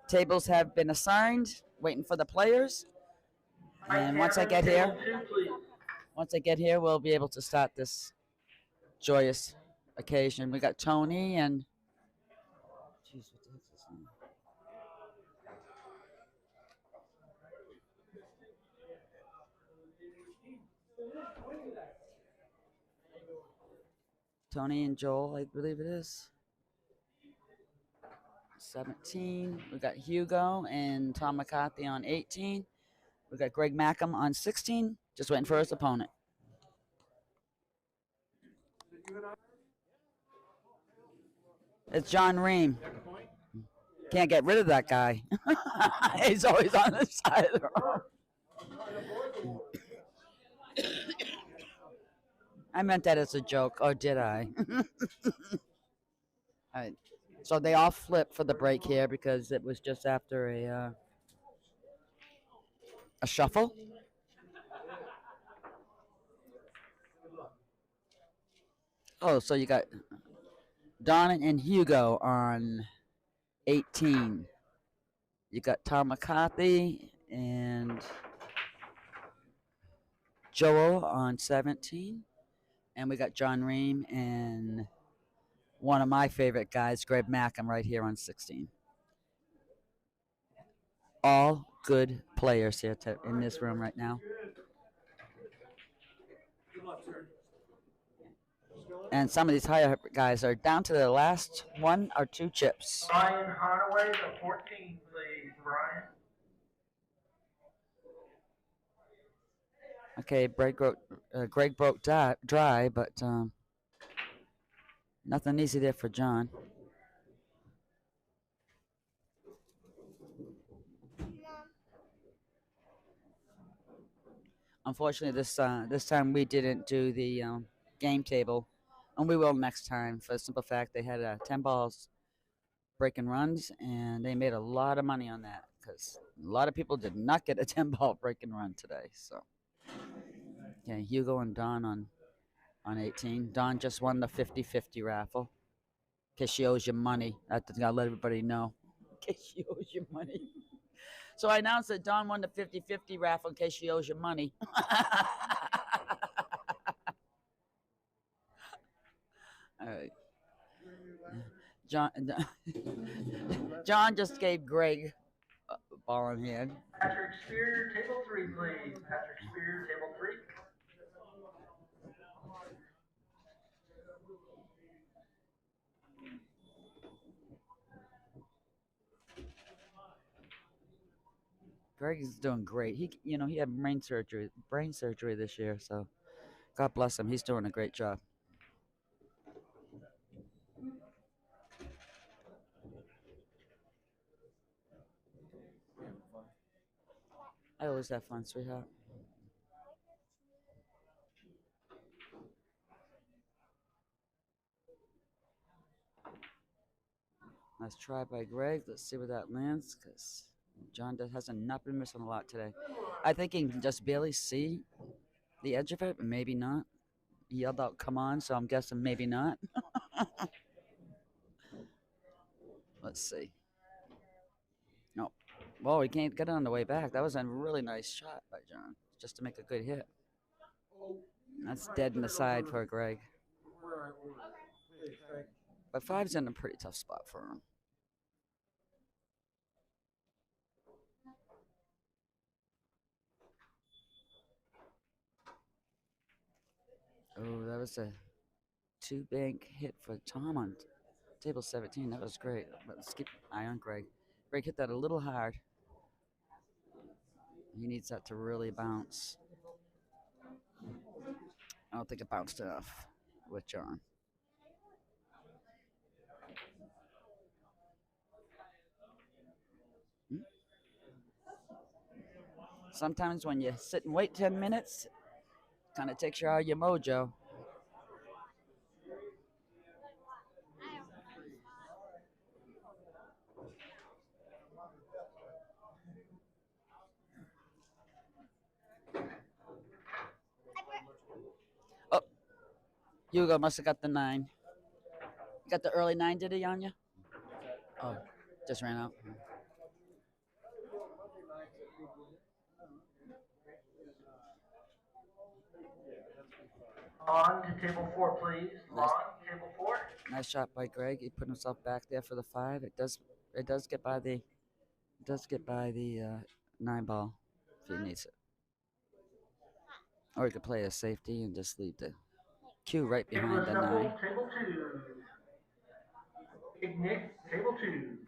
A: Tables have been assigned, waiting for the players. And once I get here, we'll be able to start this joyous occasion. We got Tony and jeez, what the heck's his name? Tony and Joel, I believe it is. 17. We got Hugo and Tom McCarthy on 18. We got Greg Mackham on 16. Just waiting for his opponent. It's John Ream. Can't get rid of that guy. He's always on the side of the road. I meant that as a joke, or did I? All right. So they all flipped for the break here because it was just after a shuffle. Oh, so you got Don and Hugo on 18. You got Tom McCarthy and Joel on 17. And we got John Ream and one of my favorite guys, Greg Mackham, right here on 16. All good players here in this room right now. And some of these higher guys are down to the last 1 or 2 chips.
B: Brian Honaway, the 14, please, Brian.
A: Okay, Greg broke dry, but nothing easy there for John. Unfortunately, this time we didn't do the game table, and we will next time for the simple fact they had 10 balls breaking runs, and they made a lot of money on that because a lot of people did not get a 10-ball breaking run today. So, yeah, Hugo and Don on 18. Don just won the 50-50 raffle. In case she owes you money, I gotta let everybody know. In case she owes you money. So I announced that Don won the 50-50 raffle in case she owes you money. All right. John just gave Greg a ball in hand.
B: Patrick Spear, table 3, please. Patrick Spear, table 3.
A: Greg is doing great. He had brain surgery this year, so God bless him. He's doing a great job. I always have fun, sweetheart. Nice try by Greg. Let's see where that lands, because John hasn't not been missing a lot today. I think he can just barely see the edge of it, but maybe not. He yelled out, "Come on," so I'm guessing maybe not. Let's see. No. Well, he can't get on the way back. That was a really nice shot by John, just to make a good hit. That's dead in the side for Greg. But 5's in a pretty tough spot for him. Oh, that was a 2-bank hit for Tom on table 17. That was great. But let's keep an eye on Greg. Greg hit that a little hard. He needs that to really bounce. I don't think it bounced enough with John. Sometimes when you sit and wait 10 minutes, kind of takes you out of your mojo. Oh, Hugo must have got the 9. Got the early 9, did he, on you? Oh, just ran out.
B: On to table 4, please.
A: Nice.
B: On table 4.
A: Nice shot by Greg. He put himself back there for the 5. It does get by the 9 ball if he needs it. Or he could play a safety and just leave the cue right behind the 9.
B: Table 2. Nick, table 2.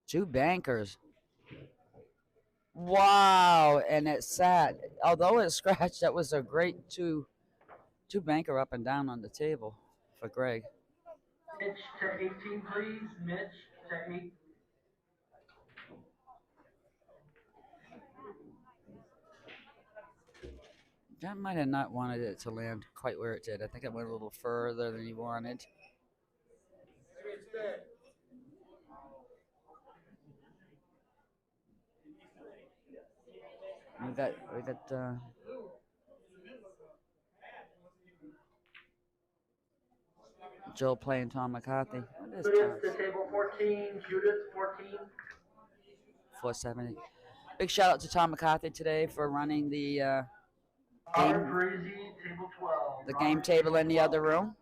A: 2 bankers. Wow, and it sat. Although it scratched, that was a great two banker up and down on the table for Greg.
B: Mitch to 18, please. Mitch to 8.
A: John might have not wanted it to land quite where it did. I think it went a little further than he wanted. We got Joe playing Tom McCarthy. What is
B: Judith to table 14. Judith 14.
A: 470. Big shout out to Tom McCarthy today for running the
B: Table 12.
A: game table in the other room.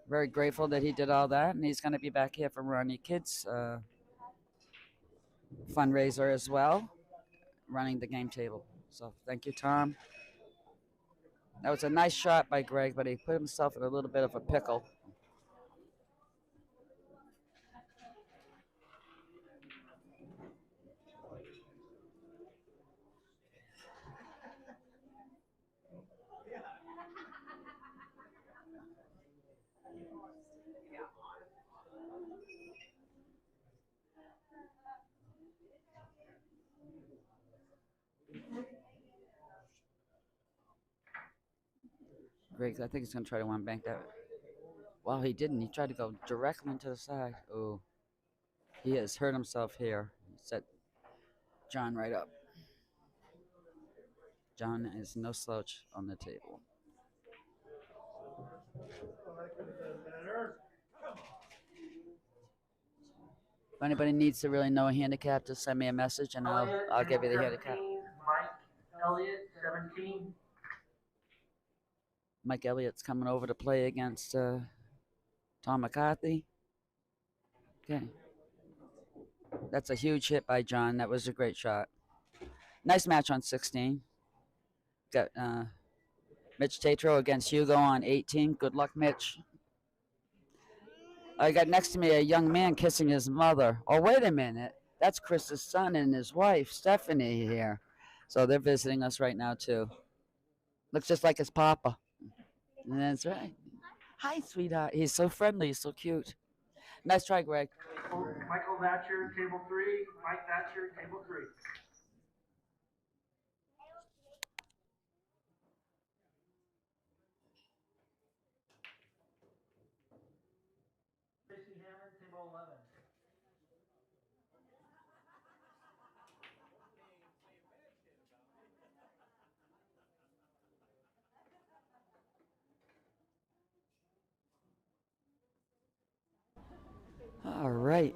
A: Very grateful that he did all that, and he's going to be back here for Ronnie Kids fundraiser as well, running the game table. So thank you, Tom. That was a nice shot by Greg, but he put himself in a little bit of a pickle. Greg, I think he's going to try to one bank that. Well, he didn't. He tried to go directly into the side. Oh, he has hurt himself here. He set John right up. John is no slouch on the table. If anybody needs to really know a handicap, just send me a message and I'll give you the handicap.
B: Mike Elliott, 17.
A: Mike Elliott's coming over to play against Tom McCarthy. Okay. That's a huge hit by John. That was a great shot. Nice match on 16. Got Mitch Tatro against Hugo on 18. Good luck, Mitch. I got next to me a young man kissing his mother. Oh, wait a minute. That's Chris's son and his wife, Stephanie, here. So they're visiting us right now, too. Looks just like his papa. That's right. Hi, sweetheart. He's so friendly. He's so cute. Nice try, Greg.
B: Michael Thatcher, table 3. Mike Thatcher, table 3. Tracy Hammond, table 11.
A: All right.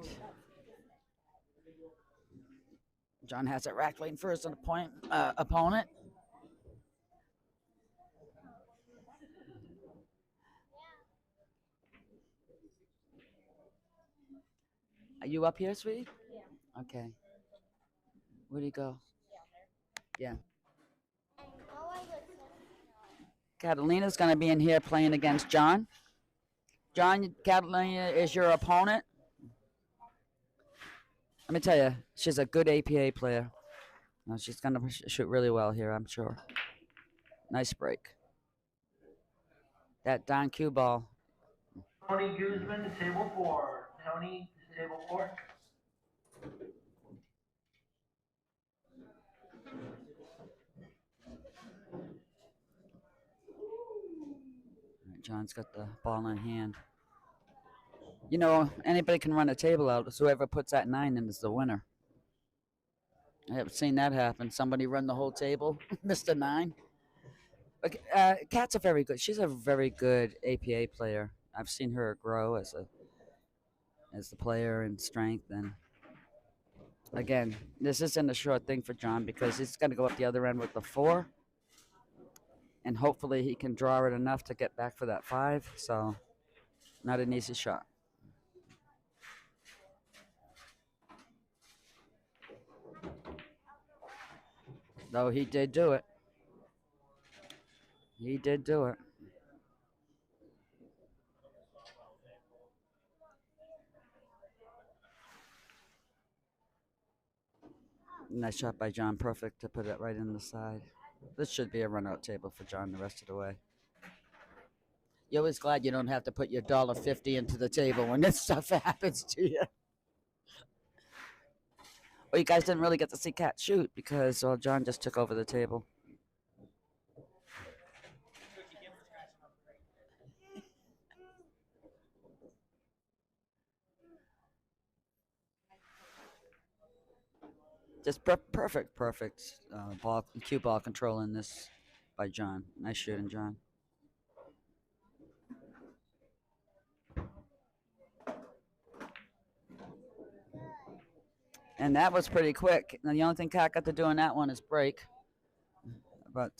A: John has it racked waiting for his opponent. Are you up here, sweetie? Yeah. Okay. Where'd he go? Yeah. Catalina's going to be in here playing against John. John, Catalina is your opponent. Let me tell you, she's a good APA player. She's going to shoot really well here, I'm sure. Nice break. That Don Q ball.
B: Tony Guzman to table 4. Tony to table 4.
A: John's got the ball in hand. You know, anybody can run a table out, so whoever puts that 9 in is the winner. I haven't seen that happen. Somebody run the whole table, missed a 9. Kat's a very good. She's a very good APA player. I've seen her grow as the player in strength. And again, this isn't a short thing for John because he's going to go up the other end with the 4, and hopefully he can draw it enough to get back for that 5. So, not an easy shot. Though he did do it. He did do it. Nice shot by John. Perfect to put it right in the side. This should be a run-out table for John the rest of the way. You're always glad you don't have to put your $1.50 into the table when this stuff happens to you. Well, you guys didn't really get to see Kat shoot because John just took over the table. Just perfect cue ball control in this by John. Nice shooting, John. And that was pretty quick. And the only thing Kat got to do in that one is break. But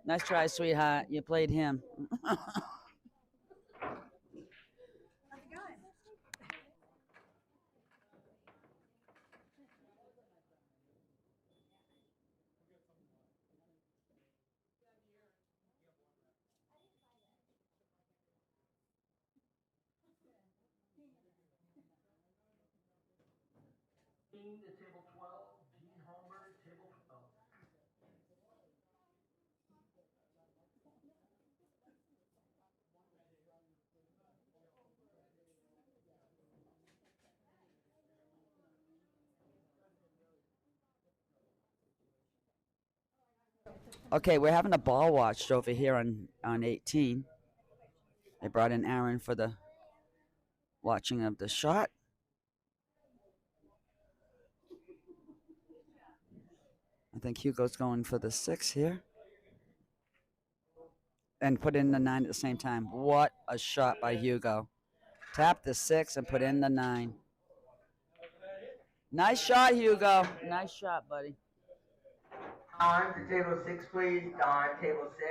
A: nice try, sweetheart. You played him.
B: To table 12, Gene Holmberg, table 12.
A: Okay, we're having a ball watched over here on 18. They brought in Aaron for the watching of the shot. I think Hugo's going for the 6 here. And put in the 9 at the same time. What a shot by Hugo. Tap the 6 and put in the 9. Nice shot, Hugo. Nice shot, buddy.
D: On to table 6, please. Don, table 6.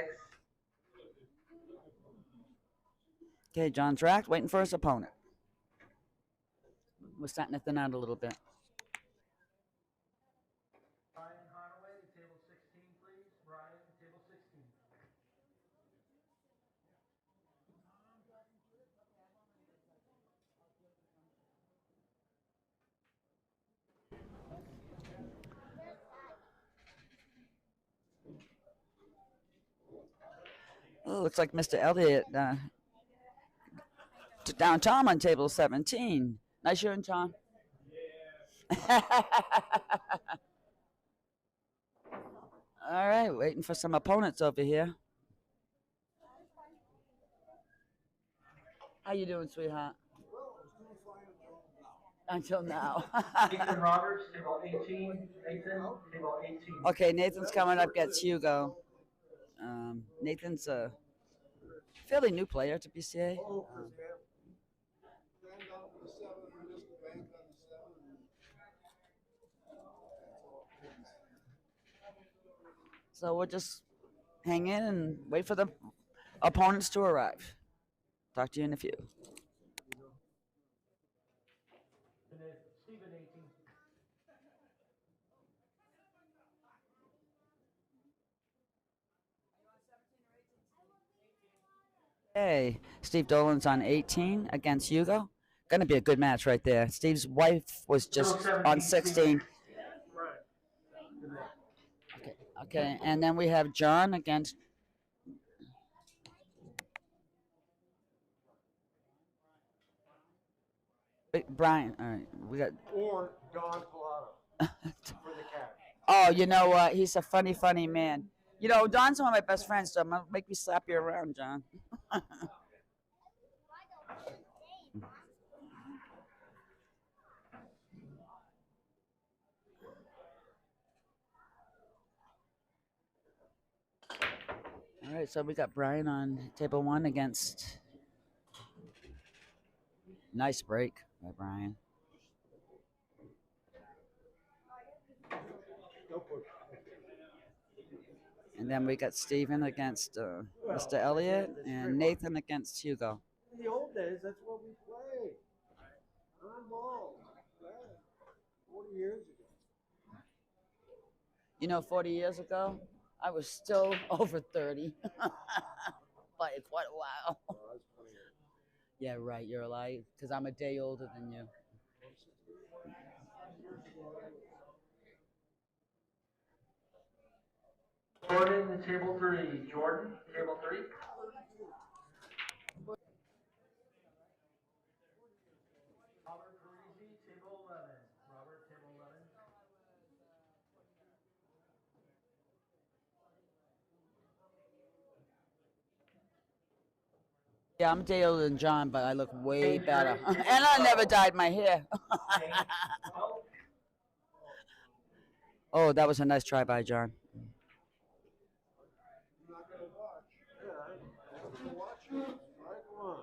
A: Okay, John's racked, waiting for his opponent. We're starting to thin out a little bit.
B: Brian Honaway, table 16, please. Brian, table 16.
A: Oh, looks like Mr. Elliott down Tom on table 17. Nice shooting, Tom. All right, waiting for some opponents over here. How you doing, sweetheart? Until now.
B: Nathan Roberts, table 18. Nathan, table 18.
A: Okay, Nathan's coming up, gets Hugo. Nathan's a fairly new player to PCA. So we'll just hang in and wait for the opponents to arrive. Talk to you in a few.
B: Stephen 18.
A: Hey, Steve Dolan's on 18 against Hugo. Gonna be a good match right there. Steve's wife was just on 16. Okay, and then we have John against Brian. All right, we got.
F: Or Don Pilato for the cat.
A: Oh, you know what? He's a funny, funny man. You know, Don's one of my best friends, so I'm gonna make me slap you around, John. right, so we got Brian on table 1 against. Nice break by Brian. And then we got Steven against Mr. Elliott and Nathan against Hugo.
F: In the old days, that's what we played. On ball. 40 years ago.
A: You know, 40 years ago, I was still over 30 by quite a while. Yeah, right, you're alive, because I'm a day older than you.
B: Jordan, table 3. Jordan, table 3. Robert Parisi, table 11. Robert, table 11.
A: Yeah, I'm a day older than John, but I look way better. And I never dyed my hair. Oh, that was a nice try by John.
F: I'm not going to watch. Yeah, I'm going to watch it. Right, come on.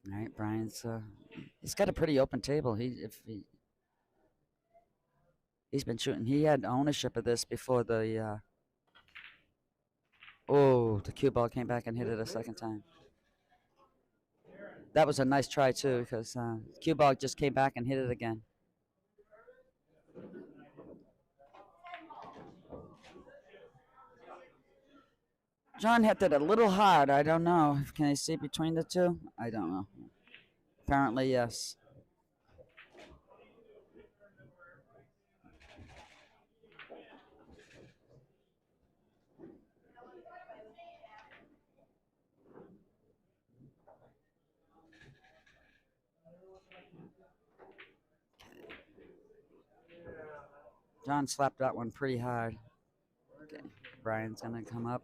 A: All right, Brian's he's got a pretty open table. He's been shooting. He had ownership of this before the the cue ball came back and hit it a second time. That was a nice try too, because cue ball just came back and hit it again. John hit it a little hard. I don't know. Can I see between the two? I don't know. Apparently, yes. John slapped that one pretty hard. Okay, Brian's gonna come up.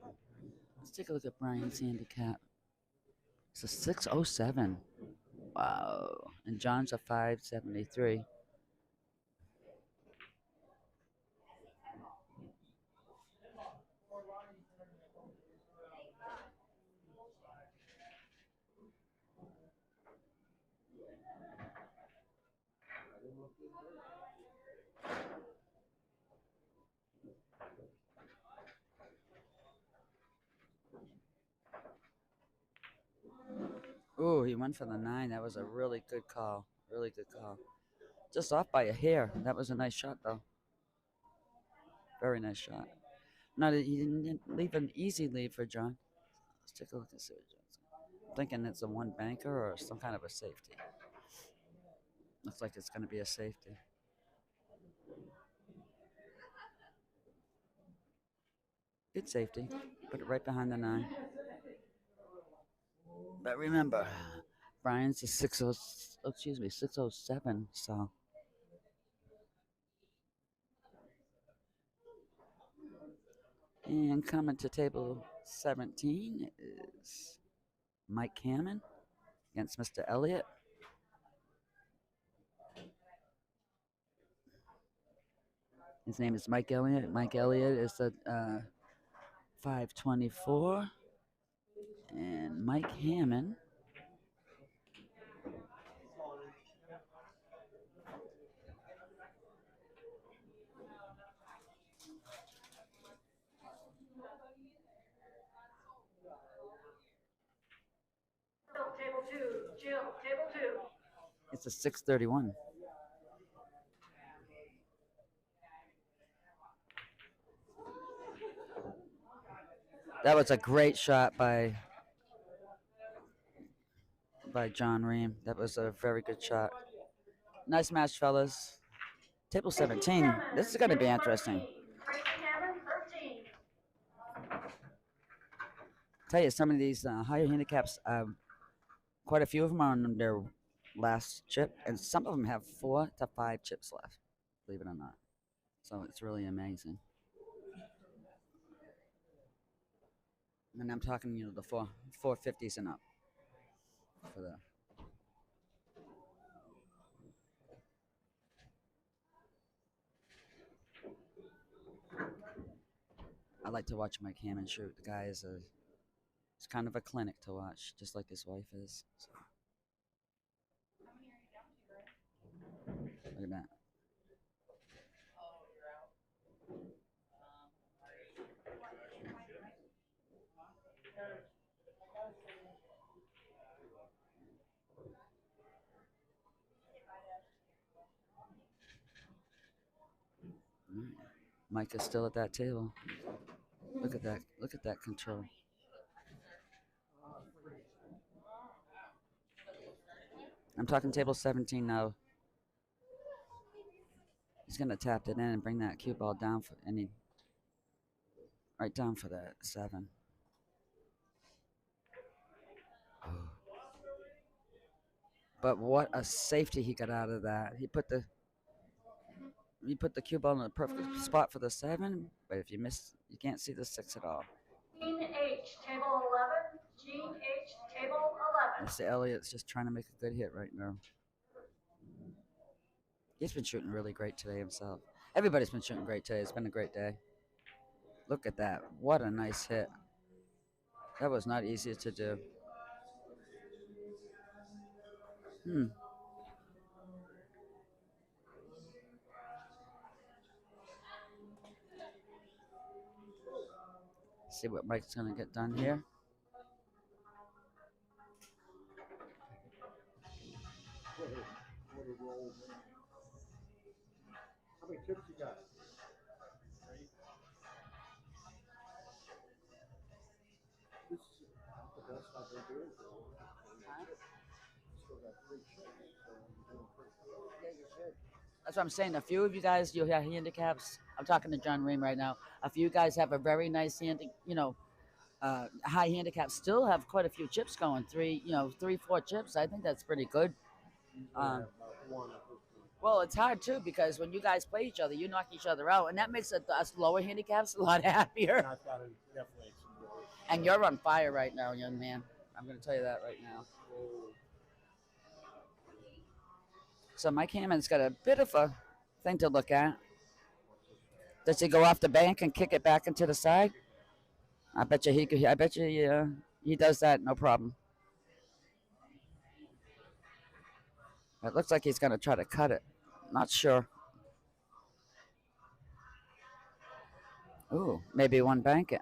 A: Let's take a look at Brian's handicap. It's a 607. Wow. And John's a 573. Ooh, he went for the 9. That was a really good call. Really good call. Just off by a hair. That was a nice shot, though. Very nice shot. He didn't leave an easy lead for John. Let's take a look and see what John's got. I'm thinking it's a one banker or some kind of a safety. Looks like it's going to be a safety. Good safety. Put it right behind the 9. But remember, Brian's a 607, so. And coming to table 17 is Mike Hammond against Mr. Elliott. His name is Mike Elliott. Mike Elliott is a 524. And Mike Hammond
J: Table 2, Jill, table 2.
A: It's a 631. That was a great shot by John Ream. That was a very good shot. Nice match, fellas. Table 17. This is going to be interesting. Tell you, some of these higher handicaps, quite a few of them are on their last chip, and some of them have 4 to 5 chips left, believe it or not. So it's really amazing. And I'm talking, the 450s and up for the. I like to watch Mike Hammond shoot. The guy is it's kind of a clinic to watch, just like his wife is. So. Look at that. Mike is still at that table. Look at that. Look at that control. I'm talking table 17 now. He's gonna tap it in and bring that cue ball down for any right down for that 7. Oh. But what a safety he got out of that. He put the cue ball in the perfect spot for the 7, but if you miss, you can't see the 6 at all.
J: Gene H, table 11. Gene H, table 11.
A: Mr. Elliott's just trying to make a good hit right now. He's been shooting really great today himself. Everybody's been shooting great today. It's been a great day. Look at that. What a nice hit. That was not easy to do. See what Mike's going to get done here.
F: How many chips you got? This is the best I've been doing for a while. Still got 3 chips, so I'm doing pretty good.
A: Yeah, you should. That's what I'm saying. A few of you guys, you have handicaps. I'm talking to John Ream right now. A few guys have a very nice high handicap. Still have quite a few chips going. 3, 4 chips. I think that's pretty good. Well, it's hard too because when you guys play each other, you knock each other out, and that makes us lower handicaps a lot happier. And you're on fire right now, young man. I'm going to tell you that right now. So Mike Hammond's got a bit of a thing to look at. Does he go off the bank and kick it back into the side? I bet you he does that, no problem. It looks like he's going to try to cut it. Not sure. Ooh, maybe one bank it.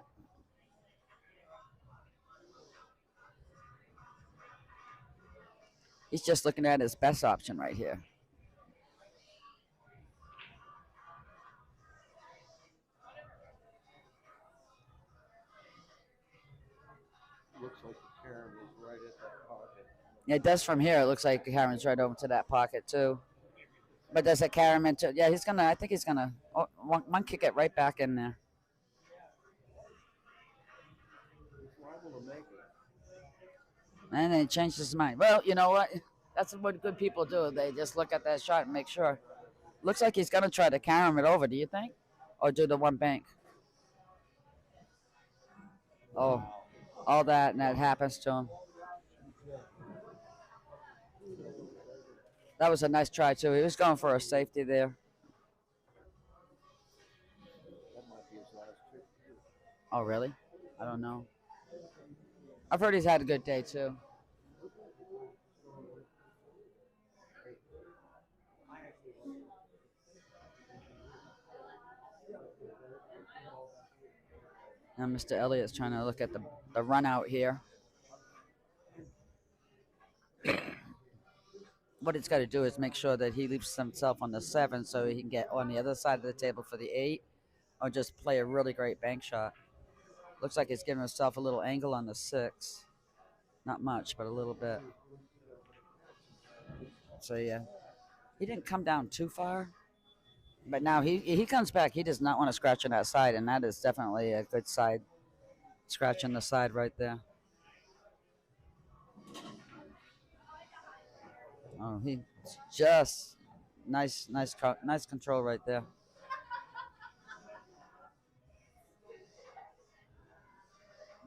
A: He's just looking at his best option right here.
F: Looks like the carom is right at that pocket.
A: Yeah, it does from here. It looks like Karen's right over to that pocket too. But does it carry him into? Yeah, I think he's gonna. Oh, one kick it right back in there. And then he changed his mind. Well, you know what? That's what good people do. They just look at that shot and make sure. Looks like he's gonna try to carom it over. Do you think, or do the one bank? Oh, all that and that happens to him. That was a nice try, too. He was going for a safety there. Oh, really? I don't know. I've heard he's had a good day, too. Now Mr. Elliott's trying to look at the run out here. What he's got to do is make sure that he leaves himself on the 7 so he can get on the other side of the table for the 8 or just play a really great bank shot. Looks like he's giving himself a little angle on the 6. Not much, but a little bit. So, yeah. He didn't come down too far. But now he comes back. He does not want to scratch on that side, and that is definitely a good side. Scratching the side right there. Oh, he just nice control right there.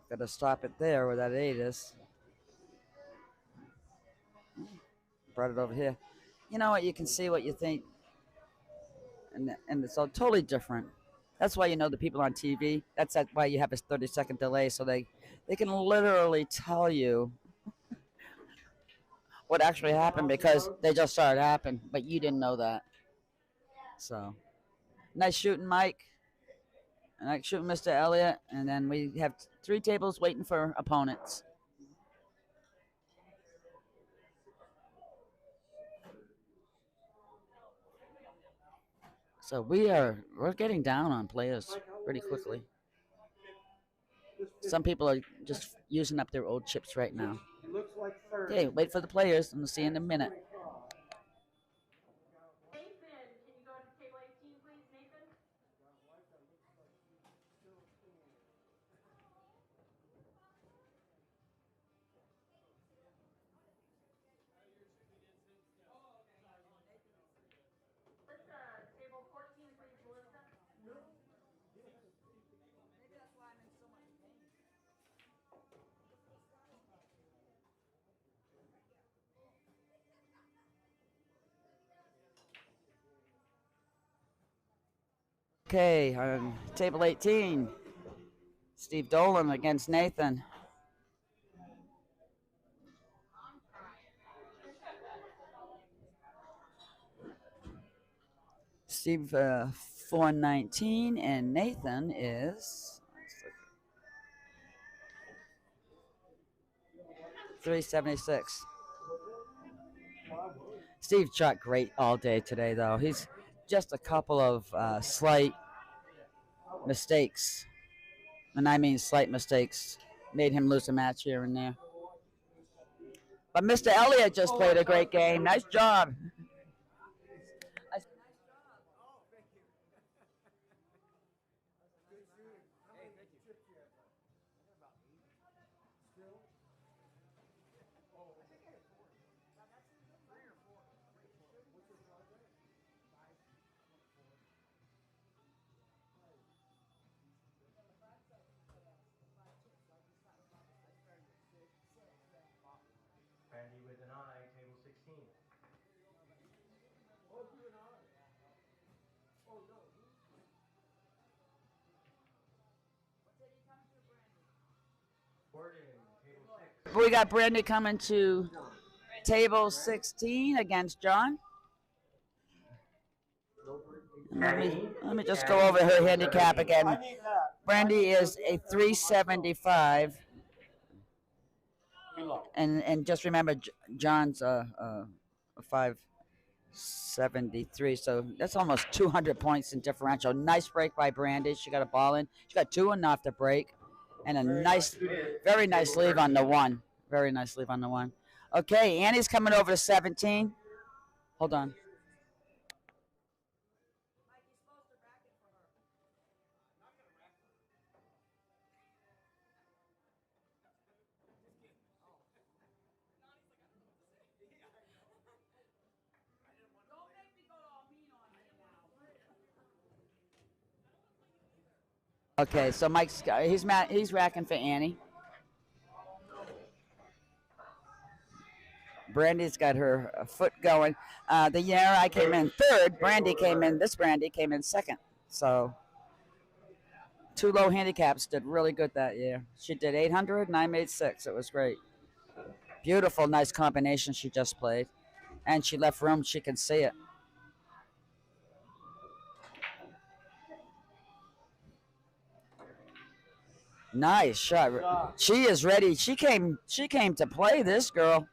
A: Got to stop it there where that 8 is. Brought it over here. You know what? You can see what you think, and it's all totally different That's why you know the people on TV. Why you have a 30-second delay, so they can literally tell you what actually happened because they just saw it happen, but you didn't know that. So, nice shooting, Mike. Nice shooting, Mr. Elliott. And then we have 3 tables waiting for opponents. So we're getting down on players pretty quickly. Some people are just using up their old chips right now. Okay, wait for the players, and we'll see you in a minute.
J: Nathan, can you go to table 18, please, Nathan? Table 14, please, Melissa.
A: Okay, on table 18, Steve Dolan against Nathan. Steve 419 and Nathan is 376. Steve shot great all day today, though. He's just a couple of slight mistakes, and I mean slight mistakes, made him lose a match here and there. But Mr. Elliott just played a great game. Nice job.
B: Randy with an eye, table 16.
A: We got Brandy coming to table 16 against John. Let me just go over her handicap again. Brandy is a 375. And just remember, John's a 573, so that's almost 200 points in differential. Nice break by Brandy. She got a ball in. She got 2 and off the break, and a very nice leave on the 1. Very nice leave on the 1. Okay, Annie's coming over to 17. Hold on. Okay, so Mike's he's racking for Annie. Brandy's got her foot going. The year I came in 3rd, Brandy came in 2nd. So 2 low handicaps did really good that year. She did 800 and I made 6. It was great. Beautiful, nice combination she just played. And she left room, she can see it. Nice shot. She is ready. She came to play, this girl.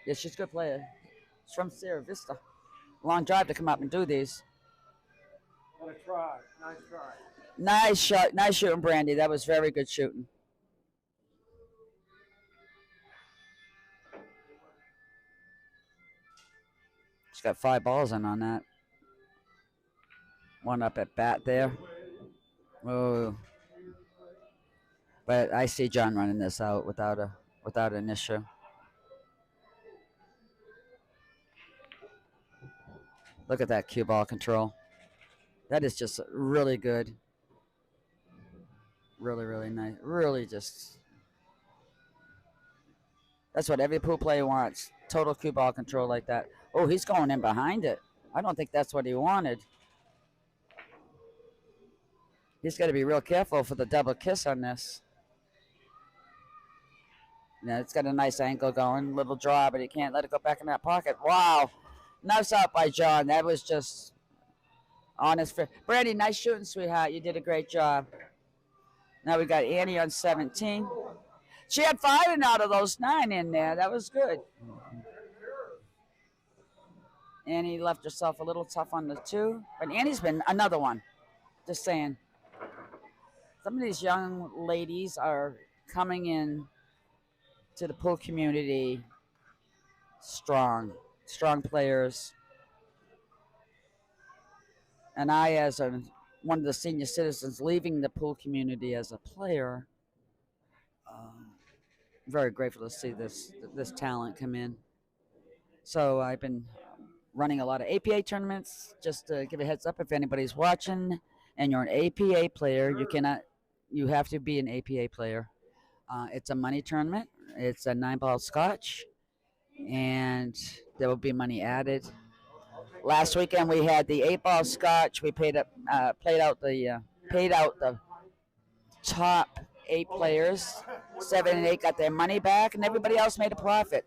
A: Yeah, she's a good player. She's from Sierra Vista. Long drive to come up and do these.
F: What a try. Nice try.
A: Nice shot. Nice shooting, Brandy. That was very good shooting. She's got 5 balls in on that. 1 up at bat there. Oh. But I see John running this out without an issue. Look at that cue ball control. That is just really good. Really, really nice. Really just... That's what every pool player wants. total cue ball control like that. Oh, he's going in behind it. I don't think that's what he wanted. He's got to be real careful for the double kiss on this. Yeah, it's got a nice angle going, little draw, but he can't let it go back in that pocket. Wow. Nice out by John. That was just honest. Brandy, nice shooting, sweetheart. You did a great job. Now we got Annie on 17. She had 5 and out of those 9 in there. That was good. Annie left herself a little tough on the 2. But Annie's been another one. Just saying. Some of these young ladies are coming in to the pool community strong players. And I, as one of the senior citizens leaving the pool community as a player, very grateful to see this talent come in. So I've been running a lot of APA tournaments. Just to give a heads up, if anybody's watching and you're an APA player, you have to be an APA player. It's a money tournament. It's a 9-ball scotch, and there will be money added. Last weekend we had the 8-ball scotch. We paid out the top 8 players. 7 and 8 got their money back, and everybody else made a profit.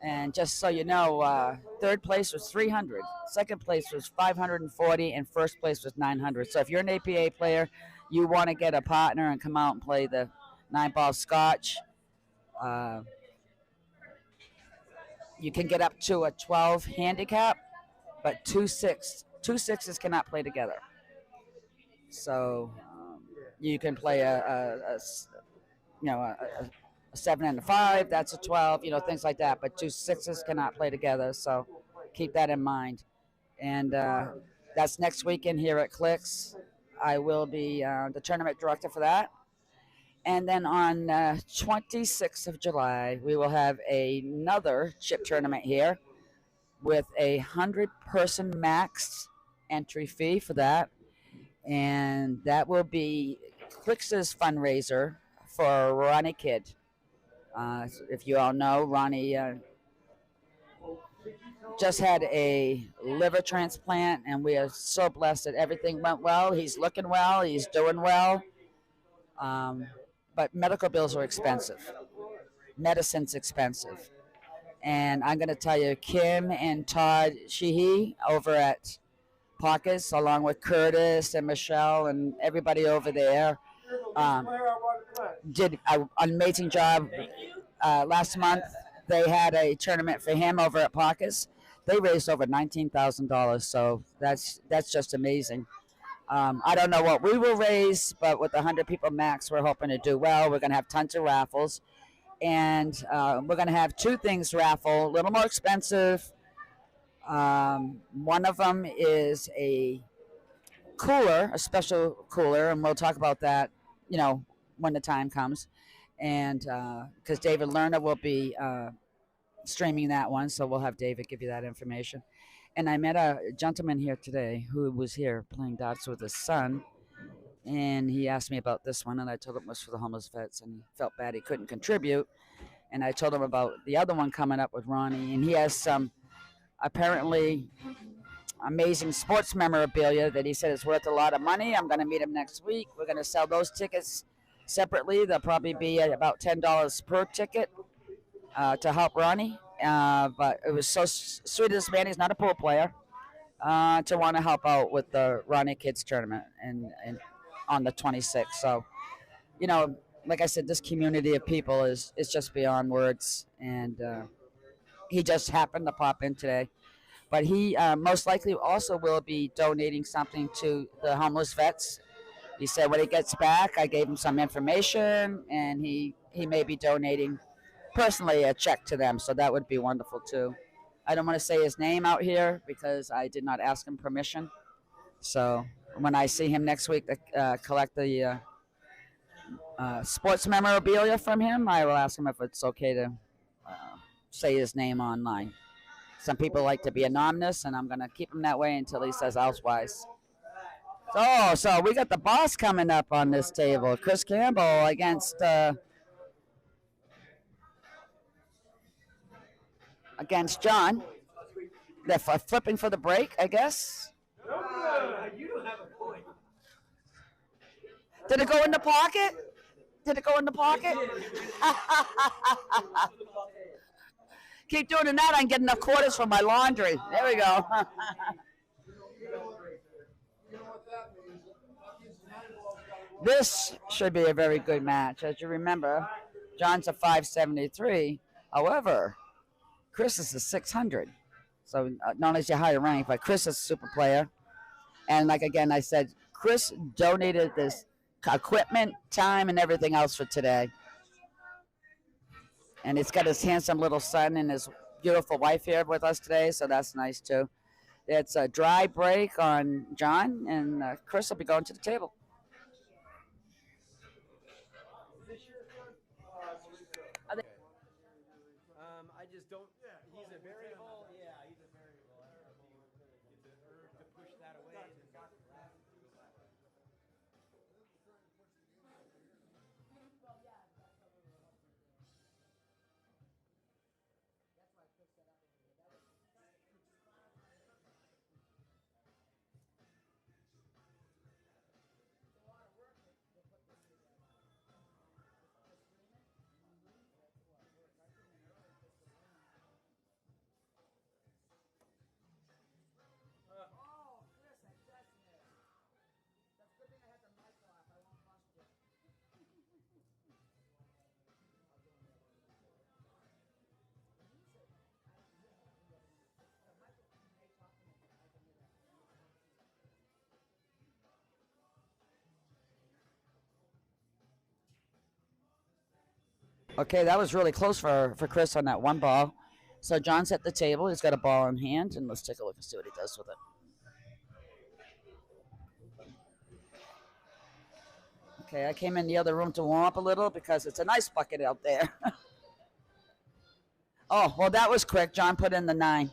A: And just so you know, third place was $300, second place was $540, and first place was $900. So if you're an APA player, you want to get a partner and come out and play the 9-ball scotch. You can get up to a 12 handicap, but two sixes cannot play together. So you can play a 7 and a 5. That's a 12. Things like that. But 2 6s cannot play together. So keep that in mind. And that's next weekend here at Clicks. I will be the tournament director for that. And then on 26th of July, we will have another chip tournament here with a 100-person max entry fee for that. And that will be Clicks's fundraiser for Ronnie Kidd. If you all know, Ronnie just had a liver transplant, and we are so blessed that everything went well. He's looking well. He's doing well. But medical bills are expensive. Medicine's expensive. And I'm going to tell you, Kim and Todd Sheehy over at Pockets, along with Curtis and Michelle and everybody over there, did an amazing job. Last month, they had a tournament for him over at Pockets. They raised over $19,000, so that's just amazing. I don't know what we will raise, but with the 100 people max, we're hoping to do well. We're going to have tons of raffles. And we're going to have 2 things raffle, a little more expensive. One of them is a cooler, a special cooler, and we'll talk about that, when the time comes. And because David Lerner will be streaming that one, so we'll have David give you that information. And I met a gentleman here today who was here playing darts with his son, and he asked me about this one, and I told him it was for the homeless vets, and he felt bad he couldn't contribute. And I told him about the other one coming up with Ronnie, and he has some apparently amazing sports memorabilia that he said is worth a lot of money. I'm going to meet him next week. We're going to sell those tickets separately. They'll probably be at about $10 per ticket to help Ronnie. But it was so sweet of this man. He's not a pool player, to want to help out with the Ronnie Kids tournament and on the 26th. So, like I said, this community of people is just beyond words. And he just happened to pop in today. But he most likely also will be donating something to the homeless vets. He said when he gets back, I gave him some information, and he may be donating personally a check to them, so that would be wonderful too. I don't want to say his name out here because I did not ask him permission. So when I see him next week to collect the sports memorabilia from him, I will ask him if it's okay to say his name online. Some people like to be anonymous, and I'm going to keep him that way until he says elsewise. So we got the boss coming up on this table, Chris Campbell against against John. They're flipping for the break, I guess.
E: You don't have a point.
A: Did it go in the pocket? Did it go in the pocket? Keep doing that. I can get enough quarters for my laundry. There we go. This should be a very good match. As you remember, John's a 573. However, Chris is a 600. So not only is he higher ranked, but Chris is a super player. And like again, I said, Chris donated this equipment, time, and everything else for today. And he's got his handsome little son and his beautiful wife here with us today, so that's nice too. It's a dry break on John, and Chris will be going to the table.
E: I just don't. He's a variable. Yeah, he's a variable. I don't know if the urge to push that away.
A: Okay, that was really close for Chris on that one ball. So John's at the table. He's got a ball in hand, and let's take a look and see what he does with it. Okay, I came in the other room to warm up a little because it's a nice bucket out there. Oh, well, that was quick. John put in the 9.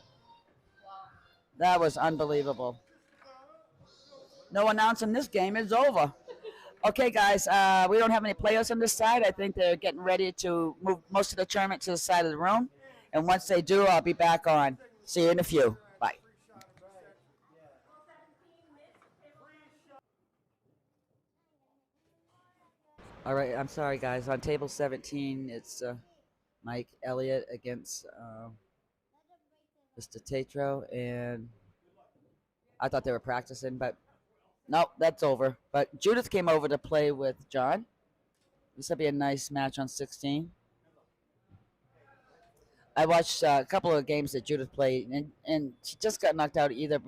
A: That was unbelievable. No announcing this game is over. Okay, guys, we don't have any players on this side. I think they're getting ready to move most of the tournament to the side of the room. And once they do, I'll be back on. See you in a few. Bye. All right, I'm sorry, guys. On table 17, it's Mike Elliott against Mr. Tatro. And I thought they were practicing, but nope, that's over. But Judith came over to play with John. This will be a nice match on 16. I watched a couple of games that Judith played, and she just got knocked out either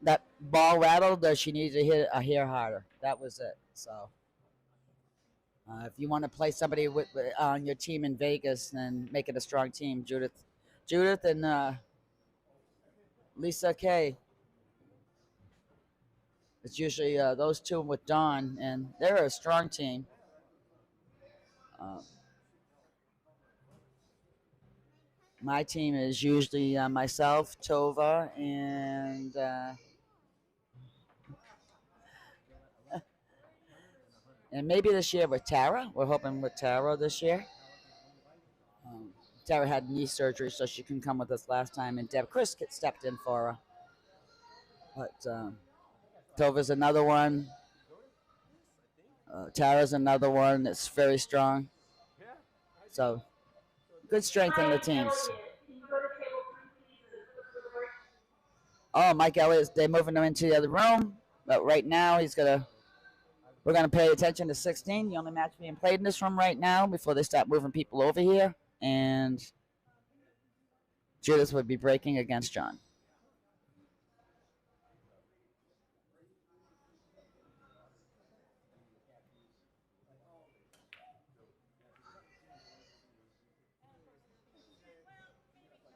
A: that ball rattled or she needed to hit a hair harder. That was it. So if you want to play somebody on your team in Vegas and make it a strong team, Judith and Lisa Kay. It's usually those two with Dawn, and they're a strong team. My team is usually myself, Tova, and maybe this year with Tara. We're hoping with Tara this year. Tara had knee surgery, so she couldn't come with us last time, and Chris stepped in for her. But Tova's another one. Tara's another one that's very strong. So good strength in the teams. Oh, Mike Elliott, they're moving him into the other room. But right now, we're going to pay attention to 16, the only match being played in this room right now before they start moving people over here. And Judith would be breaking against John.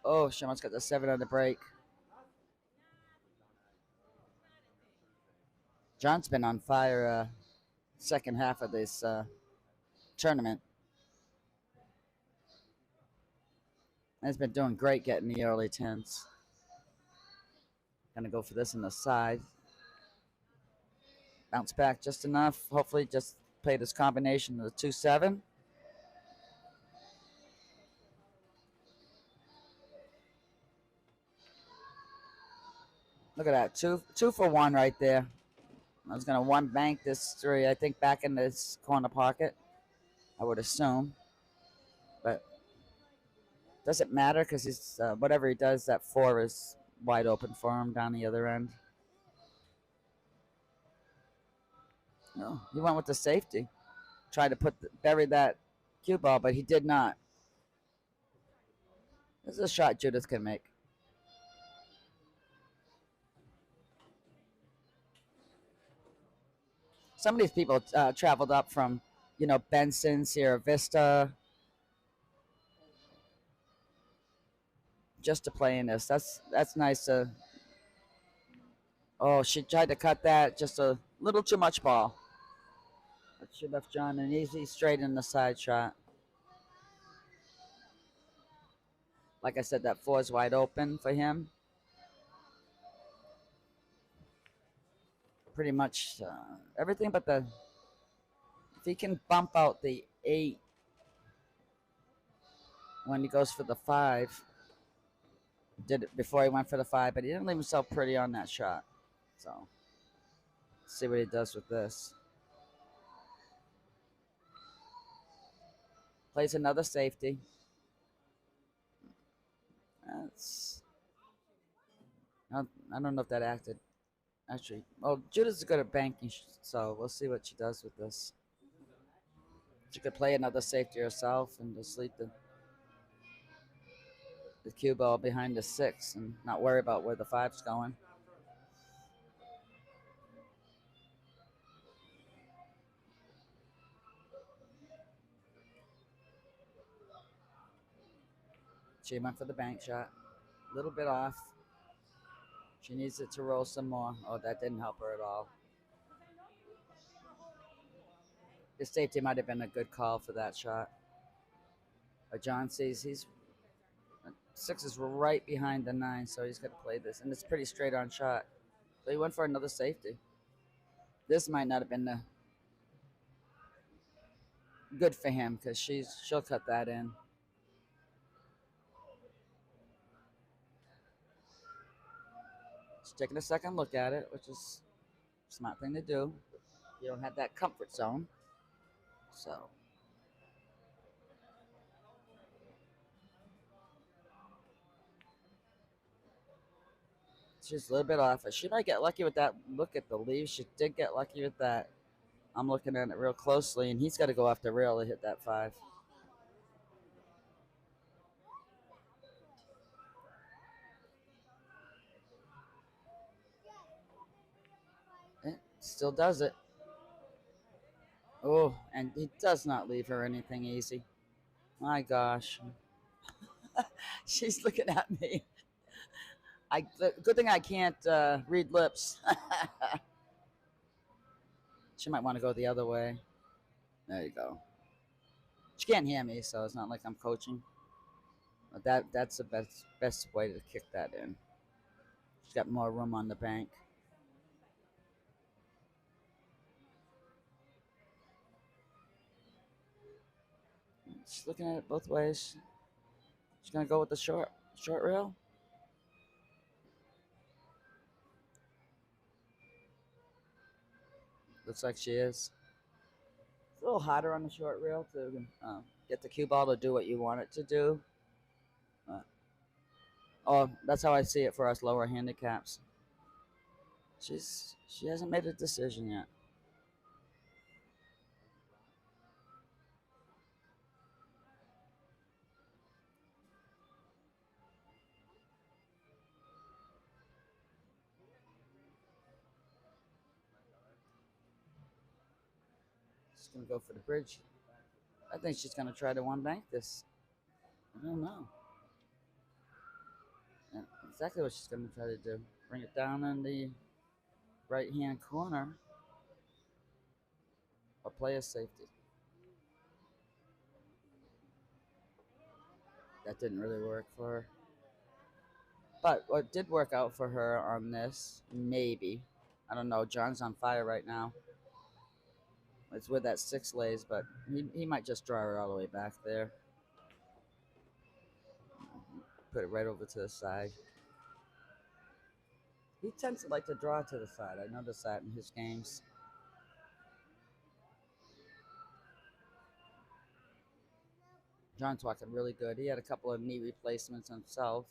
A: Oh, Shaman's got the 7 on the break. John's been on fire second half of this tournament. He's been doing great getting the early 10s. Gonna go for this in the side. Bounce back just enough. Hopefully just play this combination of the 2-7. Look at that, two for one right there. I was gonna one bank this three, I think, back in this corner pocket, I would assume. But doesn't matter because he's whatever he does, that four is wide open for him down the other end. No, he went with the safety. Tried to bury that cue ball, but he did not. This is a shot Judith can make. Some of these people traveled up from, Benson, Sierra Vista, just to play in this. That's nice. Oh, she tried to cut that, just a little too much ball. But she left John an easy straight in the side shot. Like I said, that four is wide open for him. Pretty much everything but if he can bump out the 8 when he goes for the 5. Did it before he went for the 5, but he didn't leave himself pretty on that shot. So, let's see what he does with this. Plays another safety. I don't know if that acted. Actually, well, Judith's good at banking, so we'll see what she does with this. She could play another safety herself and just leave the cue ball behind the 6 and not worry about where the 5's going. She went for the bank shot. A little bit off. She needs it to roll some more. Oh, that didn't help her at all. The safety might have been a good call for that shot. But John sees 6 is right behind the 9, so he's got to play this. And it's a pretty straight on shot. So he went for another safety. This might not have been good for him because she'll cut that in. She's taking a second look at it, which is a smart thing to do. You don't have that comfort zone. So she's a little bit off. She might get lucky with that. Look at the leaves. She did get lucky with that. I'm looking at it real closely, and he's got to go off the rail to hit that 5. It still does it. Oh, and he does not leave her anything easy. My gosh. She's looking at me. Good thing I can't read lips. She might want to go the other way. There you go. She can't hear me, so it's not like I'm coaching. But that's the best way to kick that in. She's got more room on the bank. She's looking at it both ways. She's gonna go with the short rail. Looks like she is. It's a little harder on the short rail to get the cue ball to do what you want it to do. Oh, that's how I see it for us lower handicaps. She hasn't made a decision yet. She's gonna go for the bridge. I think she's gonna try to one bank this. I don't know. Yeah, exactly what she's gonna try to do. Bring it down in the right hand corner. Or play a safety. That didn't really work for her. But what did work out for her on this, maybe. I don't know. John's on fire right now. It's where that 6 lays, but he might just draw her all the way back there. Put it right over to the side. He tends to like to draw to the side. I noticed that in his games. John's walking really good. He had a couple of knee replacements himself.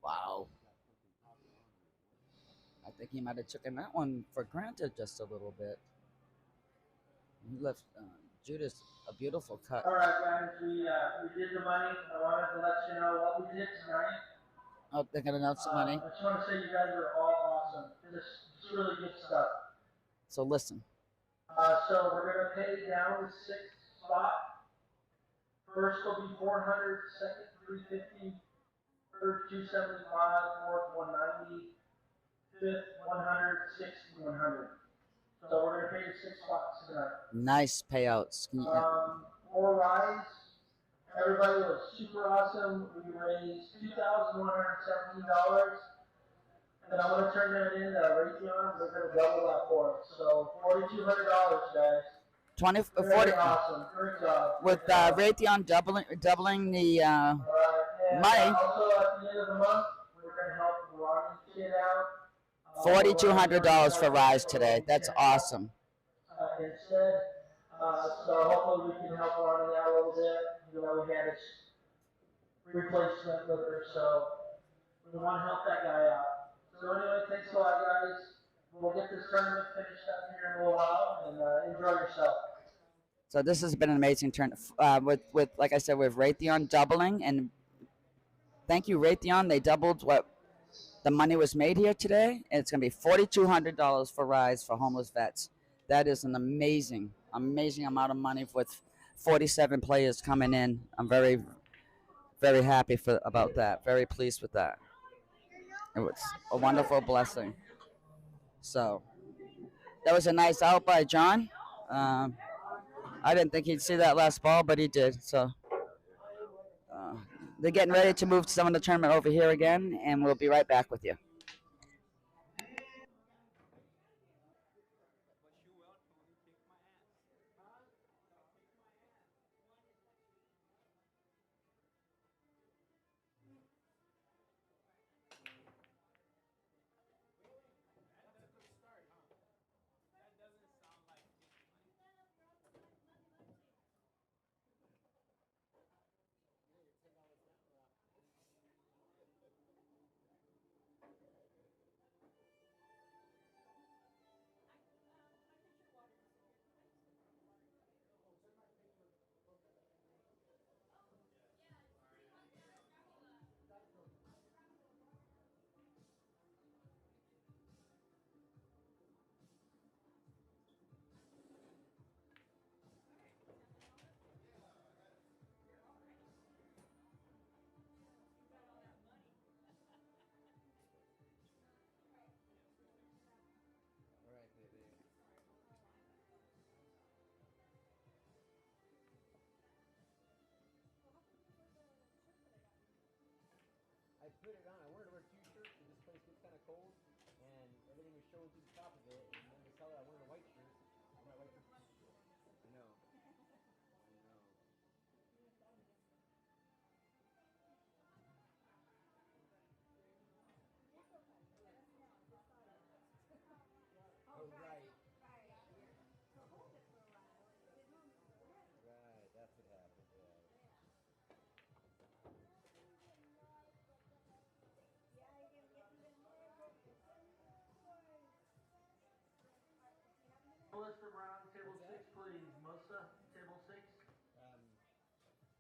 A: Wow. I think he might have taken that one for granted just a little bit. He left Judas a beautiful cut.
B: All right, guys, we did the money. I wanted to let you know what we did tonight.
A: Oh, they're gonna announce the money.
B: I just want to say you guys are all awesome. This is really good stuff.
A: So listen.
B: So we're gonna pay down the sixth spot. First will be 400, second 350, third 275, fourth 190, fifth 100, sixth 100. So we're gonna pay the 6 spots tonight.
A: Nice payouts.
B: More rides. Everybody was super awesome. We raised $2,117. And I want to turn that in Raytheon. They're going to double that for us. So $4,200, guys.
A: 40.
B: Awesome. Great job.
A: With Raytheon doubling the money.
B: Also, at the end of the month, we're going to help Ronnie's kid out.
A: $4,200 for Rise today. That's awesome.
B: Instead, so hopefully we can help Ronnie out a little bit. You know, we had his replacement with her, so we want to help that guy out. So anyway, thanks a lot, guys. We'll get this tournament finished up here in a little while, and enjoy yourself.
A: So this has been an amazing turn with like I said, with Raytheon doubling, and thank you, Raytheon. They doubled what the money was made here today, and it's going to be $4,200 for Rise for homeless vets. That is an amazing amount of money with 47 players coming in. I'm very, very happy about that. Very pleased with that. It was a wonderful blessing. So that was a nice out by John. I didn't think he'd see that last ball, but he did. So they're getting ready to move some of the tournament over here again, and we'll be right back with you.
E: I put it on. I wanted to wear 2 shirts, but this place gets kind of cold, and everything was showing through the top of it. And then the color, I wanted a white shirt. And that white shirt. I know. Oh, right. Right, that's what happened, yeah.
B: Melissa Brown, table 6, please. Melissa, table 6.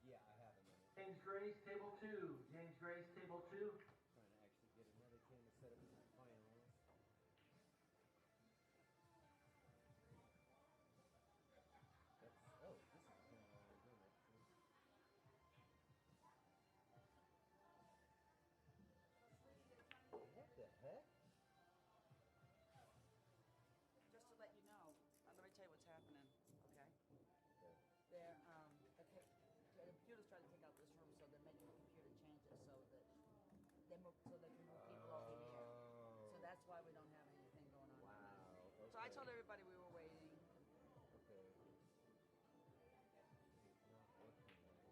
E: Yeah, I have a minute.
B: James Grace, table 2. James Grace, table 2.
E: Trying to actually get another camera set up in the final. Oh, this is the camera I want to do, actually. What the heck?
A: Just to let you know, let me tell you what's happening, okay? They're, the computer's trying to take out this room, so they're making the computer change it so that they move, so they can move people over here. So that's why we don't have anything going on.
E: Wow. Okay.
A: So I told everybody we were waiting.
E: Okay. It's not working right.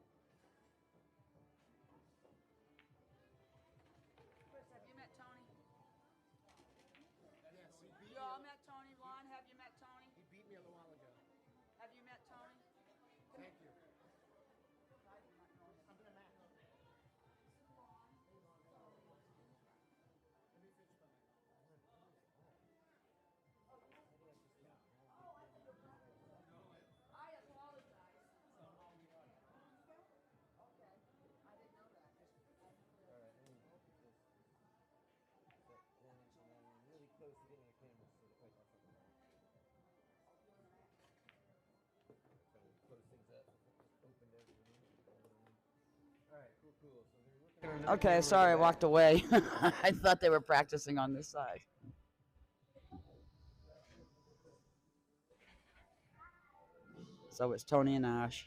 A: Okay, sorry, I walked away. I thought they were practicing on this side. So it's Tony and Arsh.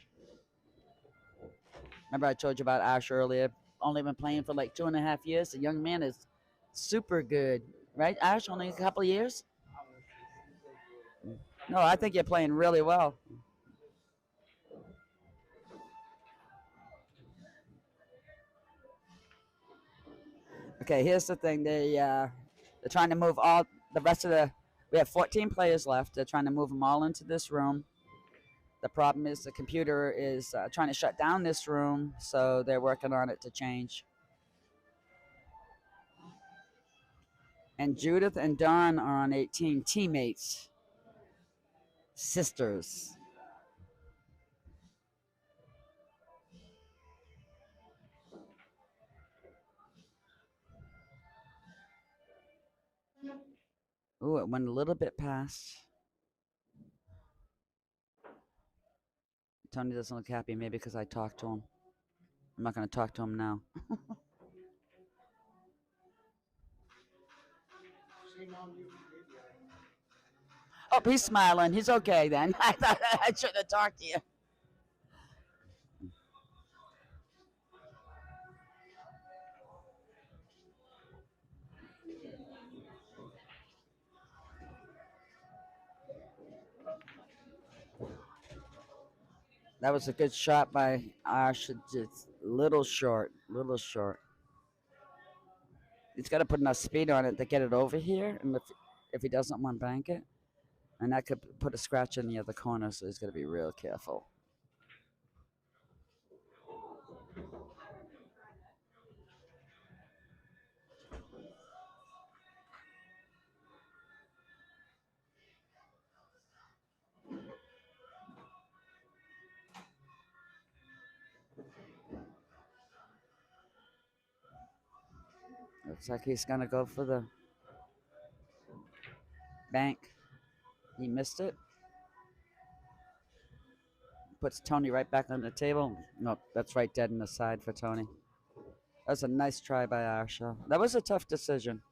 A: Remember I told you about Arsh earlier? Only been playing for like 2.5 years. The young man is super good. Right, Arsh? Only a couple of years? No, I think you're playing really well. Okay, here's the thing. They're trying to move all the rest of the. We have 14 players left. They're trying to move them all into this room. The problem is the computer is trying to shut down this room, so they're working on it to change. And Judith and Dawn are on 18, teammates, sisters. Ooh, it went a little bit past. Tony doesn't look happy, maybe because I talked to him. I'm not going to talk to him now. Oh, he's smiling. He's okay then. I thought I should have talked to you. That was a good shot by Arsh. Just little short, little short. He's got to put enough speed on it to get it over here, and if he doesn't want to bank it, and that could put a scratch in the other corner, so he's got to be real careful. Looks like he's gonna go for the bank. He missed it. Puts Tony right back on the table. No, that's right dead in the side for Tony. That was a nice try by Arsha. That was a tough decision.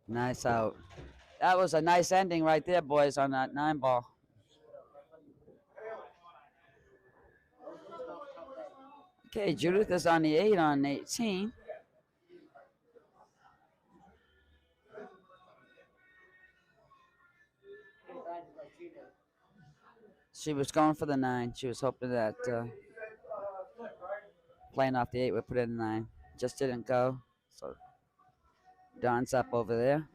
A: Nice out. That was a nice ending right there, boys, on that 9-ball. Okay, Judith is on the 8 on 18. She was going for the 9. She was hoping that playing off the 8 would put in the 9. Just didn't go. So Don's up over there.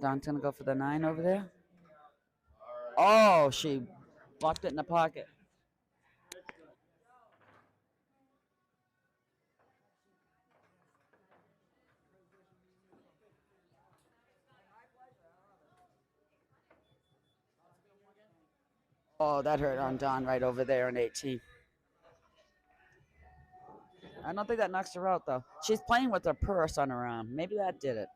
A: Don's gonna go for the 9 over there. Oh, she blocked it in the pocket. Oh, that hurt on Don right over there in 18. I don't think that knocks her out, though. She's playing with her purse on her arm. Maybe that did it.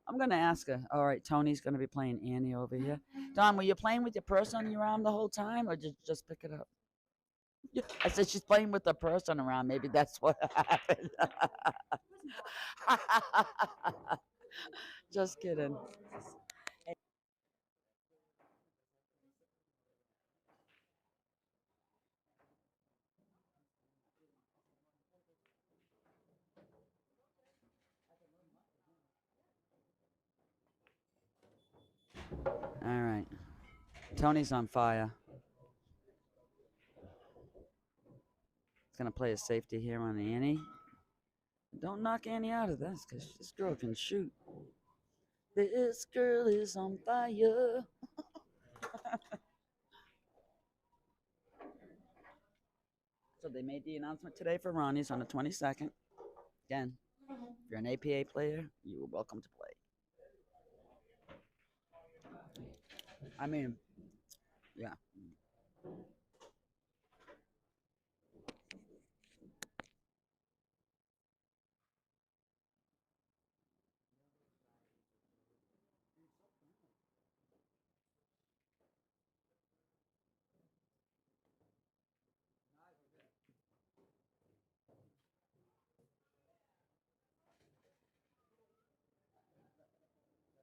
A: I'm going to ask her. All right, Tony's going to be playing Annie over here. Don, were you playing with your purse on your arm the whole time, or did you just pick it up? I said she's playing with her purse on her arm. Maybe that's what happened. Just kidding. All right. Tony's on fire. He's going to play a safety here on Annie. Don't knock Annie out of this, because this girl can shoot. This girl is on fire. So they made the announcement today for Ronnie's on the 22nd. Again, if you're an APA player, you are welcome to play. I mean, yeah.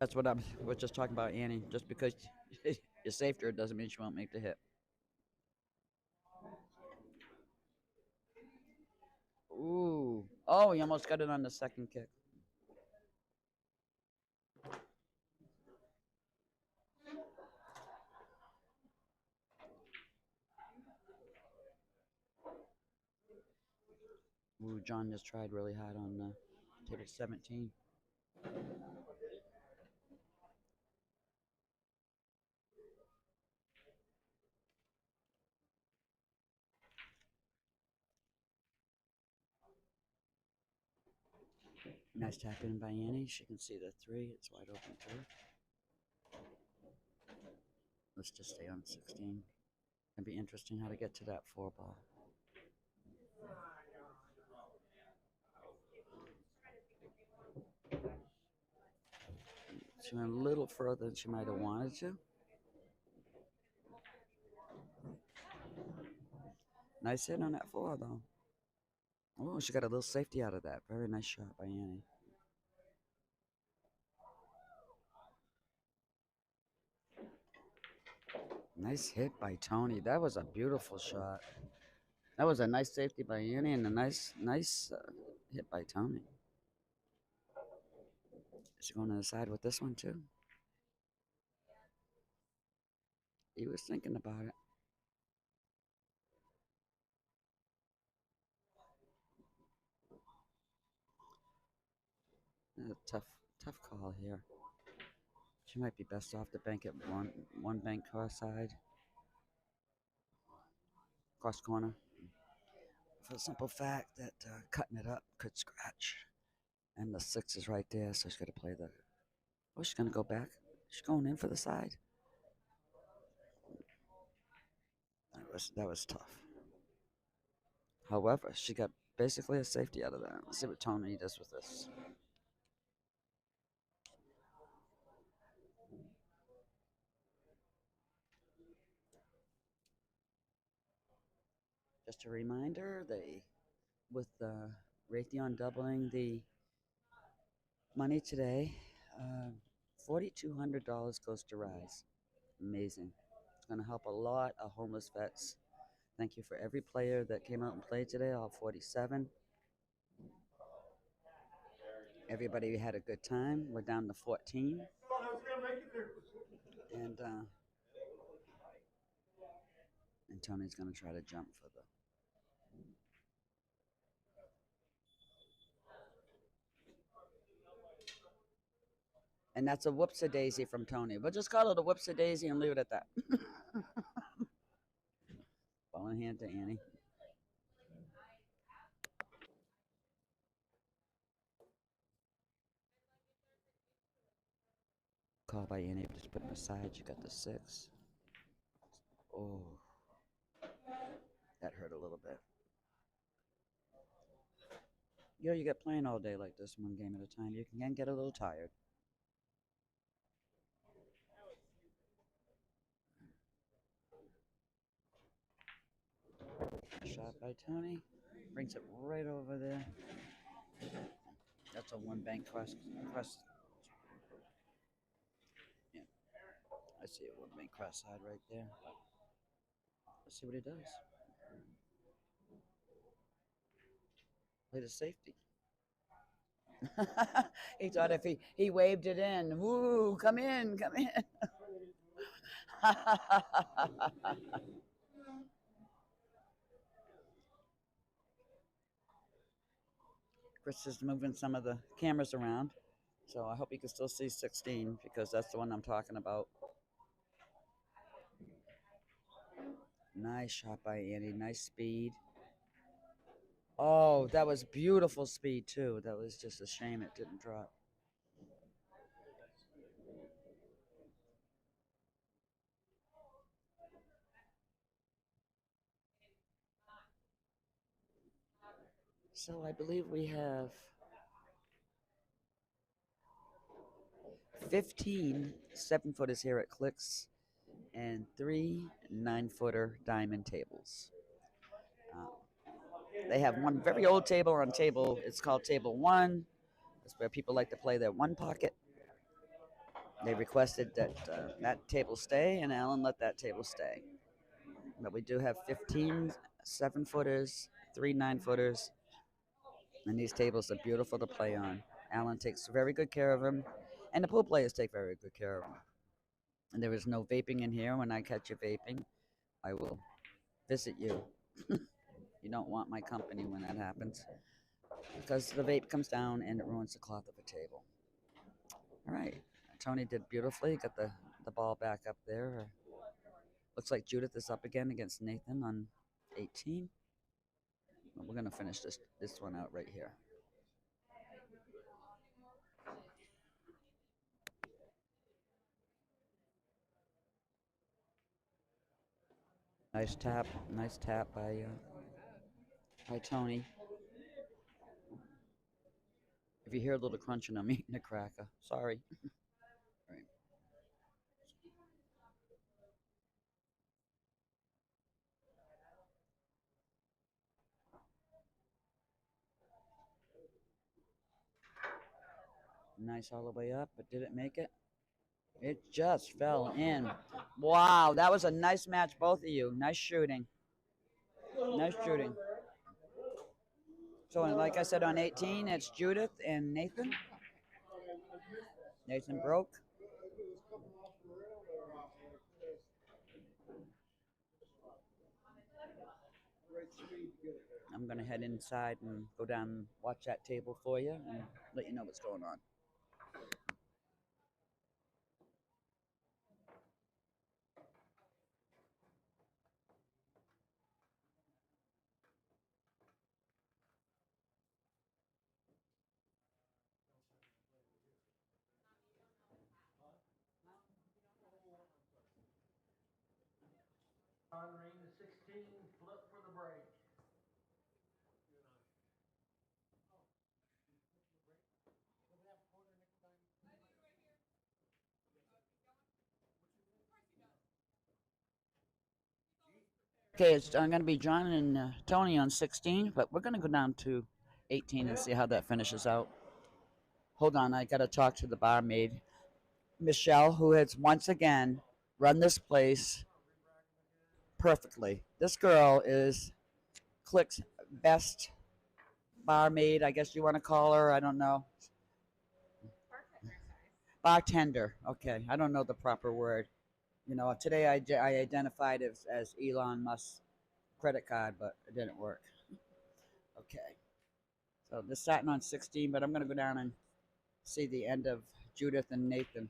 A: That's what I was just talking about, Annie. Just because you saved her doesn't mean she won't make the hit. Ooh. Oh, you almost got it on the second kick. Ooh, John just tried really hard on table 17. Nice tap in by Annie. She can see the 3. It's wide open too. Let's just stay on 16. It'd be interesting how to get to that 4 ball. She went a little further than she might have wanted to. Nice hit on that 4 though. Oh, she got a little safety out of that. Very nice shot by Annie. Nice hit by Tony. That was a beautiful shot. That was a nice safety by Annie and a nice hit by Tony. Is she going to the side with this one too? He was thinking about it. Tough call here. She might be best off to bank it one bank cross side. Cross corner. For the simple fact that cutting it up could scratch. And the 6 is right there, so she's got to play the... Oh, she's going to go back. She's going in for the side. That was tough. However, she got basically a safety out of that. Let's see what Tony does with this. Just a reminder, with Raytheon doubling the money today, $4,200 goes to Rise. Amazing. It's going to help a lot of homeless vets. Thank you for every player that came out and played today, all 47. Everybody had a good time. We're down to 14. And Tony's going to try to jump for the... And that's a whoops-a-daisy from Tony. We'll just call it a whoops-a-daisy and leave it at that. Ball in hand to Annie. Call by Annie. Just put it aside. You got the 6. Oh. That hurt a little bit. You get playing all day like this, one game at a time. You can get a little tired. Shot by Tony. Brings it right over there. That's a 1 bank cross. Yeah. I see a 1 bank cross side right there. Let's see what he does. Play the safety. He thought if he waved it in, woo, come in. Chris is moving some of the cameras around, so I hope you can still see 16 because that's the one I'm talking about. Nice shot by Annie, nice speed. Oh, that was beautiful speed too. That was just a shame it didn't drop. So I believe we have 15 7-footers here at Clicks and 3 9-footer diamond tables. They have one very old table on table. It's called Table 1. That's where people like to play their one pocket. They requested that that table stay, and Alan let that table stay. But we do have 15 7-footers, 3 9-footers, and these tables are beautiful to play on. Alan takes very good care of them, and the pool players take very good care of them. And there is no vaping in here. When I catch you vaping, I will visit you. You don't want my company when that happens, because the vape comes down and it ruins the cloth of a table. All right, Tony did beautifully. Got the ball back up there. Looks like Judith is up again against Nathan on 18. But we're gonna finish this one out right here. Nice tap by Tony. If you hear a little crunching, I'm eating a cracker. Sorry. All right. Nice all the way up, but did it make it? It just fell in. Wow, that was a nice match, both of you. Nice shooting. Nice shooting. So, like I said, on 18, it's Judith and Nathan. Nathan broke. I'm going to head inside and go down and watch that table for you and let you know what's going on.
B: On ring 16, flip for the break.
A: Okay, it's going to be John and Tony on 16, but we're going to go down to 18 and see how that finishes out. Hold on, I got to talk to the barmaid, Michelle, who has once again run this place perfectly. This girl is Click's best barmaid, I guess you want to call her. I don't know. Bartender. Okay, I don't know the proper word. You know, today I identified as Elon Musk's credit card, but it didn't work. Okay. So this starting on 16, but I'm going to go down and see the end of Judith and Nathan.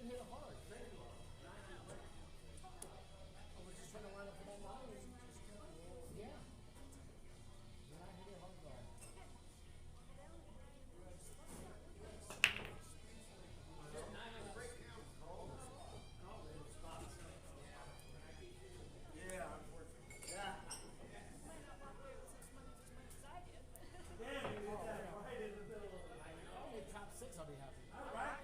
H: hit it hard, very hard. I was just trying to line up for that line and you just kept rolling. Yeah. And I hit it hard though. Top six, I'll be happy. All right.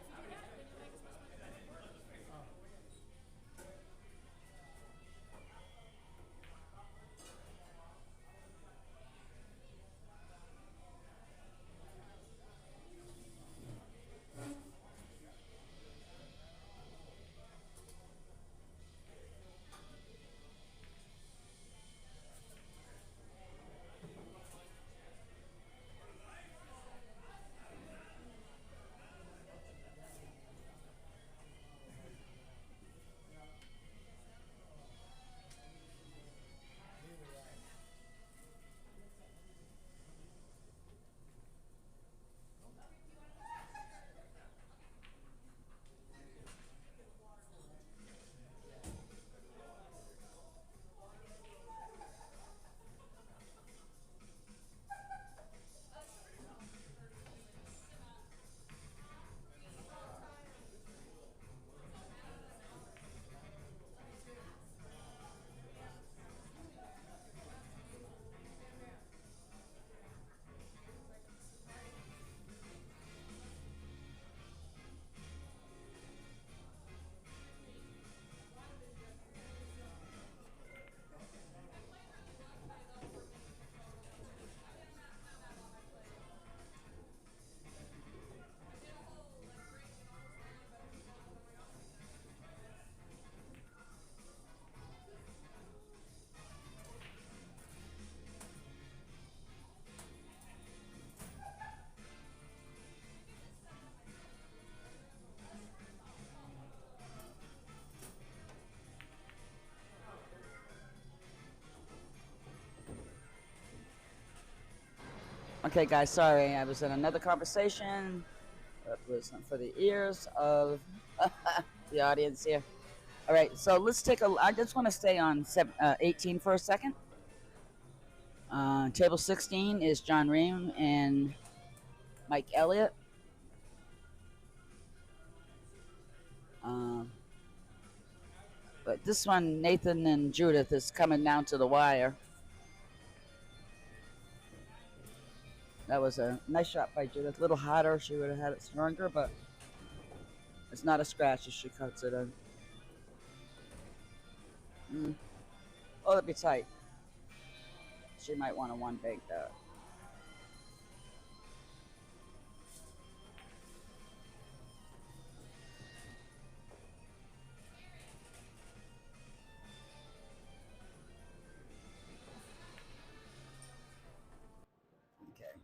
A: Okay, guys, sorry. I was in another conversation. That wasn't for the ears of the audience here. All right, so let's take a. I just want to stay on 18 for a second. Table 16 is John Ream and Mike Elliott. But this one, Nathan and Judith, is coming down to the wire. That was a nice shot by Judith. A little hotter. She would have had it stronger, but it's not a scratch if she cuts it in. Oh, that'd be tight. She might want to one bank that. Okay.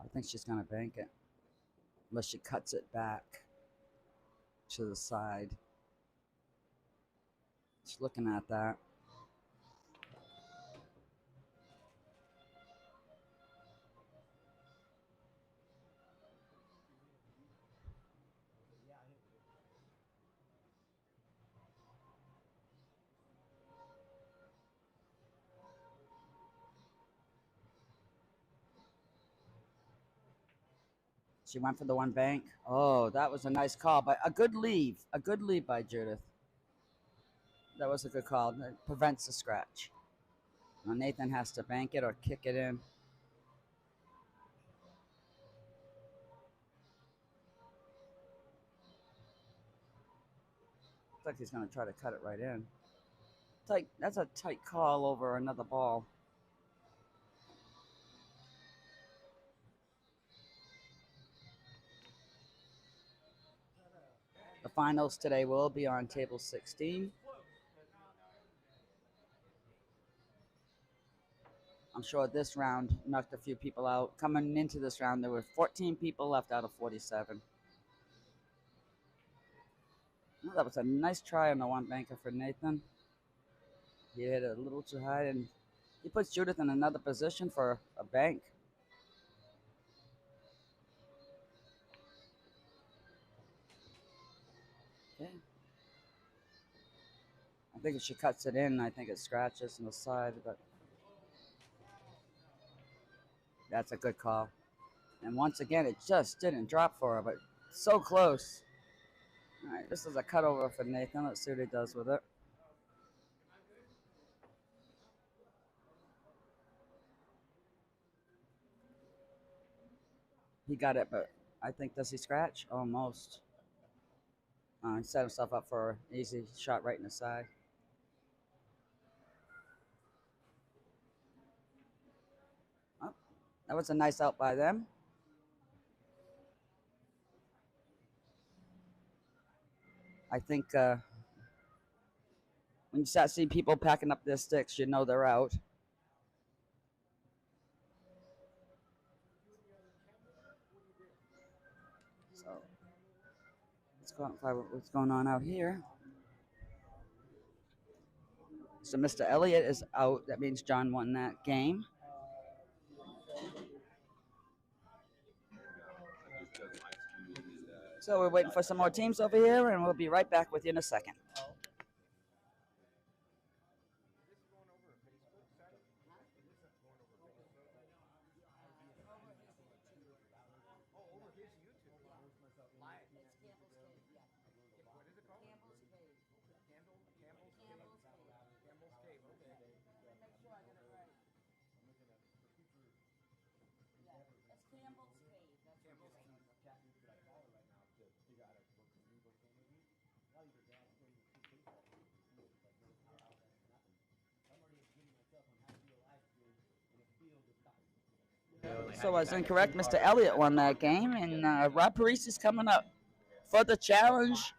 A: I think she's gonna bank it, unless she cuts it back to the side. Just looking at that. She went for the one bank. Oh, that was a nice call, but a good leave. A good lead by Judith. That was a good call. It prevents the scratch. Now Nathan has to bank it or kick it in. Looks like he's going to try to cut it right in. Tight. That's a tight call over another ball. The finals today will be on table 16. I'm sure this round knocked a few people out. Coming into this round, there were 14 people left out of 47. Oh, that was a nice try on the one banker for Nathan. He hit it a little too high, and he puts Judith in another position for a bank. think if she cuts it in, I think it scratches on the side, but that's a good call. And once again, it just didn't drop for her, but so close. All right, this is a cutover for Nathan. Let's see what he does with it. He got it, but I think, does he scratch? Almost. He set himself up for an easy shot right in the side. Oh, that was a nice out by them. I think when you start seeing people packing up their sticks, you know they're out. So let's go out and find what's going on out here. So Mr. Elliott is out. That means John won that game. So we're waiting for some more teams over here, and we'll be right back with you in a second. So I was incorrect. Mr. Elliott won that game, and Rob Parisi is coming up for the challenge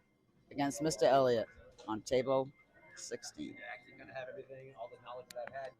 A: against Mr. Elliott on table 16.
E: Yeah, actually kind of have everything, all the knowledge that I've had.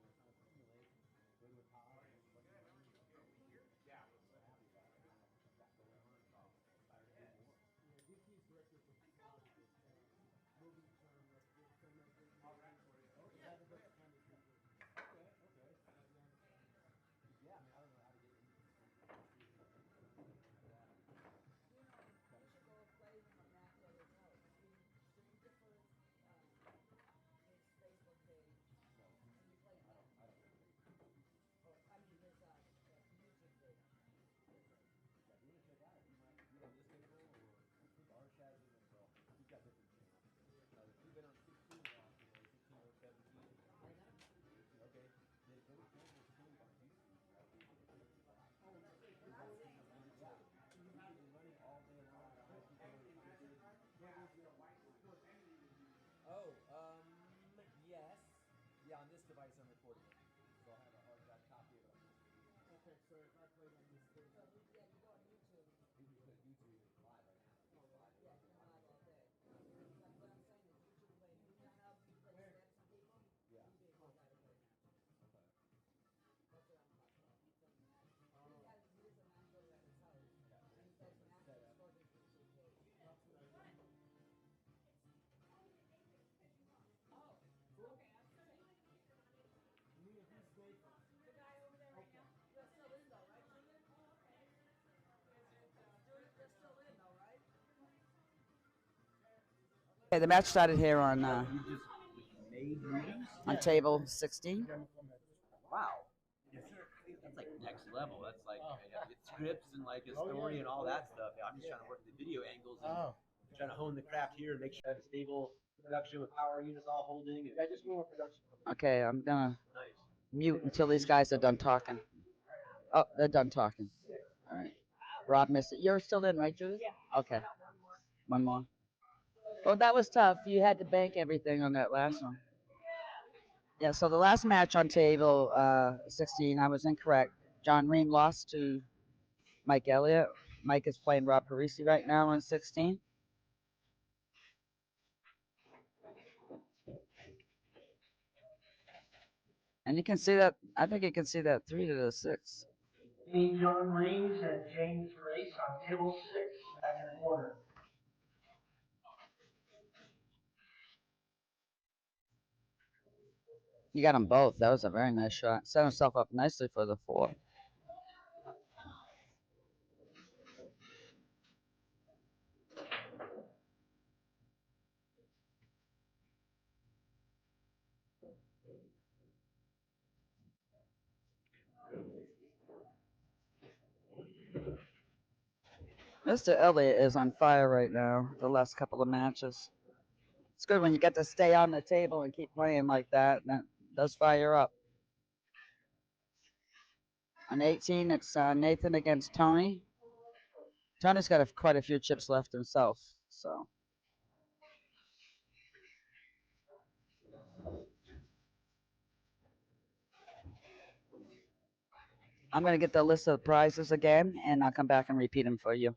E: Yes. Yeah, on this device I'm recording it. So I'll have a hard drive copy of it on this. Okay, so if I played on this thing. So you go on YouTube. You can put YouTube live right now. Oh, live. Yeah, live all day. But what I'm saying is YouTube playing, you know how you play snaps on people? Yeah. You being one guy to play now. Okay. That's what I'm talking about. He's playing that. He has his and I'm going at his house. And he plays snaps and scores into the cage. That's what I do.
A: Okay, the match started here on table 16.
E: Wow. That's like next level. That's like it's scripts and like a story and all that stuff. I'm just trying to work the video angles and trying to hone the craft here and make sure I have a stable production with power units all holding. I just more production.
A: Okay, I'm gonna mute until these guys are done talking. Oh, they're done talking. All right. Rob missed it. You're still in, right, Judith? Yeah. Okay. One more. Well, that was tough. You had to bank everything on that last one. Yeah, so the last match on table 16, I was incorrect. John Ream lost to Mike Elliott. Mike is playing Rob Parisi right now on 16. And you can see that, I think you can see that 3 to the 6.
B: Team John Reeves and James Grace on table 6, back in order.
A: You got them both. That was a very nice shot. Set himself up nicely for the 4. Mr. Elliott is on fire right now, the last couple of matches. It's good when you get to stay on the table and keep playing like that. That does fire up. On 18, it's Nathan against Tony. Tony's got quite a few chips left himself, so. I'm going to get the list of prizes again, and I'll come back and repeat them for you.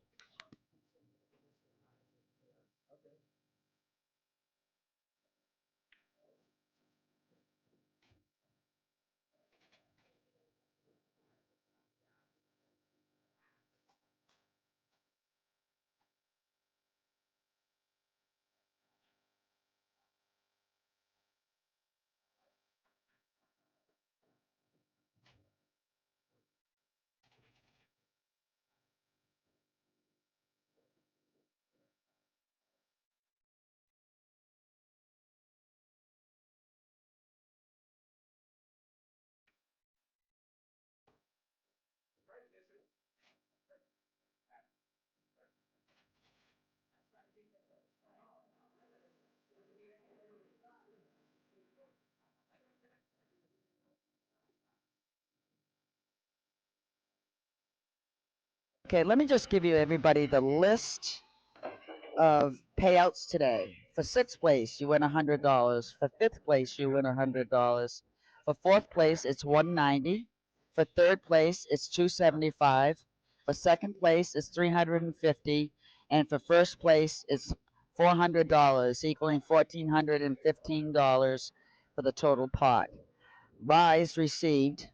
A: Okay, let me just give you everybody the list of payouts today. For sixth place, you win $100. For fifth place, you win $100. For fourth place, it's $190. For third place, it's $275. For second place, it's $350. And for first place, it's $400, equaling $1,415 for the total pot. Rise received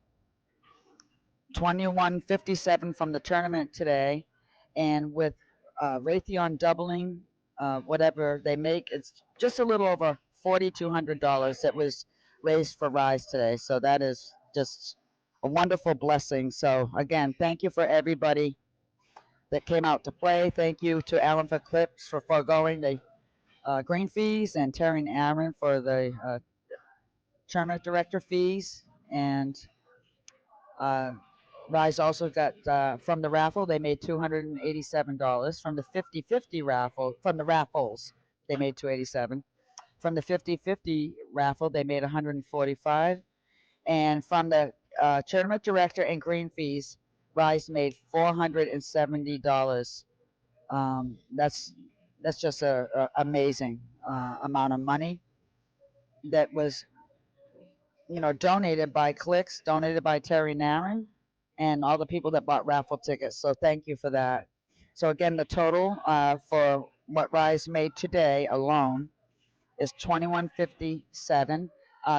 A: 2157 from the tournament today, and with Raytheon doubling whatever they make, it's just a little over $4,200 that was raised for Rise today. So that is just a wonderful blessing. So again, thank you for everybody that came out to play. Thank you to Alan for Clips for foregoing the green fees, and Terri and Aaron for the tournament director fees, and Rise also got from the raffle, they made $287. From the 50-50 raffle, from the raffles, they made $287. From the 50-50 raffle, they made $145. And from the tournament director and green fees, Rise made $470. That's just a amazing amount of money that was donated by Clicks, donated by Terri and Aaron, and all the people that bought raffle tickets. So thank you for that. So again, the total for what Rise made today alone is $21.57.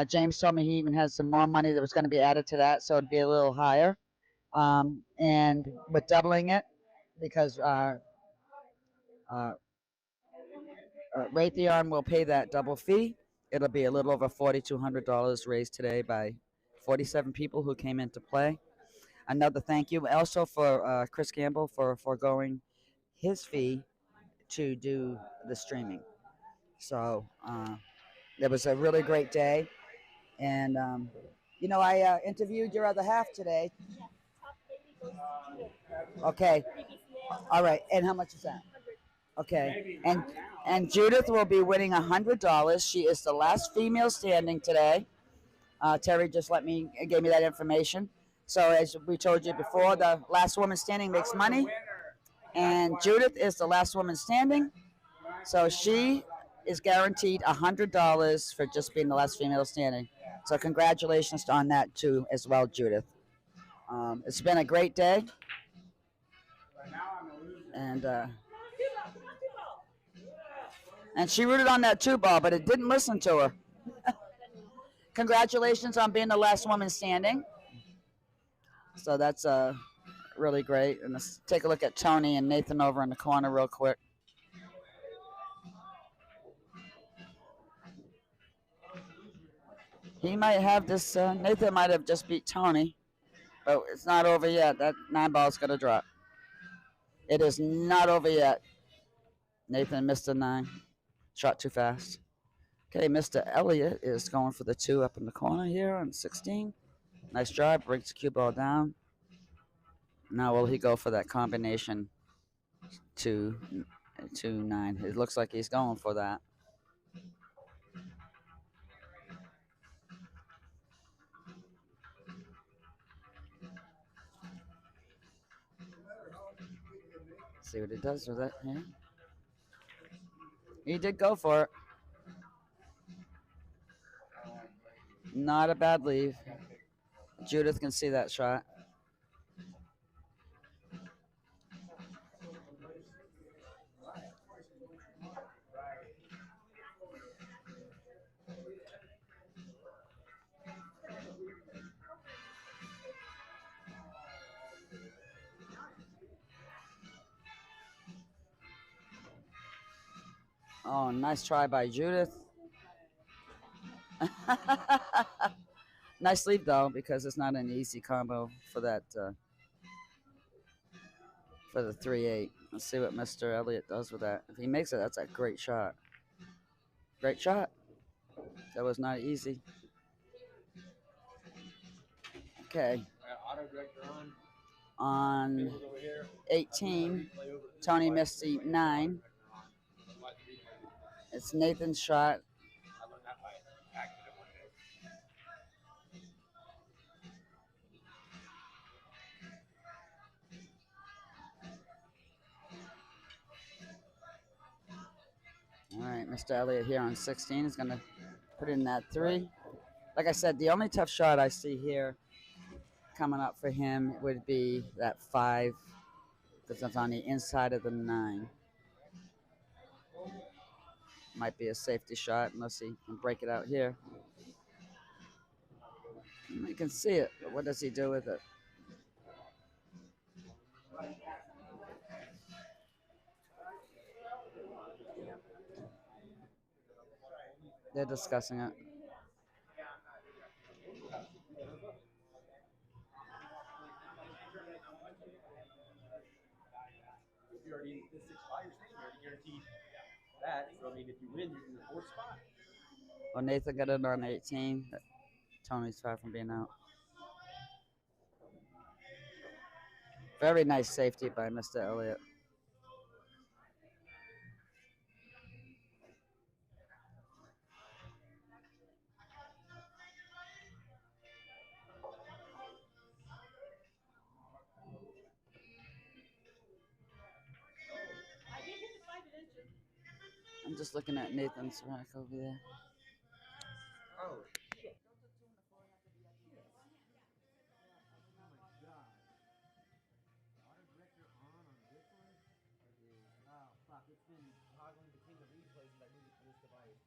A: James told me he even has some more money that was going to be added to that, so it'd be a little higher. And with doubling it, because Raytheon will pay that double fee, it'll be a little over $4,200 raised today by 47 people who came in to play. Another thank you also for Chris Campbell for foregoing his fee to do the streaming. So it was a really great day. And, I interviewed your other half today. Okay. All right. And how much is that? Okay. And Judith will be winning $100. She is the last female standing today. Terri just gave me that information. So as we told you before, the last woman standing makes money, and Judith is the last woman standing. So she is guaranteed $100 for just being the last female standing. So congratulations on that too, as well, Judith. It's been a great day, and she rooted on that 2-ball, but it didn't listen to her. Congratulations on being the last woman standing. So that's really great. And let's take a look at Tony and Nathan over in the corner real quick. He might have this, Nathan might have just beat Tony, but it's not over yet. That 9-ball's going to drop. It is not over yet. Nathan missed a 9. Shot too fast. Okay, Mr. Elliott is going for the 2 up in the corner here on 16. Nice drive, brings the cue ball down. Now will he go for that combination 2-9. It looks like he's going for that. See what he does with it. Yeah. He did go for it. Not a bad leave. Judith can see that shot. Oh, nice try by Judith. Nice leave though, because it's not an easy combo for that for the 3-8. Let's see what Mr. Elliott does with that. If he makes it, that's a great shot. Great shot. That was not easy. Okay. On 18, Tony missed the 9. It's Nathan's shot. All right, Mr. Elliott here on 16 is going to put in that 3. Like I said, the only tough shot I see here coming up for him would be that 5, because it's on the inside of the 9. Might be a safety shot unless he can break it out here. You can see it, but what does he do with it? They're discussing it.
E: If you're already in the 6-5, you're already guaranteed that. So, I mean, if you win, you're in the 4th spot.
A: Well, Nathan got it on 18. Tony's far from being out. Very nice safety by Mr. Elliott. I'm just looking at Nathan's rack over there.
E: Oh. It's been toggling between the replays as I move it to this device.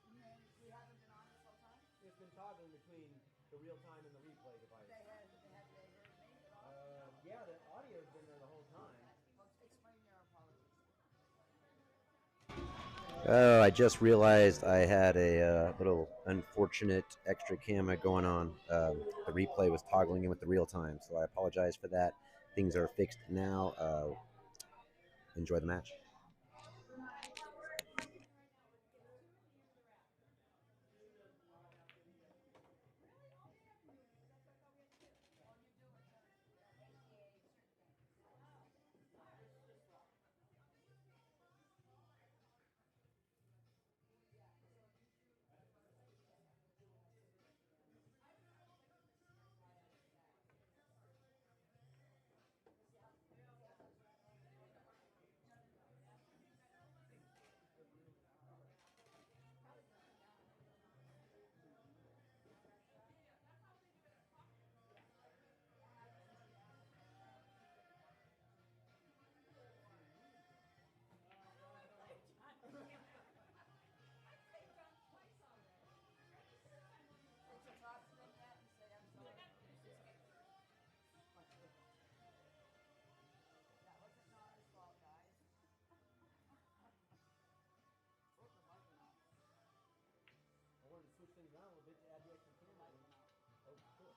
G: You mean we haven't been on this whole time?
E: It's been toggling between the real time and the replay device.
G: Have they heard me at all?
E: Yeah, the audio's been there the whole time.
G: Well, explain your apologies.
K: Oh, I just realized I had a little unfortunate extra camera going on. The replay was toggling in with the real time, so I apologize for that. Things are fixed now. Enjoy the match.
E: Switch things around a little bit to add the extra camera. Oh, cool. Really?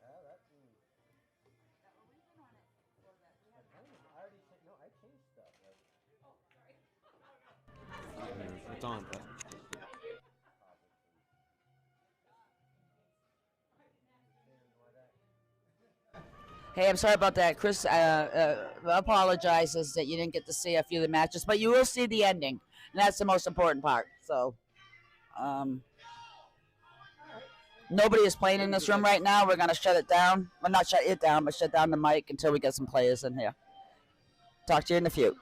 E: That.
G: We've been on it for that.
E: I already changed. No, I changed stuff. Like.
G: Oh, sorry.
K: It's on.
A: Hey, I'm sorry about that. Chris apologizes that you didn't get to see a few of the matches, but you will see the ending, and that's the most important part. So, nobody is playing in this room right now. We're going to shut it down. Well, not shut it down, but shut down the mic until we get some players in here. Talk to you in a few.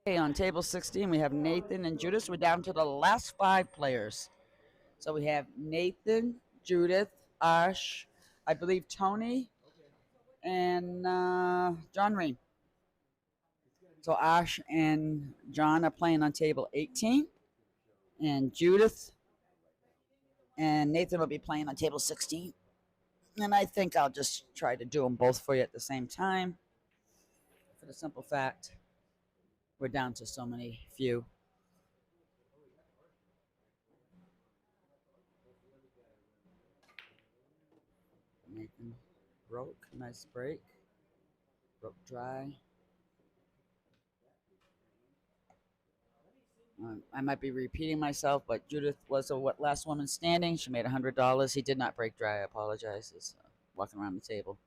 A: Okay, on table 16, we have Nathan and Judith. We're down to the last 5 players. So we have Nathan, Judith, Arsh, I believe Tony, and John Ream. So Arsh and John are playing on table 18, and Judith and Nathan will be playing on table 16. And I think I'll just try to do them both for you at the same time, for the simple fact we're down to so many few. Nathan broke, nice break. Broke dry. I might be repeating myself, but Judith was the last woman standing. She made $100. He did not break dry. I apologize. He's walking around the table.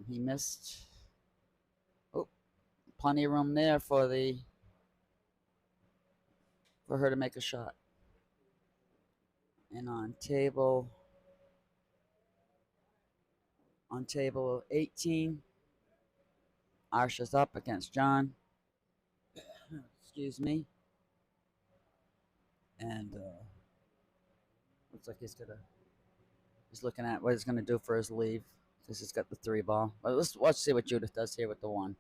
A: He missed. Oh, plenty of room there for her to make a shot. And on table 18, Arsh is up against John. Excuse me. And looks like he's looking at what he's gonna do for his leave, because he's got the 3 ball. But let's see what Judith does here with the 1.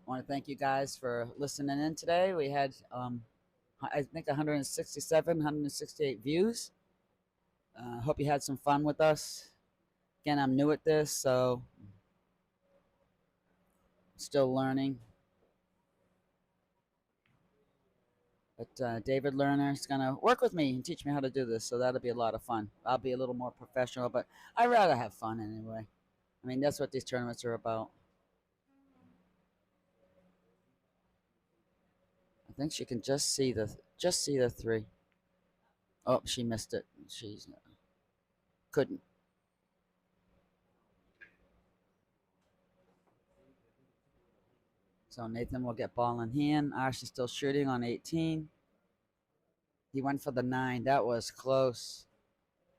A: I want to thank you guys for listening in today. We had, I think, 167, 168 views. Hope you had some fun with us. Again, I'm new at this, so still learning. But David Lerner is going to work with me and teach me how to do this, so that'll be a lot of fun. I'll be a little more professional, but I'd rather have fun anyway. I mean, that's what these tournaments are about. I think she can just see the 3. Oh, she missed it. She couldn't. So Nathan will get ball in hand. Arsh is still shooting on 18. He went for the 9. That was close.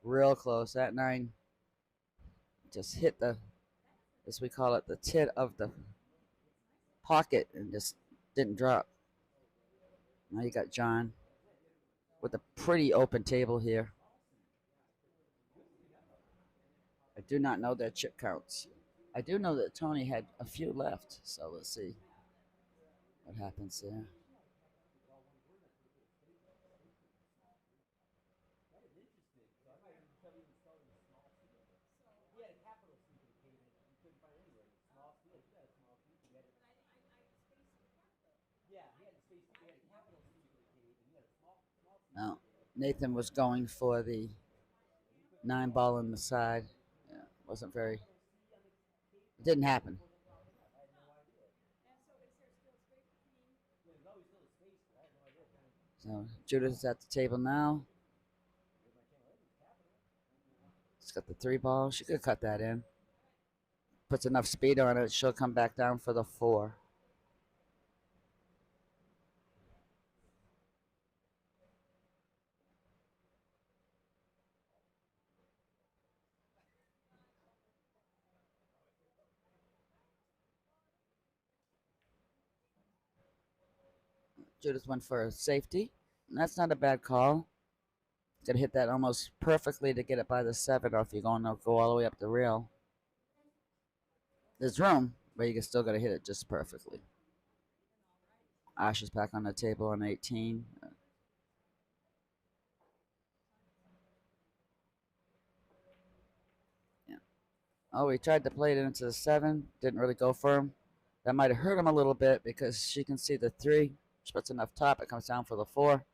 A: Real close. That 9 just hit the, as we call it, the tit of the pocket and just didn't drop. Now you got John with a pretty open table here. I do not know their chip counts. I do know that Tony had a few left, so let's see what happens there. Now, Nathan was going for the 9 ball in the side. Yeah, wasn't very, it didn't happen. So Judith is at the table now. She's got the 3 ball. She could cut that in. Puts enough speed on it, she'll come back down for the 4. Judith went for a safety. That's not a bad call. Gonna hit that almost perfectly to get it by the 7, or if you're going to go all the way up the rail. There's room, but you still gotta hit it just perfectly. Arsh is back on the table on 18. Yeah. Oh, he tried to play it into the 7. Didn't really go for him. That might have hurt him a little bit because she can see the 3. She puts enough top. It comes down for the 4.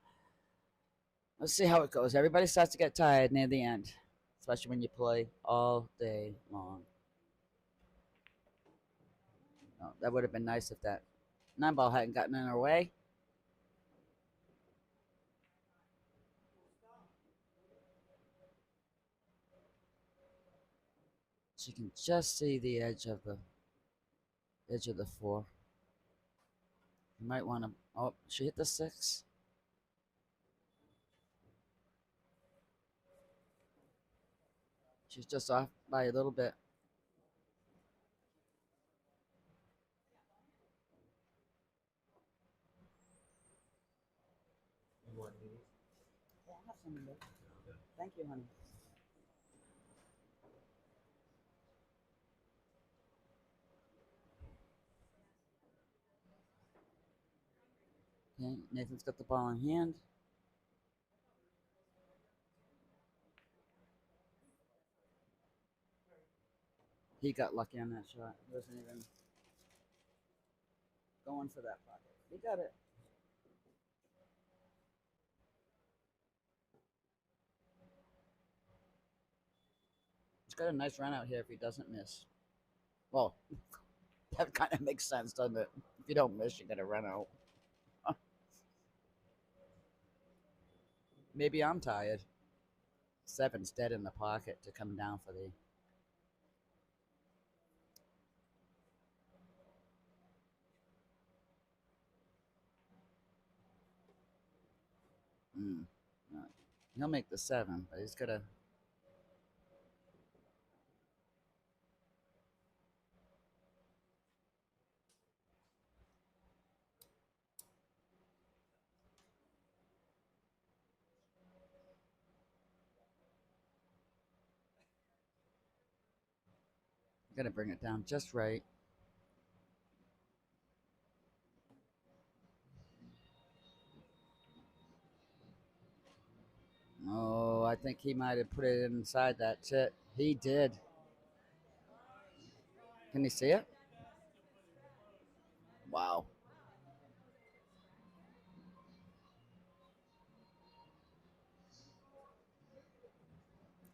A: Let's see how it goes. Everybody starts to get tired near the end, especially when you play all day long. Oh, that would have been nice if that 9-ball hadn't gotten in her way. She can just see the edge of the 4. You might want to. Oh, she hit the 6. She's just off by a little bit. Yeah, I have some of it. Thank you, honey. Okay, Nathan's got the ball in hand. He got lucky on that shot. He wasn't even going for that pocket. He got it. He's got a nice run out here if he doesn't miss. Well, that kind of makes sense, doesn't it? If you don't miss, you got to run out. Maybe I'm tired. 7's dead in the pocket to come down for the... No. He'll make the 7, but he's got to... Got to bring it down just right. Oh, I think he might have put it inside that tit. He did. Can you see it? Wow.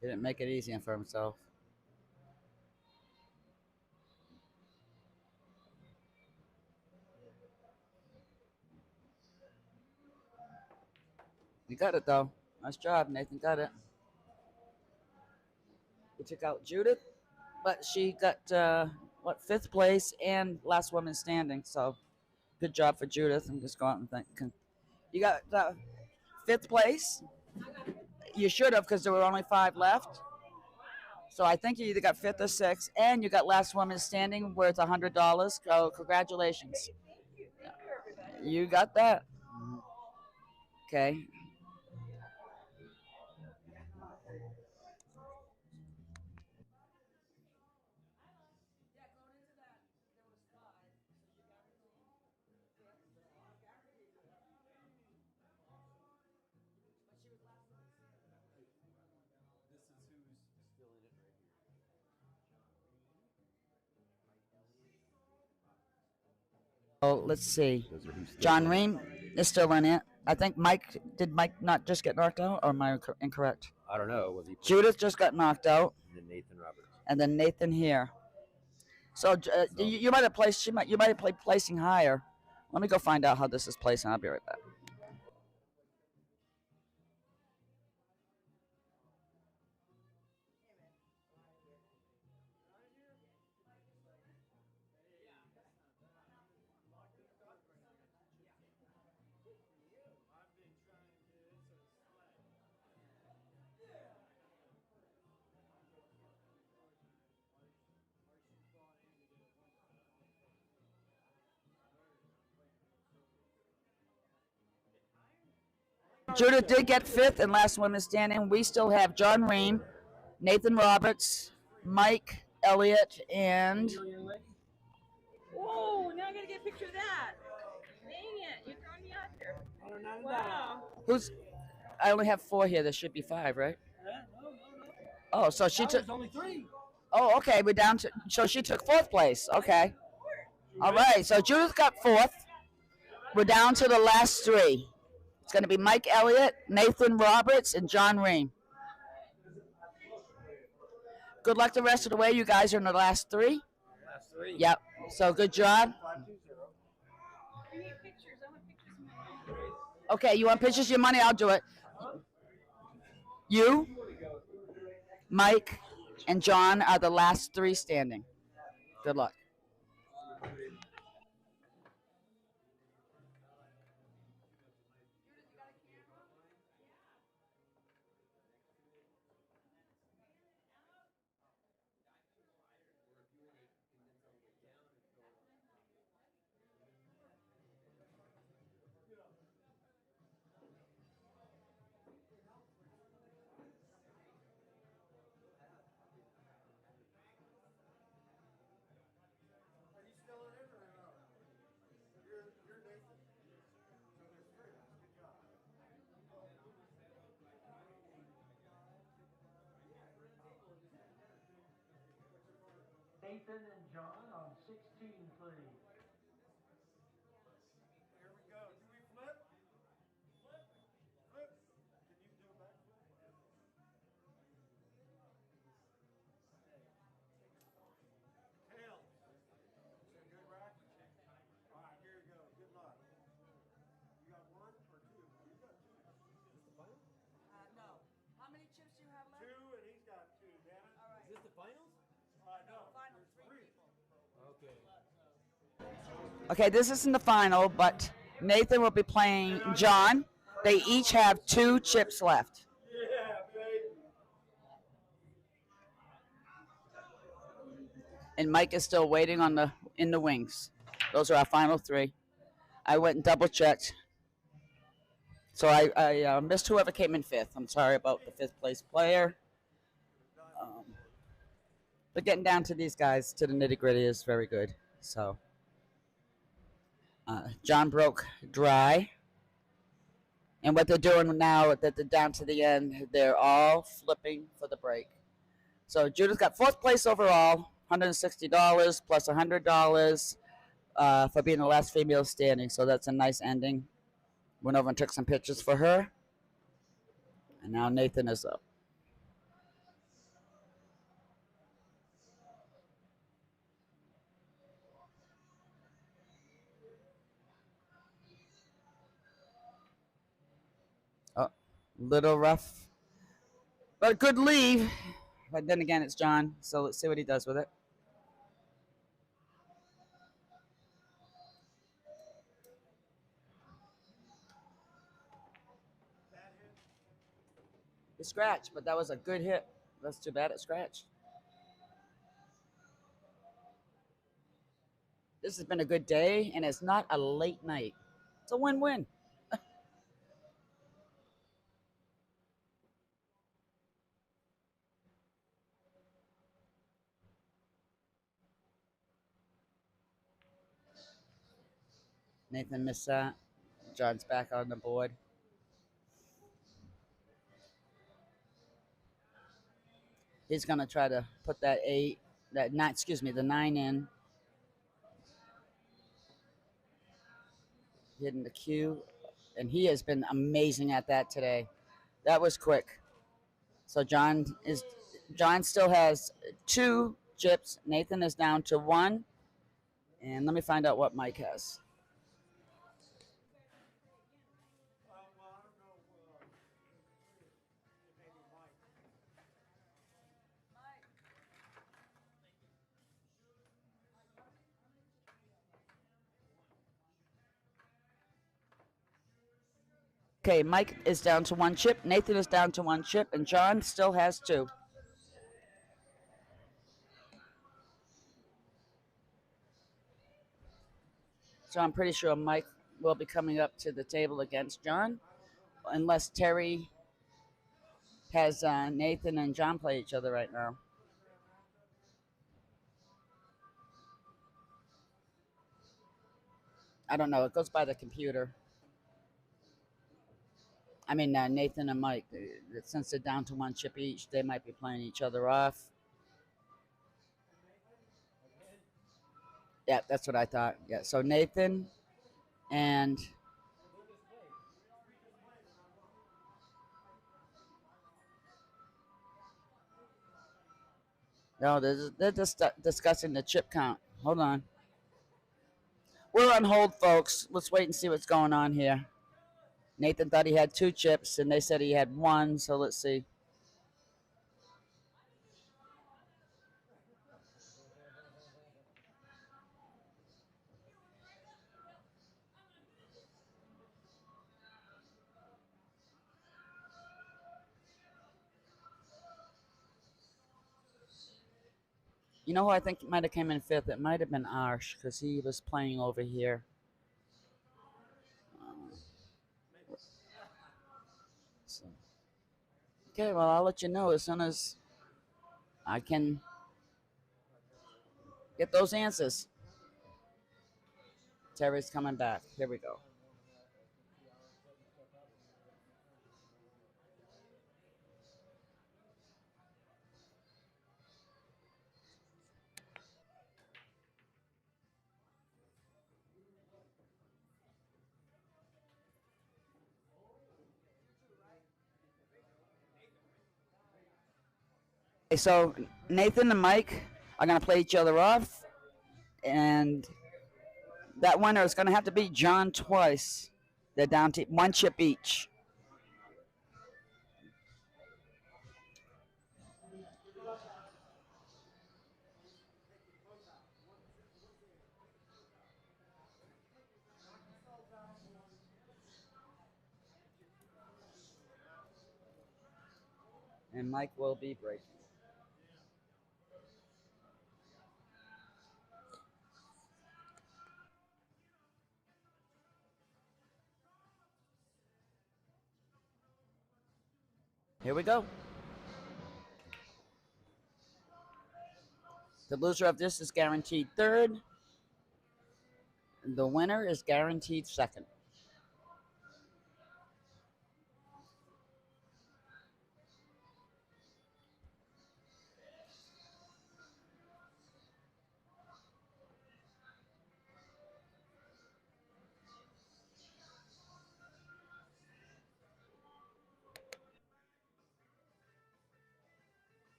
A: He didn't make it easy for himself. You got it, though. Nice job, Nathan. Got it. We took out Judith, but she got, 5th place and last woman standing. So, good job for Judith. I'm just going and thinking. You got 5th place. You should have, because there were only 5 left. So I think you either got 5th or 6th, and you got last woman standing worth $100. So congratulations. You got that. Okay. Oh, let's see. John Ream is still in it. I think Mike, did Mike not just get knocked out, or am I incorrect?
K: I don't know. Was he?
A: Judith just got knocked out.
K: And then Nathan Roberts.
A: And then Nathan here. So you might have placed. You might have played placing higher. Let me go find out how this is placing. I'll be right back. Judith did get 5th and last woman standing. We still have John Ream, Nathan Roberts, Mike Elliott, and...
L: Whoa, now I gotta get a picture of that. Dang it, you're throwing me out here. Wow.
A: Who's... I only have 4 here. There should be 5, right? Oh, so she took...
H: only 3.
A: Oh, okay, we're down to... So she took 4th place. Okay. All right, so Judith got 4th. We're down to the last 3. It's going to be Mike Elliott, Nathan Roberts, and John Ream. Good luck the rest of the way. You guys are in the last three.
H: Last three.
A: Yep. So good job. Okay, you want pictures of your money? I'll do it. You, Mike, and John are the last three standing. Good luck.
F: Are you still in it or no? You're Nathan? So there's three of us. Good job.
B: Nathan and John on 16, please.
F: Here we go. Do we flip? Flip. Flip. Can you do a backflip? Tails. Is that good, Rack? All right, here you go. Good luck. You got one or two? You got two. Is this the final?
A: No. How many chips do you have left?
F: Two, and he's got two. Damn it.
A: All right.
E: Is this the finals?
F: No.
A: Final
F: There's
A: three
F: three.
E: Okay.
A: Okay, this isn't the final, but Nathan will be playing John. They each have 2 chips left.
F: Yeah, baby.
A: And Mike is still waiting on in the wings. Those are our final 3. I went and double checked. So I missed whoever came in 5th. I'm sorry about the 5th place player. But getting down to these guys, to the nitty gritty, is very good. So John broke dry. And what they're doing now, that they're down to the end, they're all flipping for the break. So Judith got 4th place overall, $160 plus $100 for being the last female standing. So that's a nice ending. Went over and took some pictures for her. And now Nathan is up. Oh, little rough. But a good leave. But then again, it's John. So let's see what he does with it. He scratched, but that was a good hit. That's too bad it scratched. This has been a good day, and it's not a late night. It's a win-win. Nathan missed that. John's back on the board. He's going to try to put that 8, that 9, excuse me, the 9 in. Hitting the cue. And he has been amazing at that today. That was quick. So John still has 2 chips. Nathan is down to 1. And let me find out what Mike has. Okay, Mike is down to 1 chip, Nathan is down to 1 chip, and John still has 2. So I'm pretty sure Mike will be coming up to the table against John, unless Terri has Nathan and John play each other right now. I don't know. It goes by the computer. I mean, Nathan and Mike, since they're down to 1 chip each, they might be playing each other off. Yeah, that's what I thought. Yeah, so Nathan and No, they're just discussing the chip count. Hold on. We're on hold, folks. Let's wait and see what's going on here. Nathan thought he had 2 chips, and they said he had 1, so let's see. You know who I think might have came in 5th? It might have been Arsh, because he was playing over here. So. Okay, well, I'll let you know as soon as I can get those answers. Terry's coming back. Here we go. Okay, so Nathan and Mike are going to play each other off, and that winner is going to have to beat John twice. They're down to 1 chip each. And Mike will be breaking. Here we go. The loser of this is guaranteed 3rd. The winner is guaranteed 2nd.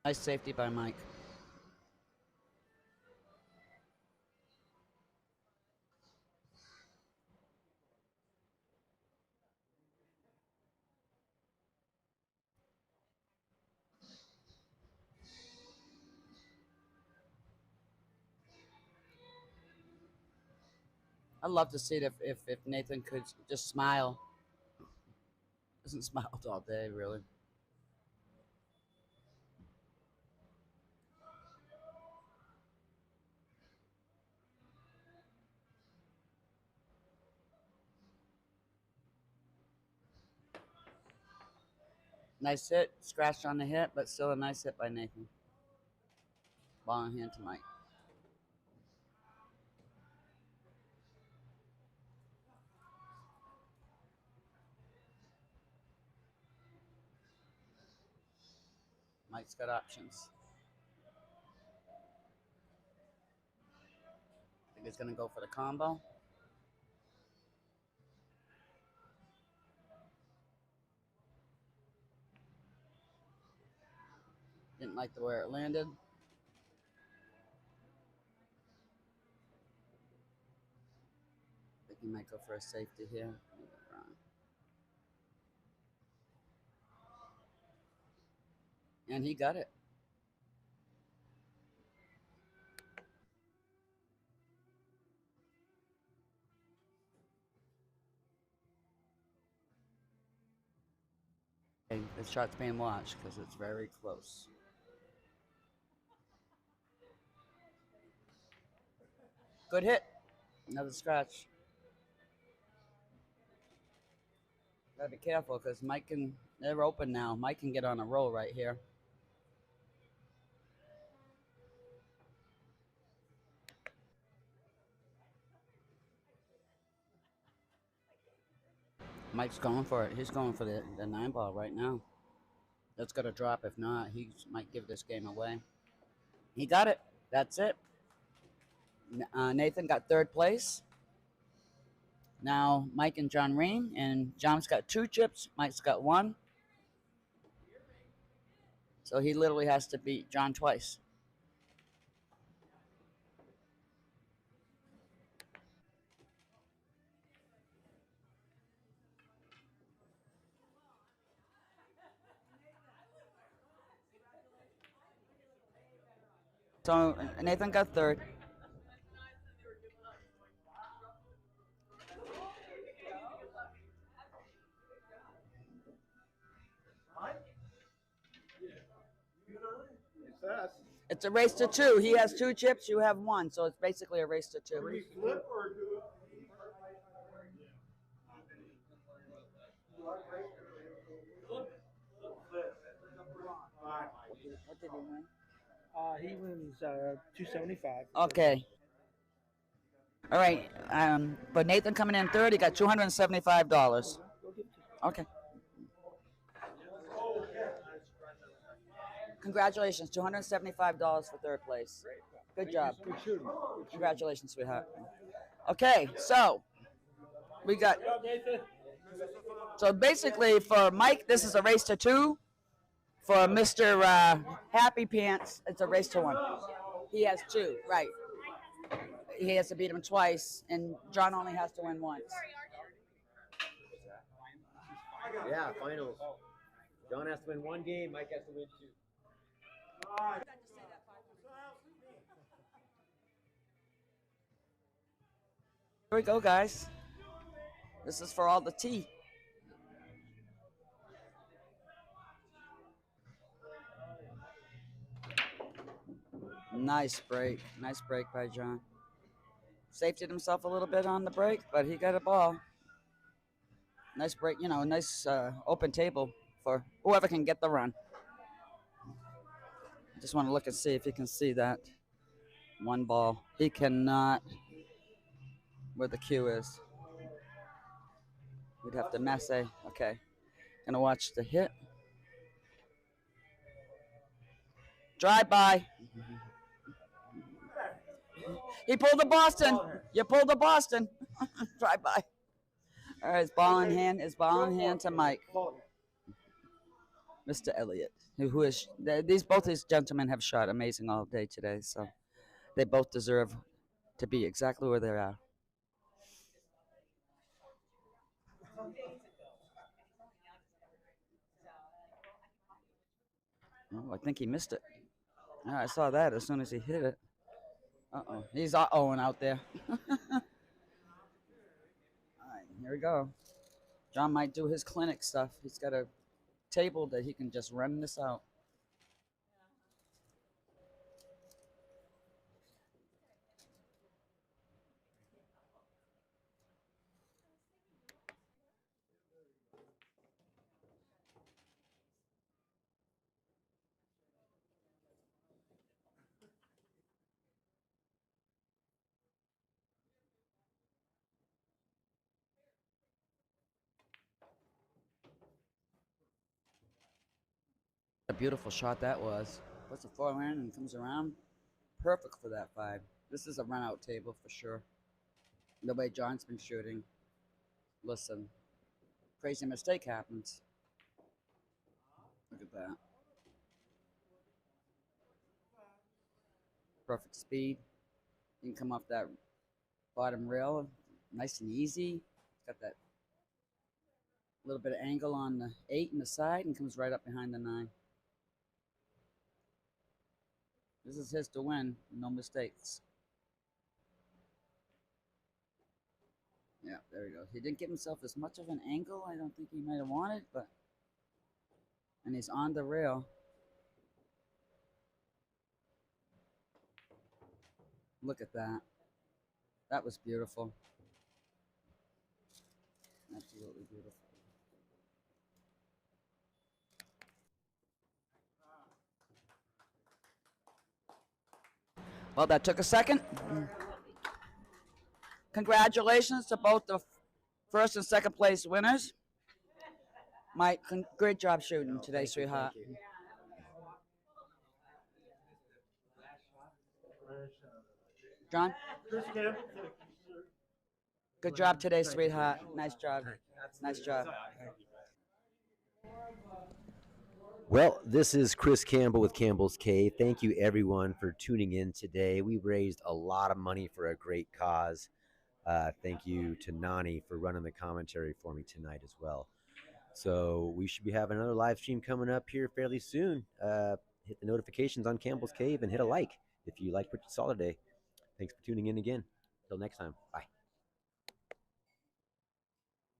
A: Nice safety by Mike. I'd love to see it if Nathan could just smile. Hasn't smiled all day, really. Nice hit, scratched on the hit, but still a nice hit by Nathan. Ball in hand to Mike. Mike's got options. I think he's going to go for the combo. Didn't like the way it landed. I think he might go for a safety here. And he got it. Okay, this shot's being watched because it's very close. Good hit. Another scratch. Gotta be careful because Mike can, they're open now. Mike can get on a roll right here. Mike's going for it. He's going for the 9-ball right now. That's got to drop. If not, he might give this game away. He got it. That's it. Nathan got 3rd place. Now Mike and John ring, and John's got 2 chips. Mike's got 1. So he literally has to beat John twice. So Nathan got third. It's a race to two. He has 2 chips, you have 1, so it's basically a race to 2.
F: Do we flip or do it?
A: What did he win?
H: He wins 275.
A: Okay. All right. But Nathan coming in third, he got $275. Okay. Congratulations, $275 for third place. Good job.
F: Good shooting.
A: Congratulations, sweetheart. Okay, so we got. So basically, for Mike, this is a race to 2. For Mr. Happy Pants, it's a race to 1. He has 2, right? He has to beat him twice, and John only has to win once.
E: Yeah, finals. John has to win 1 game, Mike has to win 2.
A: Here we go, guys. This is for all the tea. Nice break. Nice break by John. Safetied himself a little bit on the break, but he got a ball. Nice break, you know, nice open table for whoever can get the run. Just want to look and see if you can see that 1 ball. He cannot, where the cue is. We'd have to mess. Okay. Gonna watch the hit. Drive by. He pulled the Boston. You pulled the Boston. Drive by. All right, his ball in hand. His ball in hand to Mike. Mr. Elliott, who is both these gentlemen have shot amazing all day today, so they both deserve to be exactly where they are. Oh, I think he missed it. Oh, I saw that as soon as he hit it. Uh-oh. He's uh-ohing out there. All right, here we go. John might do his clinic stuff. He's got a table that he can just run this out. A beautiful shot that was. Puts the forehand and comes around. Perfect for that 5. This is a run-out table for sure. The way John's been shooting. Listen, crazy mistake happens. Look at that. Perfect speed. You can come off that bottom rail nice and easy. It's got that little bit of angle on the 8 and the side and comes right up behind the 9. This is his to win, no mistakes. Yeah, there we go. He didn't give himself as much of an angle. I don't think he might have wanted, but... And he's on the rail. Look at that. That was beautiful. Absolutely beautiful. Well, that took a second. Congratulations to both the first and second place winners. Mike, great job shooting today, sweetheart. John? Good job today, sweetheart. Nice job. Nice job.
K: Well, this is Chris Campbell with Campbell's Cave. Thank you, everyone, for tuning in today. We raised a lot of money for a great cause. Thank you to Noni for running the commentary for me tonight as well. So we should be having another live stream coming up here fairly soon. Hit the notifications on Campbell's Cave and hit a like if you liked what you saw today. Thanks for tuning in again. Till next time. Bye.